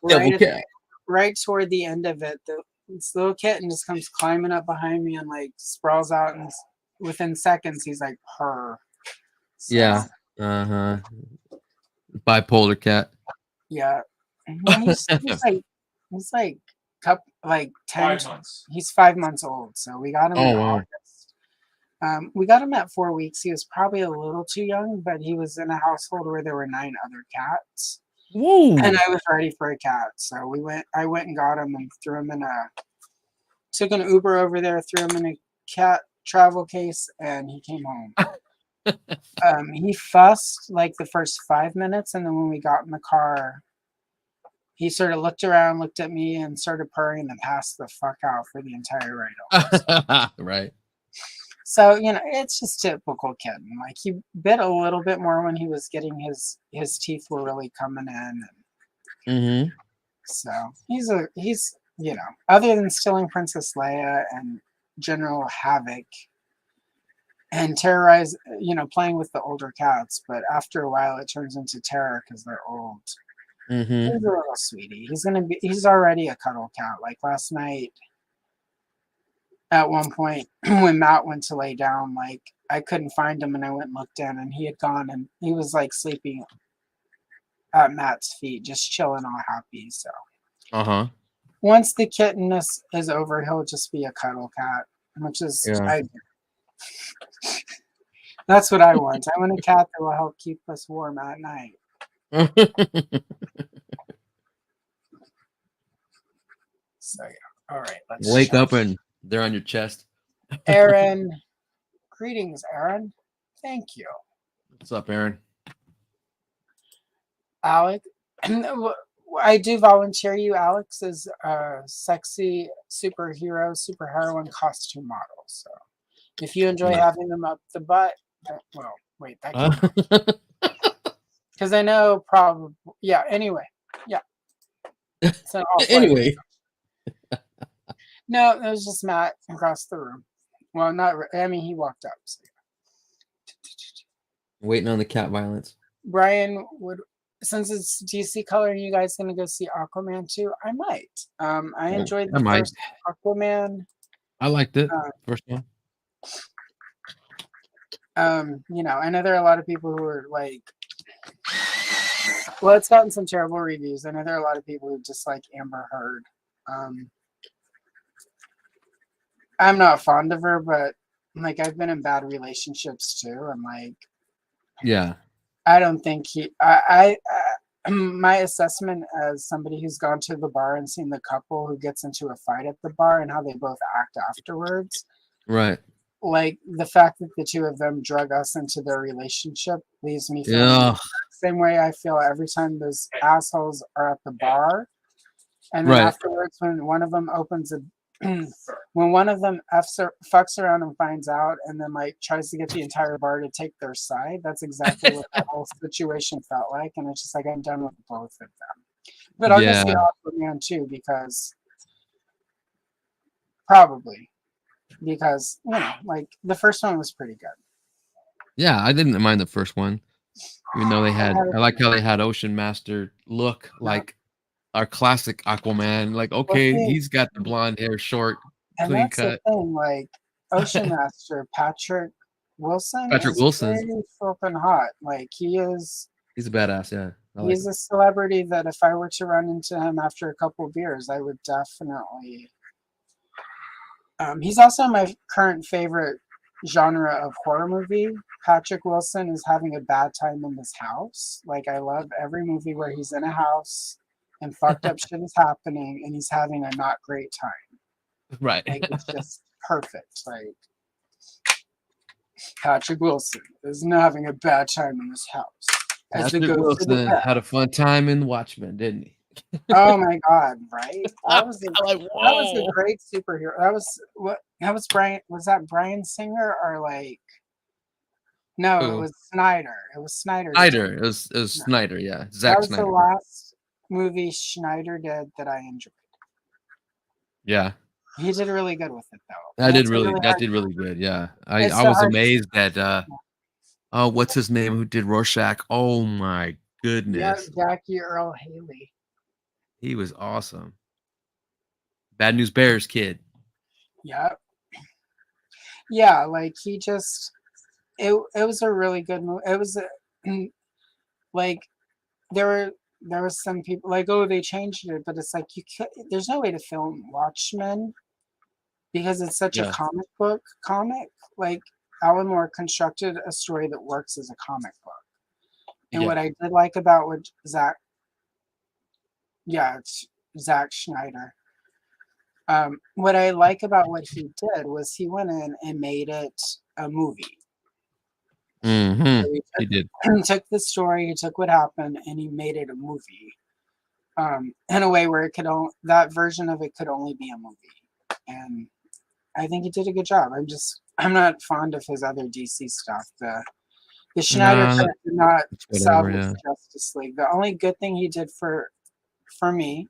right toward the end of it, this little kitten just comes climbing up behind me and like sprawls out, and within seconds he's like purr. So,
yeah. Bipolar cat.
Yeah. He's like 10
5 months.
He's 5 months old, so we got him in August. We got him at 4 weeks. He was probably a little too young, but he was in a household where there were 9 other cats.
Whoa.
And I was ready for a cat. So I went and got him and took an Uber over there, threw him in a cat travel case, and he came home. He fussed like the first 5 minutes, and then when we got in the car, he sort of looked around, looked at me, and started purring, and passed the fuck out for the entire ride home.
Right.
So, it's just typical kitten. Like, he bit a little bit more when he was getting his teeth were really coming in. And so he's other than stealing Princess Leia and general havoc and terrorize, playing with the older cats, but after a while it turns into terror because they're old. He's a little sweetie. He's already a cuddle cat. Like last night, at one point when Matt went to lay down, like I couldn't find him and I went and looked in and he had gone and he was like sleeping at Matt's feet, just chilling all happy. So once the kittenness is over, he'll just be a cuddle cat, which is that's what I want. I want a cat that will help keep us warm at night. So all right, let's
wake up and they're on your chest.
Aaron, greetings, Aaron. Thank you.
What's up, Aaron?
Alex, I do volunteer you, Alex, as a sexy superheroine costume model. So if you enjoy having them up the butt, well, wait, that because I know probably, yeah. Anyway, yeah. So
anyway.
No, it was just Matt across the room. Well, not. I mean, he walked up. So yeah.
Waiting on the cat violence.
Brian would, since it's DC color, you guys gonna go see Aquaman too? I might. I enjoyed the first Aquaman.
I liked it. First one.
I know there are a lot of people who are like, well, it's gotten some terrible reviews. I know there are a lot of people who dislike Amber Heard. I'm not fond of her, but like I've been in bad relationships too, and like,
yeah,
I don't think I my assessment as somebody who's gone to the bar and seen the couple who gets into a fight at the bar and how they both act afterwards.
Right.
Like the fact that the two of them drug us into their relationship leaves me feeling the same way I feel every time those assholes are at the bar. And then afterwards, when one of them when one of them fucks around and finds out and then like tries to get the entire bar to take their side, that's exactly what that whole situation felt like. And it's just like, I'm done with both of them. But I'll just get Aquaman too, because like the first one was pretty good.
Yeah, I didn't mind the first one. Even though I like how they had Ocean Master look like our classic Aquaman. Like, okay, he's got the blonde hair, short, clean cut.
The thing, like Ocean Master Patrick Wilson. Very flippin' hot. Like he's
a badass. Yeah,
he's a celebrity that if I were to run into him after a couple of beers, I would definitely. He's also my current favorite genre of horror movie. Patrick Wilson is having a bad time in this house. Like I love every movie where he's in a house and fucked up shit is happening and he's having a not great time.
Right.
Like it's just perfect. Like Patrick Wilson is not having a bad time in this house.
Patrick Wilson had a fun time in Watchmen, didn't he?
Oh my God! Right? That was a great superhero. That was Brian. Was that Brian Singer or like? No, it was Snyder. It was Snyder.
It was Snyder. Yeah, Zack Snyder. That was
the last movie Snyder did that I enjoyed.
Yeah.
He did really good with it though.
That did really good. Yeah, I was amazed that what's his name who did Rorschach? Oh my goodness.
Yeah, Jackie Earl Haley.
He was awesome. Bad News Bears kid.
Yeah. Yeah, like he just it was a really good movie. It was like there was some people like, oh, they changed it, but it's like there's no way to film Watchmen because it's such a comic. Like Alan Moore constructed a story that works as a comic book. And
Yeah.
what I did like about what it's Zack Schneider. What I like about what he did was he went in and made it a movie.
Mm-hmm.
So
He did.
he took the story, he took what happened, and he made it a movie. In a way where it could that version of it could only be a movie. And I think he did a good job. I'm not fond of his other DC stuff. The Schneider
Nah,
cut did not
whatever,
salvage
yeah.
Justice League. The only good thing he did for me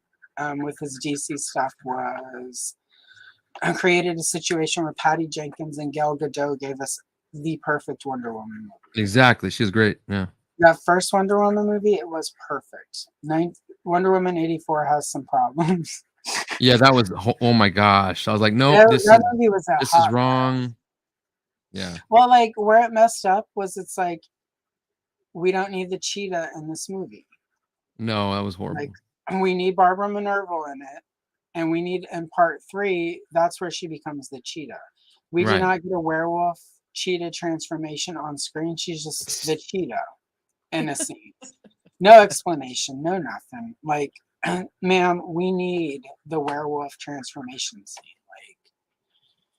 with his DC stuff was created a situation where Patty Jenkins and Gal Gadot gave us the perfect Wonder Woman movie.
Exactly. She's great. Yeah.
That first Wonder Woman movie, it was perfect. Wonder Woman 84 has some problems.
Yeah, that was, oh my gosh. I was like, no,
That
this
movie was
is wrong. Yeah.
Well, like where it messed up was it's like we don't need the cheetah in this movie.
No, that was horrible.
Like we need Barbara Minerva in it, and we need in part 3, that's where she becomes the cheetah. We do not get a werewolf cheetah transformation on screen. She's just the cheetah in a scene. No explanation, no nothing. Like, ma'am, we need the werewolf transformation scene.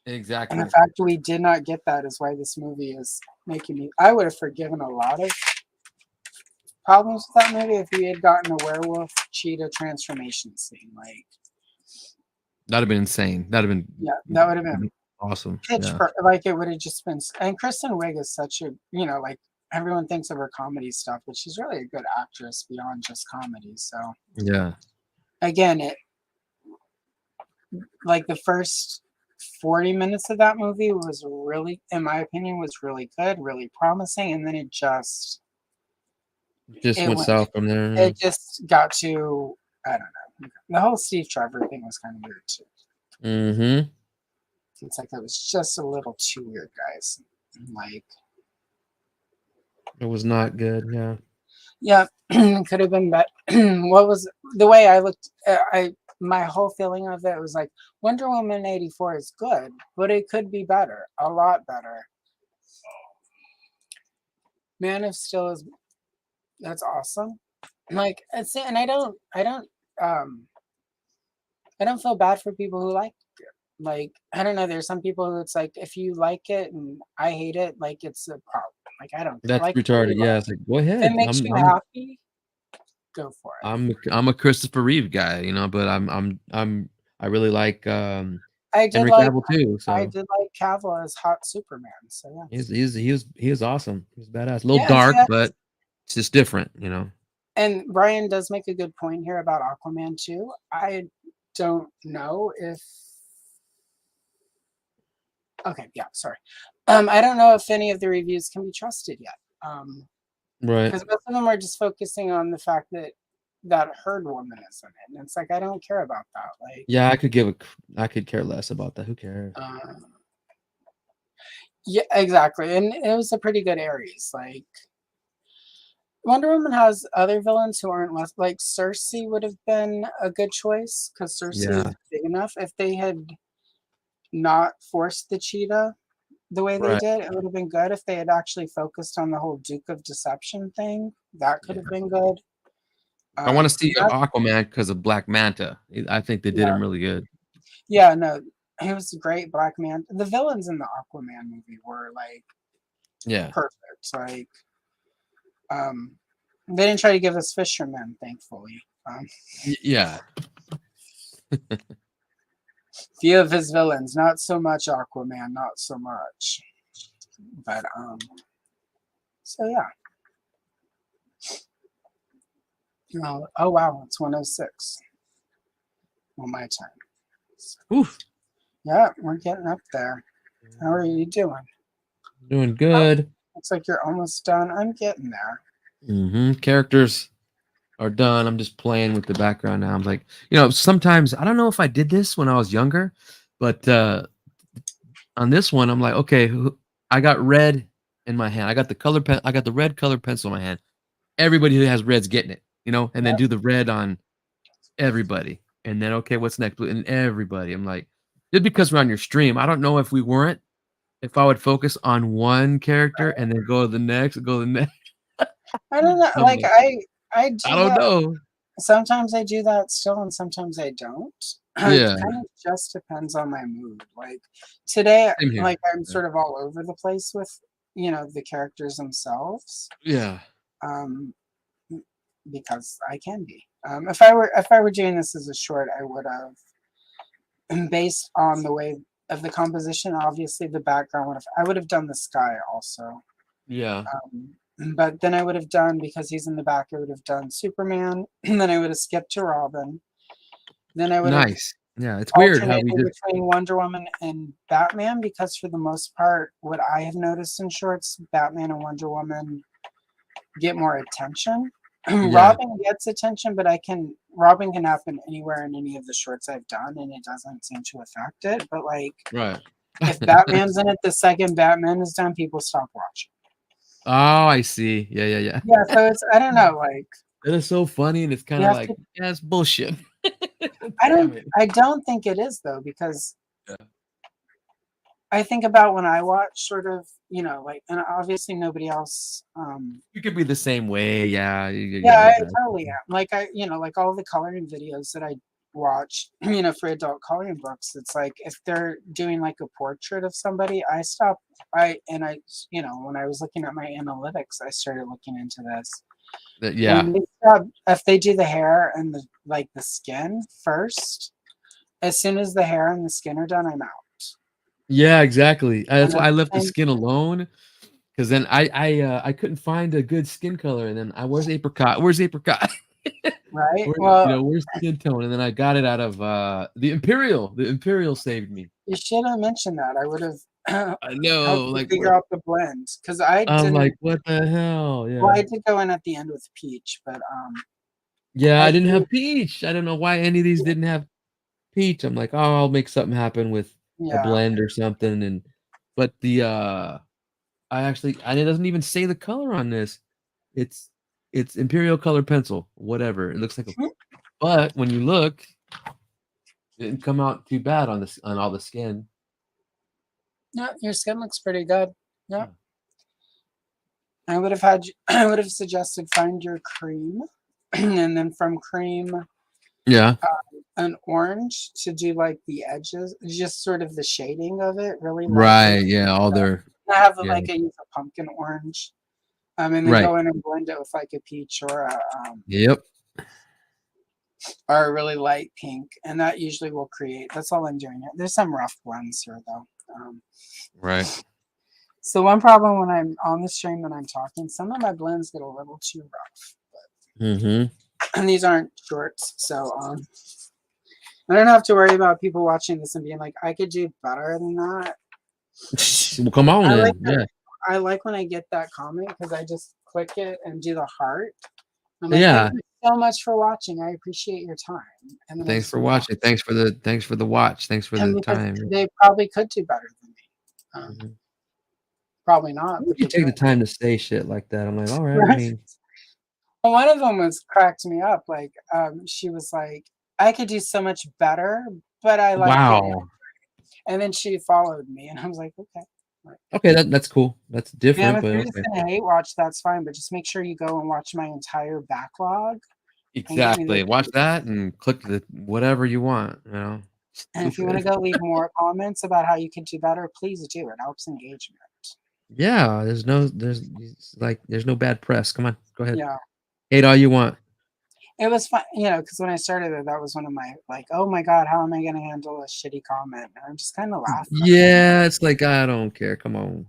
Like,
Exactly.
and the fact we did not get that is why this movie is making me. I would have forgiven a lot of problems with that movie if we had gotten a werewolf cheetah transformation scene. Like,
that'd have been insane. That'd have been
that would have been
awesome.
Like it would have just been. And Kristen Wiig is such a like everyone thinks of her comedy stuff, but she's really a good actress beyond just comedy. So
yeah.
Again, it like the first 40 minutes of that movie was really, in my opinion, was really good, really promising, and then it just
went south from there.
It just got to, I don't know. The whole Steve Trevor thing was kind of weird too.
Mm-hmm.
It's like it was just a little too weird, guys. Like
it was not good. Yeah.
Yeah, could have been better. What was the way I looked? My whole feeling of it was like Wonder Woman 84 is good, but it could be better, a lot better. Man of Steel is that's awesome. Like and I don't feel bad for people who like it. Like I don't know, there's some people who it's like if you like it and I hate it, like it's a problem. Like I don't.
That's
like
retarded. Yeah, it's like go ahead.
If it makes you happy, go for it.
I'm a Christopher Reeve guy, but I really like Henry Cavill too. So
I did like Cavill as hot Superman. So yeah,
he was awesome. He was badass. A little dark, but it's just different,
And Brian does make a good point here about Aquaman too. I don't know if. Okay, yeah, sorry. I don't know if any of the reviews can be trusted yet.
Right.
Because most of them are just focusing on the fact that Herd Woman is in it, and it's like I don't care about that. Like,
yeah, I could care less about that. Who cares?
Yeah, exactly, and it was a pretty good Ares. Like, Wonder Woman has other villains who aren't less like Cersei would have been a good choice because Cersei is big enough. If they had not forced the cheetah the way they did, it would have been good. If they had actually focused on the whole Duke of Deception thing, that could have been good.
I want to see Aquaman because of Black Manta. I think they did him really good.
Yeah, no, he was a great Black Man. The villains in the Aquaman movie were like, perfect. Like, they didn't try to give us fishermen, thankfully.
Yeah.
Few of his villains, not so much Aquaman, not so much. But so yeah. Oh wow, it's 1:06 on my time.
Oof.
Yeah, we're getting up there. How are you doing?
Doing good.
Looks like you're almost done. I'm getting there.
Mm-hmm. Characters are done. I'm just playing with the background now. I'm like, sometimes I don't know if I did this when I was younger, but on this one, I'm like, okay, I got red in my hand. I got the red colored pencil in my hand. Everybody who has red's getting it, and then do the red on everybody. And then, okay, what's next? And everybody. I'm like, just because we're on your stream, I don't know if we weren't, if I would focus on one character and then go to the next, go to the next.
I don't know.
I'm
Like
like,
I
I
do
don't
that.
know.
Sometimes I do that still, and sometimes I don't. It
Yeah.
kind of just depends on my mood. Like today,
Same here.
like I'm sort of all over the place with, the characters themselves.
Yeah.
Um, because I can be. If I were doing this as a short, I would have, based on the way of the composition, obviously the background I would have done the sky also.
Yeah.
But then I would have done, because he's in the back, I would have done Superman, and then I would have skipped to Robin. Then I would have
Nice. Yeah. It's weird how
alternated
we just.
between Wonder Woman and Batman, because for the most part, what I have noticed in shorts, Batman and Wonder Woman get more attention.
Yeah.
Robin gets attention, but Robin can happen anywhere in any of the shorts I've done, and it doesn't seem to affect it. But like,
Right.
if Batman's in it, the second Batman is done, people stop watching.
Oh, I see. Yeah.
Yeah, so I don't know, like,
It is so funny, and it's kind
you
of
have
like,
to.
yeah, it's bullshit.
I
Damn
don't.
it.
I don't think it is though, because
Yeah.
I think about when I watch, sort of, like, and obviously nobody else.
You could be the same way. Yeah.
Yeah, I
Exactly.
totally am. Like like all the coloring videos that I watch, for adult coloring books, it's like if they're doing like a portrait of somebody, I stop. When I was looking at my analytics, I started looking into this.
Yeah.
And if they do the hair and the skin first, as soon as the hair and the skin are done, I'm out.
Yeah, exactly. That's
And
why
that's
I
the
left the
same,
skin alone, because then I couldn't find a good skin color, and then where's apricot? Where's apricot?
right? Well,
Where's skin tone? And then I got it out of the Imperial. The Imperial saved me.
you should have mentioned that. I would have
I know,
helped you
like
figure out the blend, because I
I'm
didn't.
like, what the hell?
Well, I
Yeah.
did go in at the end with peach, but
Yeah,
I
I didn't
do.
have peach. I don't know why any of these didn't have peach. I'm like, oh, I'll make something happen with a
Yeah,
blend or something. And but the and it doesn't even say the color on this. It's it's Imperial color pencil, whatever. It looks like but when you look, it didn't come out too bad on this on all the skin.
yeah, your skin looks pretty good. Yeah,
Yeah.
I would have suggested find your cream, and then from cream,
Yeah.
an orange to do like the edges, just sort of the shading of it, really lightly.
Right. Yeah. All their
I have
yeah.
like I use a pumpkin orange, and then
Right.
go in and blend it with like a peach
Yep.
or a really light pink, and that usually will create. That's all I'm doing. There's some rough blends here though.
Right.
So one problem when I'm on the stream and I'm talking, some of my blends get a little too rough.
Mm-hmm.
And these aren't shorts, so I don't have to worry about people watching this and being like, I could do better than that.
Well, come on
I
then.
like
Yeah.
I like when I get that comment, because I just click it and do the heart. I'm like,
Yeah.
thank you so much for watching. I appreciate your time. And then I
Thanks
just
for
move on.
watching. Thanks for the watch. Thanks for
And
the
because
time.
they probably could do better than me.
Mhm.
Probably not.
You
But they
take the
could.
time to say shit like that. I'm like, all right. I
Right?
mean,
Well, one of them was cracked me up. Like, she was like, I could do so much better, but I like it.
wow.
And then she followed me, and I was like, okay. Right.
Okay, that's cool. That's
Yeah,
different,
if
but
you're just
okay.
gonna hate watch, that's fine. But just make sure you go and watch my entire backlog and get me
Exactly.
those.
Watch that and click the whatever you want. You know,
And if you want to go leave more comments about how you could do better, please do. It helps engagement.
Yeah. There's no bad press. Come on, go ahead.
Yeah.
Hate all you want.
It was fun, because when I started it, that was one of my, like, oh my God, how am I going to handle a shitty comment? And I'm just kind of laughing.
Yeah, it's like I don't care. Come on.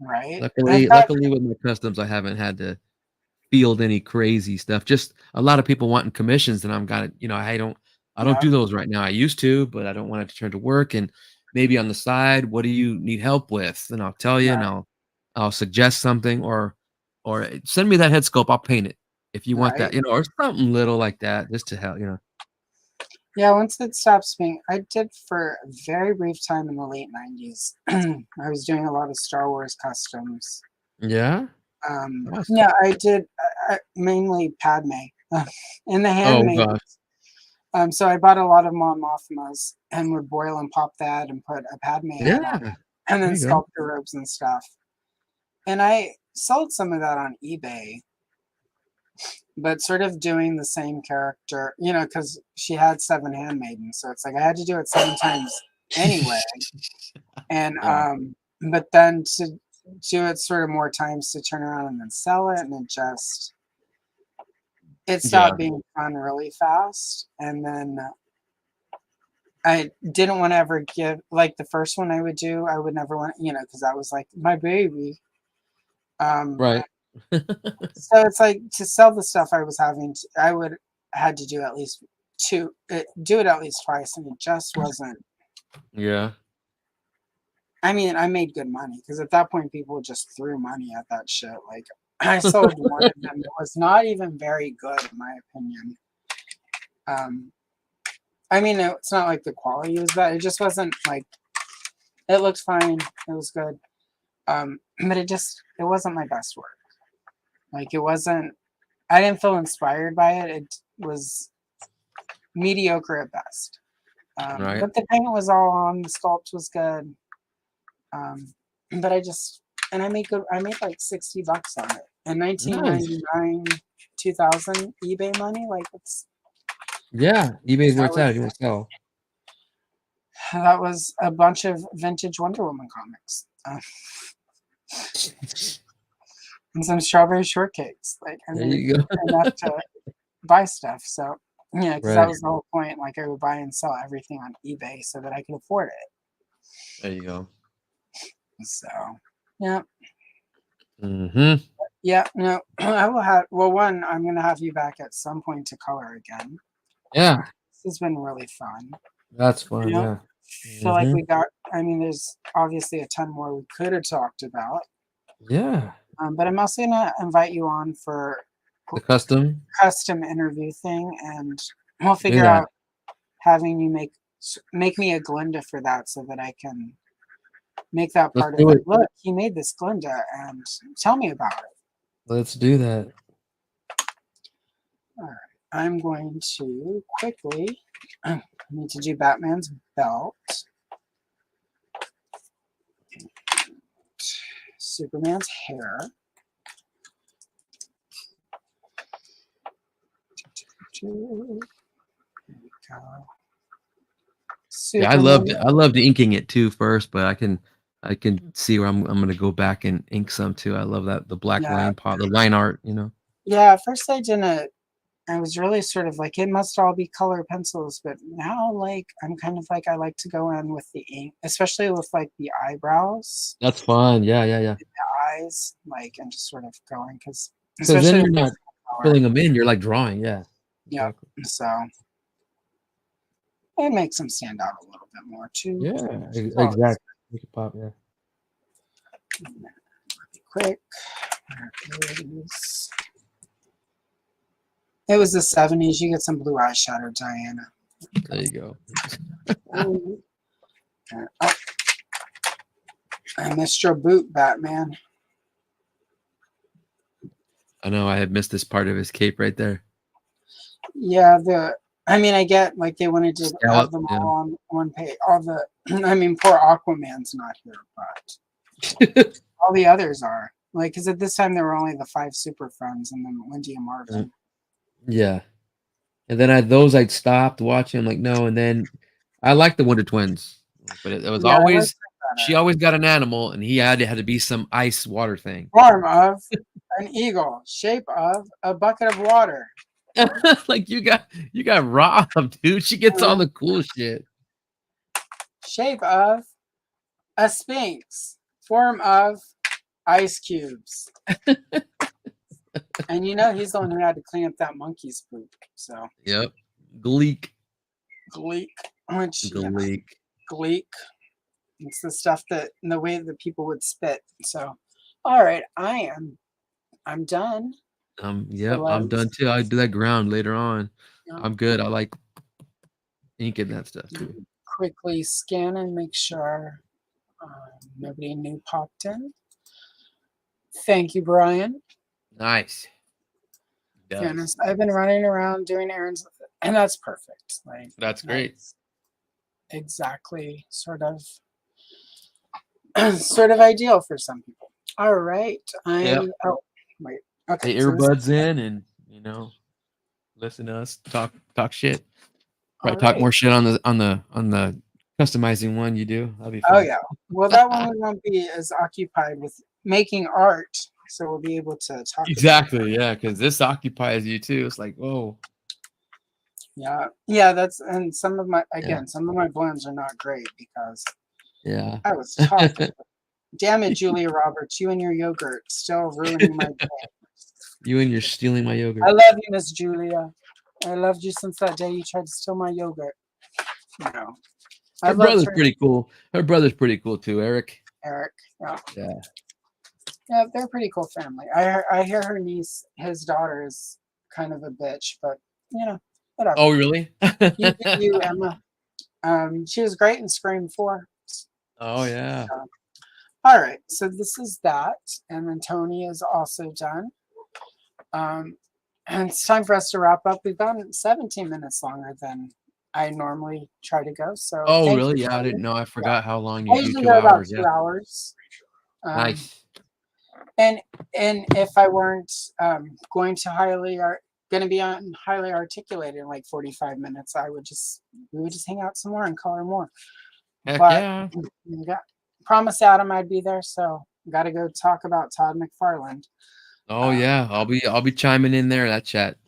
Right.
Luckily with my customs, I haven't had to field any crazy stuff. Just a lot of people wanting commissions, and I don't do those right now. I used to, but I don't want it to turn to work. And maybe on the side, what do you need help with? And I'll tell you, and I'll suggest something, or send me that head sculpt. I'll paint it if you want that, or something little like that, just to help.
Yeah, once it stops being, I did for a very brief time in the late 90s. I was doing a lot of Star Wars customs.
Yeah.
Awesome. Yeah, I did mainly Padme in the handmade.
Oh gosh.
So I bought a lot of Mon Mothmas and would boil and pop that and put a Padme head on it. and then
There you go.
sculptor robes and stuff. And I sold some of that on eBay, but sort of doing the same character, you know, because she had 7 handmaidens, so it's like I had to do it 7 times anyway. And
Yeah.
but then to do it sort of more times to turn around and then sell it, and it
Yeah.
stopped being fun really fast. And then I didn't want to ever give, like the first one I would do, I would never want, you know, because that was like my baby.
Right.
So it's like to sell the stuff I was having, I would had to do at least do it at least twice, and it just wasn't.
Yeah.
I mean, I made good money because at that point people just threw money at that shit. Like I sold one of them that was not even very good in my opinion. I mean, it's not like the quality was bad. It just wasn't like, it looked fine. It was good. But it wasn't my best work. Like it wasn't, I didn't feel inspired by it. It was mediocre at best.
Right.
But the paint was all on, the sculpt was good. But I made like $60 on it. In
Nice.
1999, 2000 eBay money, like
Yeah. eBay's where
that
it's at if
was,
you want to sell.
that was a bunch of vintage Wonder Woman comics. And some strawberry shortcakes. Like I
There
made
you go.
enough to buy stuff. So yeah, because that
Right.
was the whole point. Like I would buy and sell everything on eBay so that I could afford it.
There you go.
So yeah.
Mm-hmm.
Yeah, no, I will have. Well, one, I'm gonna have you back at some point to color again.
Yeah.
This has been really fun.
That's
You
fun.
know,
Yeah.
feel like we got. I mean, there's obviously a ton more we could have talked about.
Yeah.
But I'm also gonna invite you on for
The custom.
custom interview thing, and we'll
Do
figure
that.
out having you make me a Glinda for that, so that I can make that
Let's
part of
do
it.
it.
Look, he made this Glinda, and tell me about it.
Let's do that.
All right, I'm going to quickly. I need to do Batman's belt, Superman's hair. There we go.
Yeah,
Superman.
I loved inking it too first, but I can see where I'm gonna go back and ink some too. I love that the black
Yeah,
the line art, you know.
yeah. At first, I didn't. I was really sort of like, it must all be color pencils, but now, like, I'm kind of like, I like to go in with the ink, especially with like the eyebrows,
That's fun. Yeah, yeah, yeah.
the eyes, like, and just sort of going, because
Because then
especially
you're
with
not
color.
filling them in. You're like drawing. Yeah.
Yep.
Exactly.
So it makes them stand out a little bit more too.
Yeah.
Oh,
Exactly. Make it pop. Yeah.
really quick. There it is. It was the 70s. You get some blue eyeshadow, Diana.
There you go.
Oh, I missed your boot, Batman.
I know. I had missed this part of his cape right there.
Yeah, I mean, I get like they wanted to have
Scallop.
them
Yeah.
all on one page. I mean, poor Aquaman's not here, but all the others are. Like, because at this time there were only the 5 Super Friends and then Wendy and Marvin.
Yeah. And then I'd stopped watching. I'm like, no. And then I like the Wonder Twins, but it was
Yeah, I like
always
that
she
better.
always got an animal, and he had to be some ice water thing.
Form of an eagle, shape of a bucket of water.
Like you got robbed, dude. She gets all the cool shit.
Shape of a sphinx. Form of ice cubes. And you know he's the one who had to clean up that monkey's poop. So
Yep. Gleek.
Gleek, which
Gleek.
Gleek. It's the stuff that the way that people would spit. So, all right, I'm done.
Yep,
So
I'm done too. I'll do that ground later on.
you know,
I'm good. I like inking that stuff too.
quickly scan and make sure nobody new popped in. Thank you, Brian.
Nice.
Fairness, I've been running around doing errands, and that's perfect. Like
That's great.
exactly sort of sort of ideal for some people. All right.
Yep.
Oh, wait. Okay.
The
So this,
earbuds in and listen to us talk shit.
all
Probably talk
right.
more shit on the customizing one you do. That'll be
Oh,
fun.
yeah. Well, that one we won't be as occupied with making art. So we'll be able to talk about it.
Exactly, yeah, because this occupies you too. It's like, whoa.
Yeah. Yeah. And some of my
Yeah.
blends are not great because
Yeah.
I was taught. Damn it, Julia Roberts, you and your yogurt still ruining my day.
You're stealing my
I
yogurt.
love you, Miss Julia. I loved you since that day you tried to steal my yogurt. No. I
Her
loved
brother's
her,
pretty cool. Her brother's pretty cool too, Eric.
Eric. Yeah.
Yeah.
Yeah, they're a pretty cool family. I hear her niece, his daughter, is kind of a bitch, but whatever.
Oh, really?
You do you, Emma. She was great in Scream 4.
Oh, yeah.
All right, so this is that, and then Tony is also done. And it's time for us to wrap up. We've gone 17 minutes longer than I normally try to go. So
Oh,
thank
really?
you,
Yeah, I
Tony.
didn't know. I forgot how long
I
you do.
usually
2
go about
hours.
2
Yeah.
hours.
Nice.
And if I weren't going to be on highly articulated in like 45 minutes, we would just hang out some more and color more.
Heck
But
yeah.
promised Adam I'd be there, so got to go talk about Todd McFarlane.
Oh, yeah. I'll be chiming in there, that chat.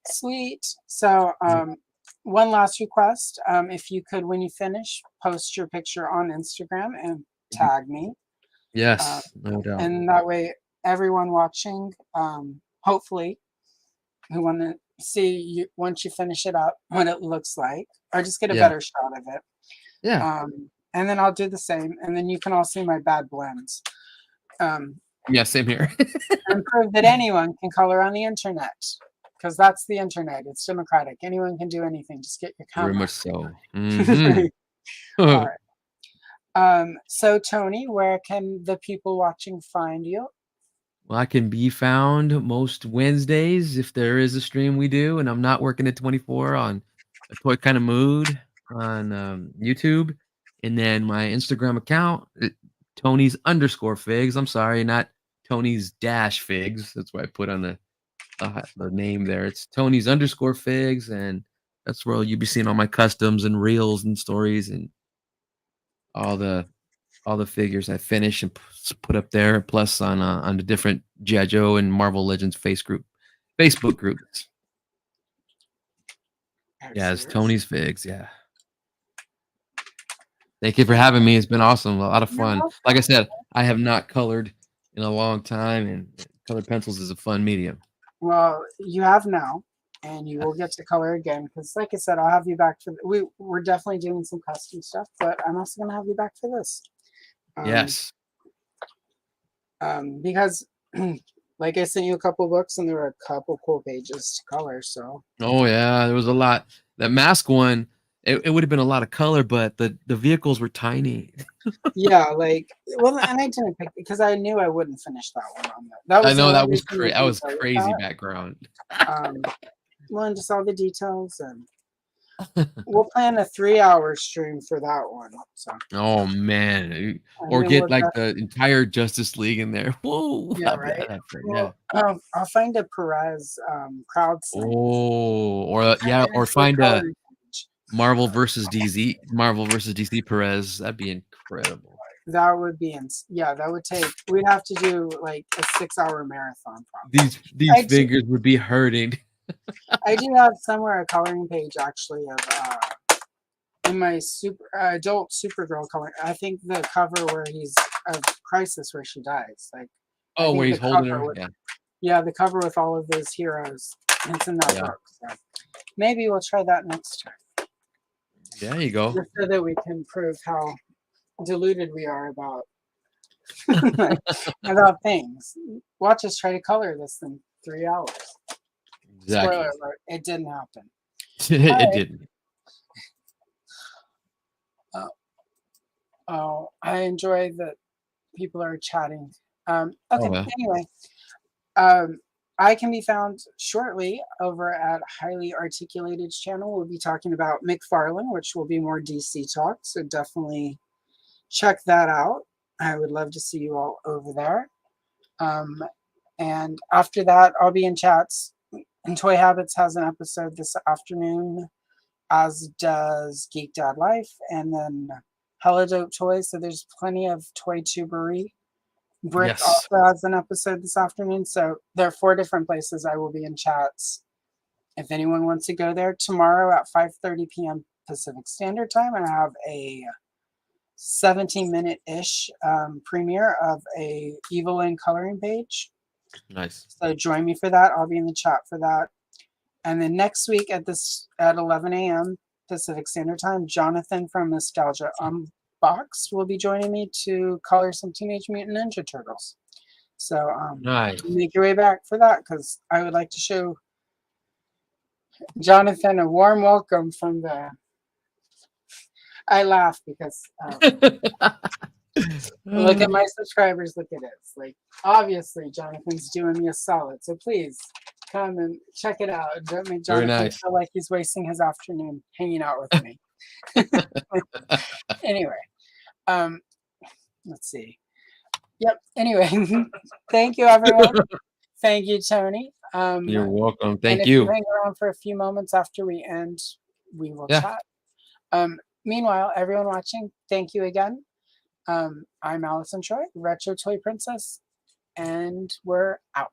Sweet. So one last request. If you could, when you finish, post your picture on Instagram and tag me.
Yes, no doubt.
And that way everyone watching, hopefully, who want to see you once you finish it up, what it looks like, or just get a better shot of it.
Yeah.
And then I'll do the same. And then you can all see my bad blends.
Yeah, same here.
And prove that anyone can color on the internet. Because that's the internet. It's democratic. Anyone can do anything. Just get your camera.
Very much so. Mhm.
All right. So Tony, where can the people watching find you?
Well, I can be found most Wednesdays if there is a stream we do, and I'm not working at 24 on a Toy Kind of Mood on YouTube, and then my Instagram account, Tony's_figs. I'm sorry, not Tony's-figs. That's what I put on the name there. It's Tony's_figs, and that's where you'll be seeing all my customs and reels and stories and all the figures I finish and put up there, plus on the different G.I. Joe and Marvel Legends Facebook groups. Yeah, it's Tony's Figs. Yeah. Thank you for having me. It's been awesome. A lot of fun. Like I said, I have not colored in a long time, and colored pencils is a fun medium.
Well, you have now, and you will get to color again. Because, like I said, I'll have you back for. We're definitely doing some custom stuff, but I'm also going to have you back for this.
Yes.
Because, like I sent you a couple books, and there were a couple cool pages to color. So.
Oh yeah, there was a lot. That mask one, it would have been a lot of color, but the vehicles were tiny.
Yeah, and I didn't pick because I knew I wouldn't finish that one on that.
I know that was crazy background.
Well, and just all the details, and we'll plan a 3-hour stream for that one. So.
Oh man, or get like the entire Justice League in there. Whoa,
yeah, right.
Yeah.
I'll find a Perez crowd.
Oh, or find a Marvel versus DC Perez. That'd be incredible.
That would be that would take. We'd have to do like a 6-hour marathon. Probably.
These figures would be hurting.
I do have somewhere a coloring page actually of in my adult Supergirl color. I think the cover where he's of Crisis where she dies. Like
where he's holding her.
Yeah, the cover with all of those heroes. It's in that book. So maybe we'll try that next time.
There you go.
Just so that we can prove how deluded we are about about things. Watch us try to color this in 3 hours.
Exactly.
Spoiler alert, it didn't happen.
It didn't.
I enjoy that people are chatting. Anyway, I can be found shortly over at Highly Articulated's channel. We'll be talking about McFarlane, which will be more DC talk, so definitely check that out. I would love to see you all over there. And after that, I'll be in chats. And Toy Habits has an episode this afternoon, as does Geek Dad Life, and then Hella Dope Toys. So there's plenty of toy tubery. Brick
Yes.
also has an episode this afternoon. So there are 4 different places I will be in chats. If anyone wants to go there, tomorrow at 5:30 p.m. Pacific Standard Time, I have a 17-minute-ish premiere of a Evelyn coloring page.
Nice.
So join me for that. I'll be in the chat for that. And then next week at 11 a.m. Pacific Standard Time, Jonathan from Nostalgia Unboxed will be joining me to color some Teenage Mutant Ninja Turtles. So
Nice.
make your way back for that, because I would like to show Jonathan a warm welcome from the... I laugh because look at my subscribers, look at it. It's like, obviously Jonathan's doing me a solid, so please come and check it out. Don't make
Very
Jonathan
nice.
feel like he's wasting his afternoon hanging out with me. Anyway, let's see. Yep. Anyway, thank you, everyone. Thank you, Tony.
You're welcome.
And
Thank
if
you.
you hang around for a few moments after we end, we will
Yeah.
chat. Meanwhile, everyone watching, thank you again. I'm Allison Troy, Retro Toy Princess, and we're out.